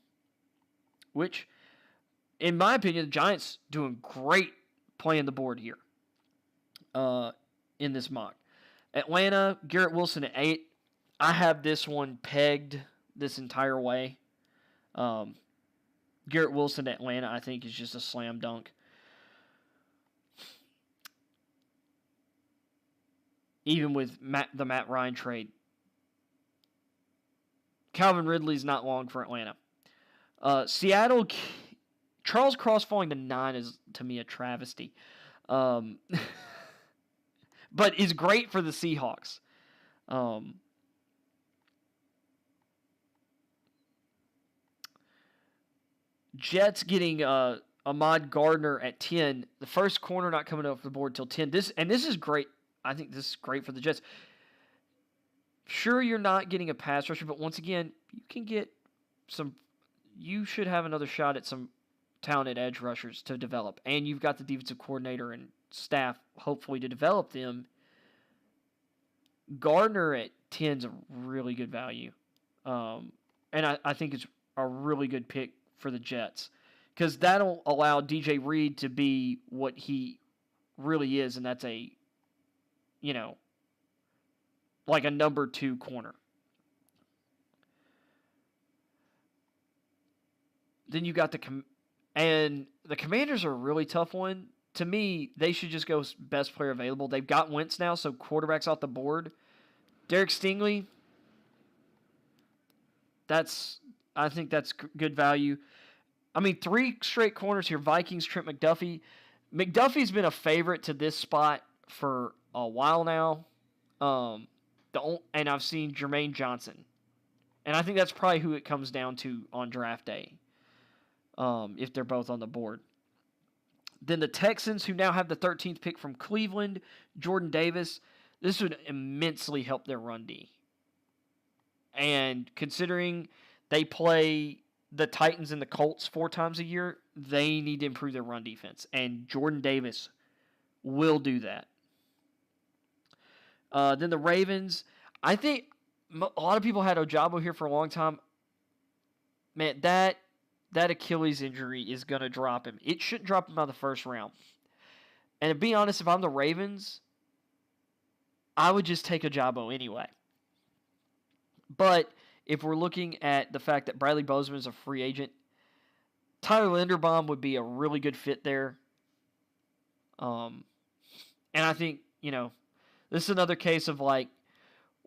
which, in my opinion, the Giants doing great playing the board here. In this mock. Atlanta, Garrett Wilson at 8. I have this one pegged this entire way. Garrett Wilson at Atlanta, I think, is just a slam dunk. Even with the Matt Ryan trade. Calvin Ridley's not long for Atlanta. Seattle, Charles Cross falling to 9 is, to me, a travesty. But is great for the Seahawks. Jets getting Ahmad Gardner at 10. The first corner not coming off the board till 10. This is great. I think this is great for the Jets. Sure, you're not getting a pass rusher, but once again, you can get some. You should have another shot at some talented edge rushers to develop, and you've got the defensive coordinator and staff hopefully to develop them. Gardner at 10 is a really good value. And I think it's a really good pick for the Jets because that'll allow DJ Reed to be what he really is, and that's a, like a number 2 corner. Then you got the Commanders are a really tough one. To me, they should just go best player available. They've got Wentz now, so quarterback's off the board. Derek Stingley, I think that's good value. I mean, 3 straight corners here. Vikings, Trent McDuffie. McDuffie's been a favorite to this spot for a while now. And I've seen Jermaine Johnson. And I think that's probably who it comes down to on draft day, if they're both on the board. Then the Texans, who now have the 13th pick from Cleveland, Jordan Davis. This would immensely help their run D. And considering they play the Titans and the Colts 4 times a year, they need to improve their run defense. And Jordan Davis will do that. Then the Ravens. I think a lot of people had Ojabo here for a long time. Man, that Achilles injury is going to drop him. It shouldn't drop him out of the first round. And to be honest, if I'm the Ravens, I would just take Ojabo anyway. But if we're looking at the fact that Bradley Bozeman is a free agent, Tyler Linderbaum would be a really good fit there. And I think, this is another case of like,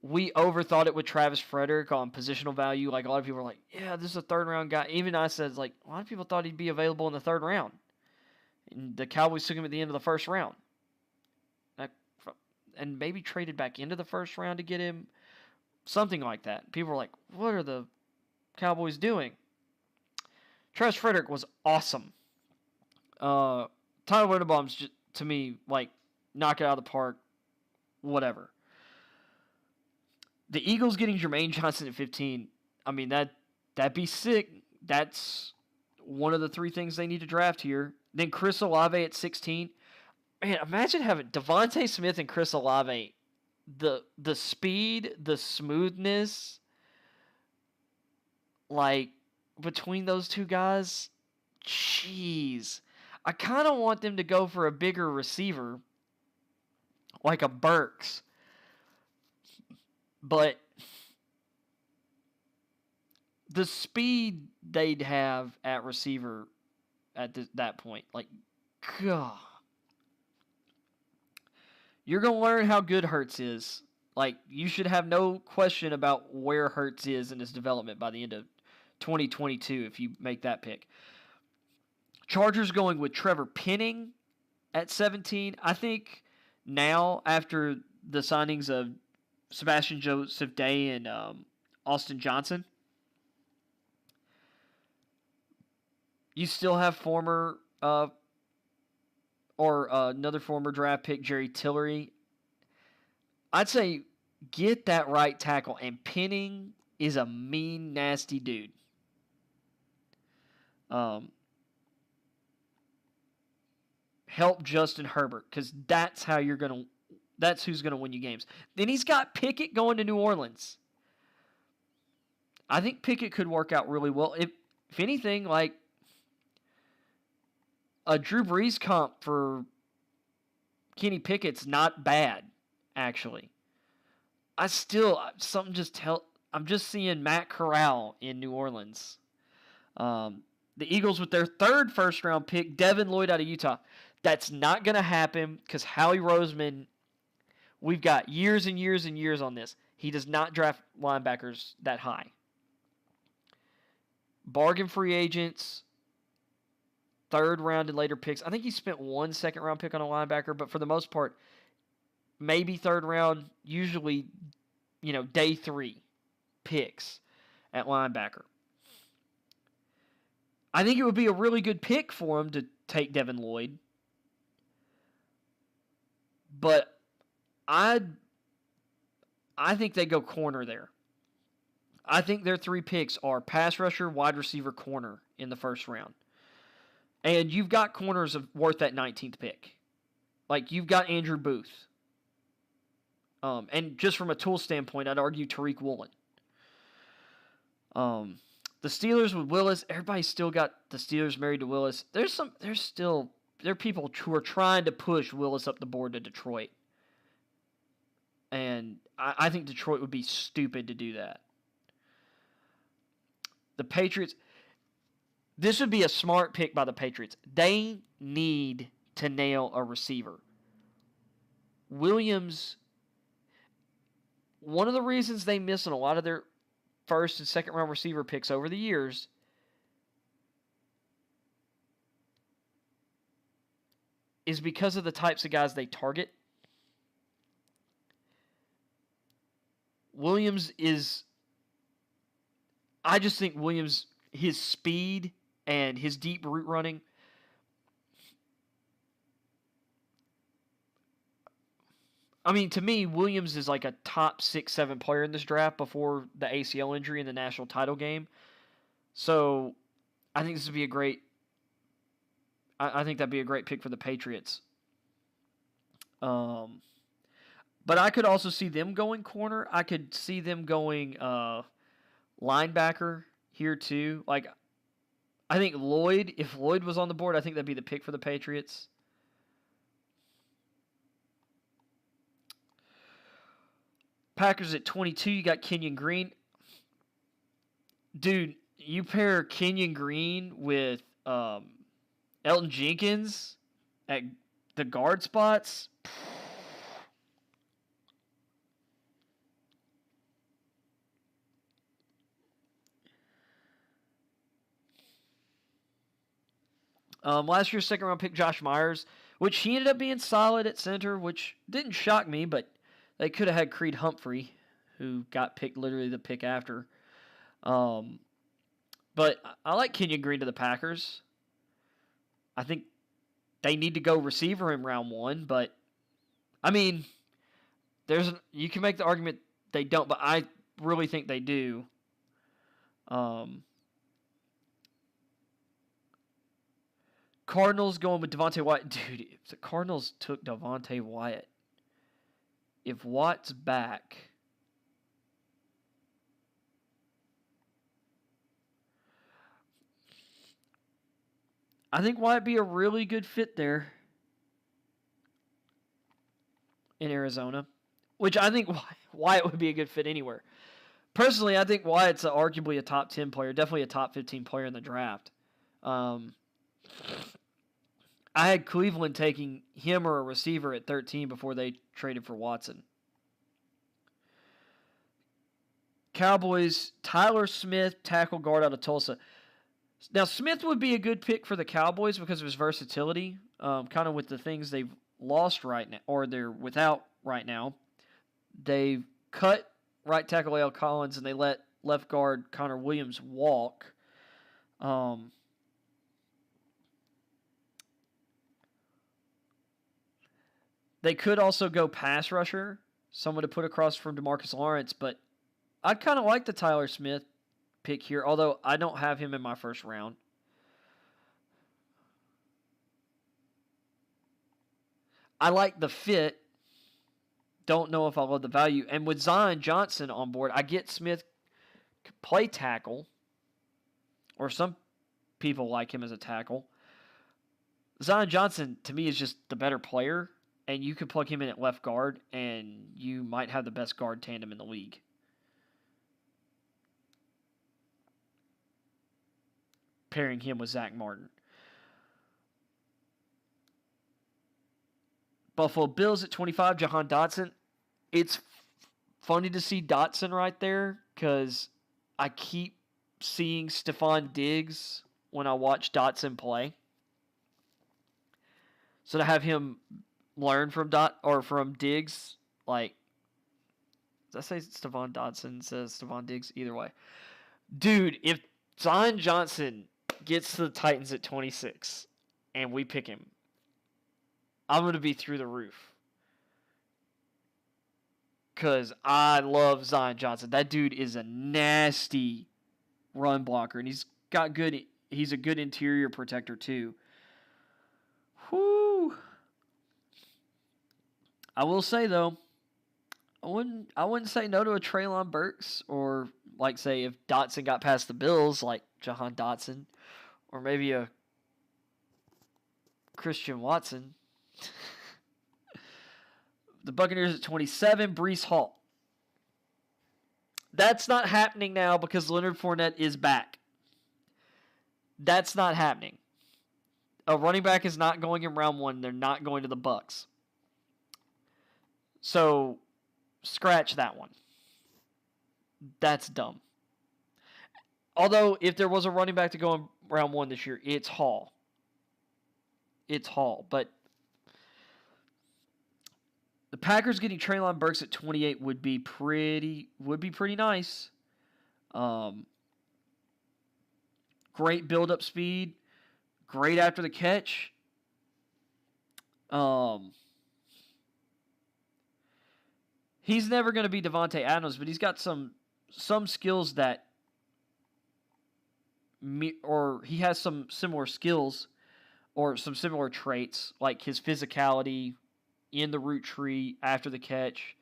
we overthought it with Travis Frederick on positional value. Like a lot of people were like, yeah, this is a 3rd round guy. Even I said, like, a lot of people thought he'd be available in the 3rd round. And the Cowboys took him at the end of the 1st round. And maybe traded back into the 1st round to get him. Something like that. People were like, what are the Cowboys doing? Travis Frederick was awesome. Tyler Linderbaum's, just, to me, like, knock it out of the park. Whatever. The Eagles getting Jermaine Johnson at 15, I mean, that'd be sick. That's one of the 3 things they need to draft here. Then Chris Olave at 16. Man, imagine having Devontae Smith and Chris Olave. The speed, the smoothness, like, between those 2 guys, jeez. I kind of want them to go for a bigger receiver, like a Burks. But the speed they'd have at receiver at that point, like, God. You're going to learn how good Hurts is. Like, you should have no question about where Hurts is in his development by the end of 2022 if you make that pick. Chargers going with Trevor Penning at 17. I think now, after the signings of Sebastian Joseph Day and Austin Johnson, you still have another former draft pick, Jerry Tillery. I'd say get that right tackle, and Penning is a mean, nasty dude. Help Justin Herbert, because that's who's gonna win you games. Then he's got Pickett going to New Orleans. I think Pickett could work out really well. If anything, like a Drew Brees comp for Kenny Pickett's not bad, actually. I'm just seeing Matt Corral in New Orleans. The Eagles with their 3rd first-round pick, Devin Lloyd out of Utah. That's not going to happen because Howie Roseman, we've got years and years and years on this. He does not draft linebackers that high. Bargain free agents, 3rd round and later picks. I think he spent 1 second-round pick on a linebacker, but for the most part, maybe 3rd round, usually, day 3 picks at linebacker. I think it would be a really good pick for him to take Devin Lloyd. But I think they go corner there. I think their 3 picks are pass rusher, wide receiver, corner in the 1st round. And you've got corners worth that 19th pick. Like, you've got Andrew Booth. And just from a tool standpoint, I'd argue Tariq Woolen. The Steelers with Willis, everybody's still got the Steelers married to Willis. There are people who are trying to push Willis up the board to Detroit. And I think Detroit would be stupid to do that. The Patriots, this would be a smart pick by the Patriots. They need to nail a receiver. Williams, one of the reasons they miss on a lot of their first and second round receiver picks over the years is because of the types of guys they target. I just think Williams, his speed and his deep route running, I mean, to me, Williams is like a top 6-7 player in this draft before the ACL injury in the national title game. So I think this would be a great, I think that'd be a great pick for the Patriots. But I could also see them going corner. I could see them going linebacker here too. Like, I think Lloyd, if Lloyd was on the board, I think that'd be the pick for the Patriots. Packers at 22, you got Kenyon Green. Dude, you pair Kenyon Green with Elton Jenkins at the guard spots. Last year's second round pick, Josh Myers, which he ended up being solid at center, which didn't shock me, but they could have had Creed Humphrey, who got picked literally the pick after. But I like Kenyon Green to the Packers. I think they need to go receiver in round one, but I mean, you can make the argument they don't, but I really think they do. Cardinals going with Devontae Wyatt. Dude, if the Cardinals took Devontae Wyatt, if Watt's back, I think Wyatt be a really good fit there in Arizona, which I think Wyatt would be a good fit anywhere. Personally, I think Wyatt's arguably a top 10 player, definitely a top 15 player in the draft. I had Cleveland taking him or a receiver at 13 before they traded for Watson. Cowboys, Tyler Smith, tackle guard out of Tulsa. Now, Smith would be a good pick for the Cowboys because of his versatility, kind of with the things they've lost right now, or they're without right now. They've cut right tackle Al Collins, and they let left guard Connor Williams walk. They could also go pass rusher, someone to put across from DeMarcus Lawrence, but I'd kind of like the Tyler Smith pick here, although I don't have him in my first round. I like the fit. Don't know if I love the value. And with Zion Johnson on board, I get Smith could play tackle, or some people like him as a tackle. Zion Johnson, to me, is just the better player. And you could plug him in at left guard, and you might have the best guard tandem in the league. Pairing him with Zach Martin. Buffalo Bills at 25, Jahan Dotson. It's funny to see Dotson right there because I keep seeing Stephon Diggs when I watch Dotson play. So to have him learn from Diggs, like, did I say Stephon Dotson says Stephon Diggs? Either way. Dude, if Zion Johnson gets to the Titans at 26 and we pick him, I'm going to be through the roof. Because I love Zion Johnson. That dude is a nasty run blocker, and he's a good interior protector too. Whew. I will say though, I wouldn't say no to a Treylon Burks, or like say if Dotson got past the Bills, like Jahan Dotson, or maybe a Christian Watson. The Buccaneers at 27, Breece Hall. That's not happening now because Leonard Fournette is back. That's not happening. A running back is not going in round 1. They're not going to the Bucs. So, scratch that one. That's dumb. Although, if there was a running back to go in round 1 this year, it's Hall. It's Hall. But the Packers getting Treylon Burks at 28 would be pretty nice. Great build-up speed. Great after the catch. He's never going to be Devontae Adams, but he's got some skills that, or he has some similar skills or some similar traits, like his physicality in the route tree after the catch.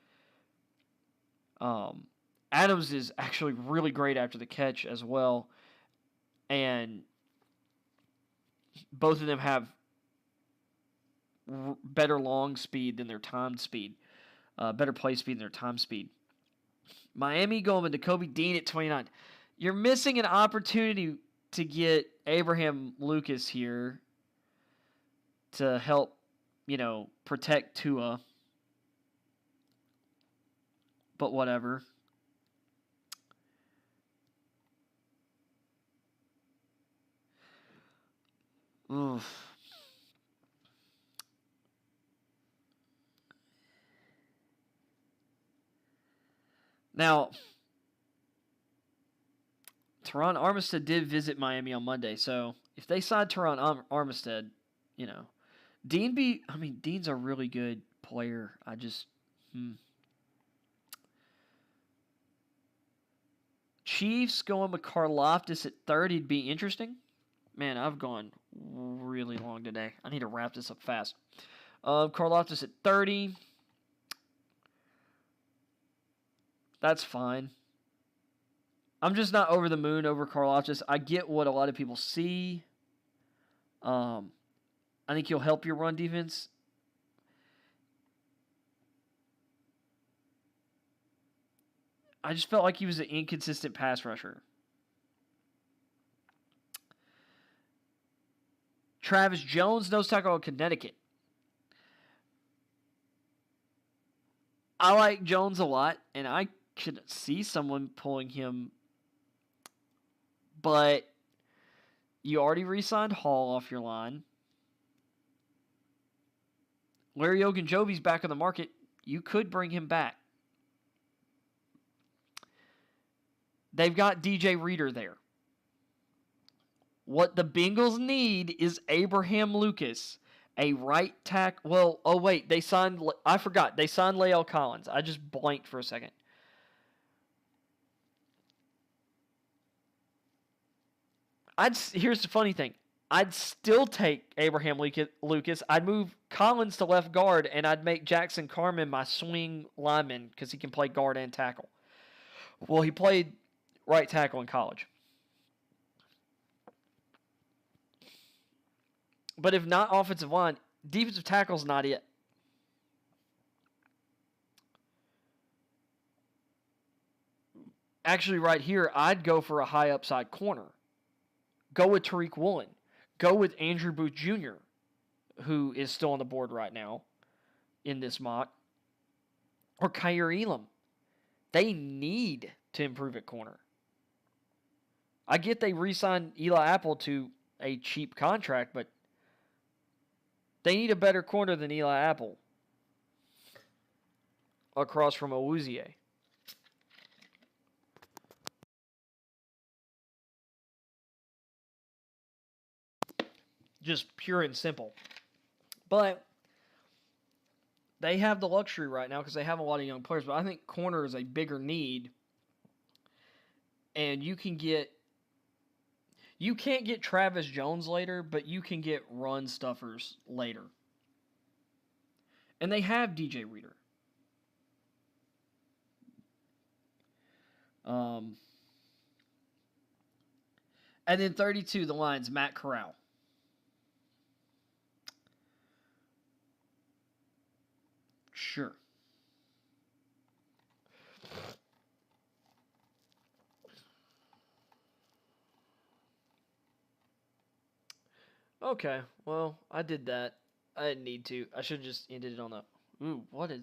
Adams is actually really great after the catch as well, and both of them have better long speed than their time speed. Better play speed than their time speed. Miami going with Jacoby Dean at 29. You're missing an opportunity to get Abraham Lucas here to help, protect Tua. But whatever. Oof. Now, Teron Armstead did visit Miami on Monday, so if they signed Teron Armstead, Dean's a really good player. Chiefs going with Karlaftis at 30 would be interesting. Man, I've gone really long today. I need to wrap this up fast. Karlaftis at 30. That's fine. I'm just not over the moon over Karlaftis. I get what a lot of people see. I think he'll help your run defense. I just felt like he was an inconsistent pass rusher. Travis Jones, nose tackle of Connecticut. I like Jones a lot, and I could see someone pulling him. But you already re-signed Hall off your line. Larry Ogunjobi's back on the market. You could bring him back. They've got DJ Reader there. What the Bengals need is Abraham Lucas, a right tackle. Well, oh wait, I forgot. They signed Lael Collins. I just blanked for a second. Here's the funny thing. I'd still take Abraham Lucas. I'd move Collins to left guard, and I'd make Jackson Carman my swing lineman because he can play guard and tackle. Well, he played right tackle in college. But if not offensive line, defensive tackle's not it. Actually, right here, I'd go for a high upside corner. Go with Tariq Woolen. Go with Andrew Booth Jr., who is still on the board right now in this mock. Or Kyer Elam. They need to improve at corner. I get they re-signed Eli Apple to a cheap contract, but they need a better corner than Eli Apple across from Awuzie. Just pure and simple. But they have the luxury right now because they have a lot of young players. But I think corner is a bigger need. And you can You can't get Travis Jones later, but you can get run stuffers later. And they have DJ Reader. And then 32, the Lions, Matt Corral. Sure. Okay, well, I did that. I didn't need to. I should have just ended it on the... Ooh, what is...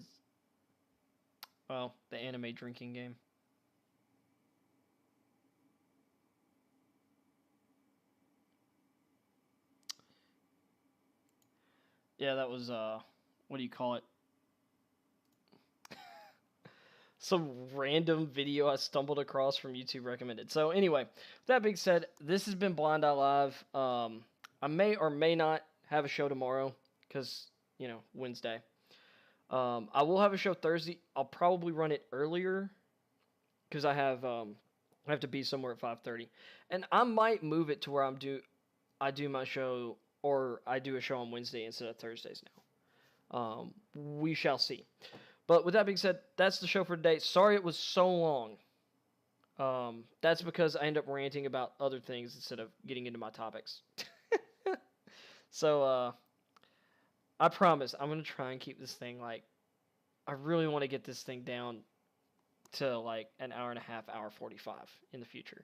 Well, the anime drinking game. Yeah, that was, what do you call it? Some random video I stumbled across from YouTube recommended. So anyway, with that being said, this has been Blind Eye Live. I may or may not have a show tomorrow because, you know, Wednesday. I will have a show Thursday. I'll probably run it earlier because I have to be somewhere at 5:30, and I might move it to where I do my show, or I do a show on Wednesday instead of Thursdays now. We shall see. But with that being said, that's the show for today. Sorry it was so long. That's because I end up ranting about other things instead of getting into my topics. So, I promise I'm going to try and keep this thing, like, I really want to get this thing down to, like, an hour and a half, hour 45 in the future.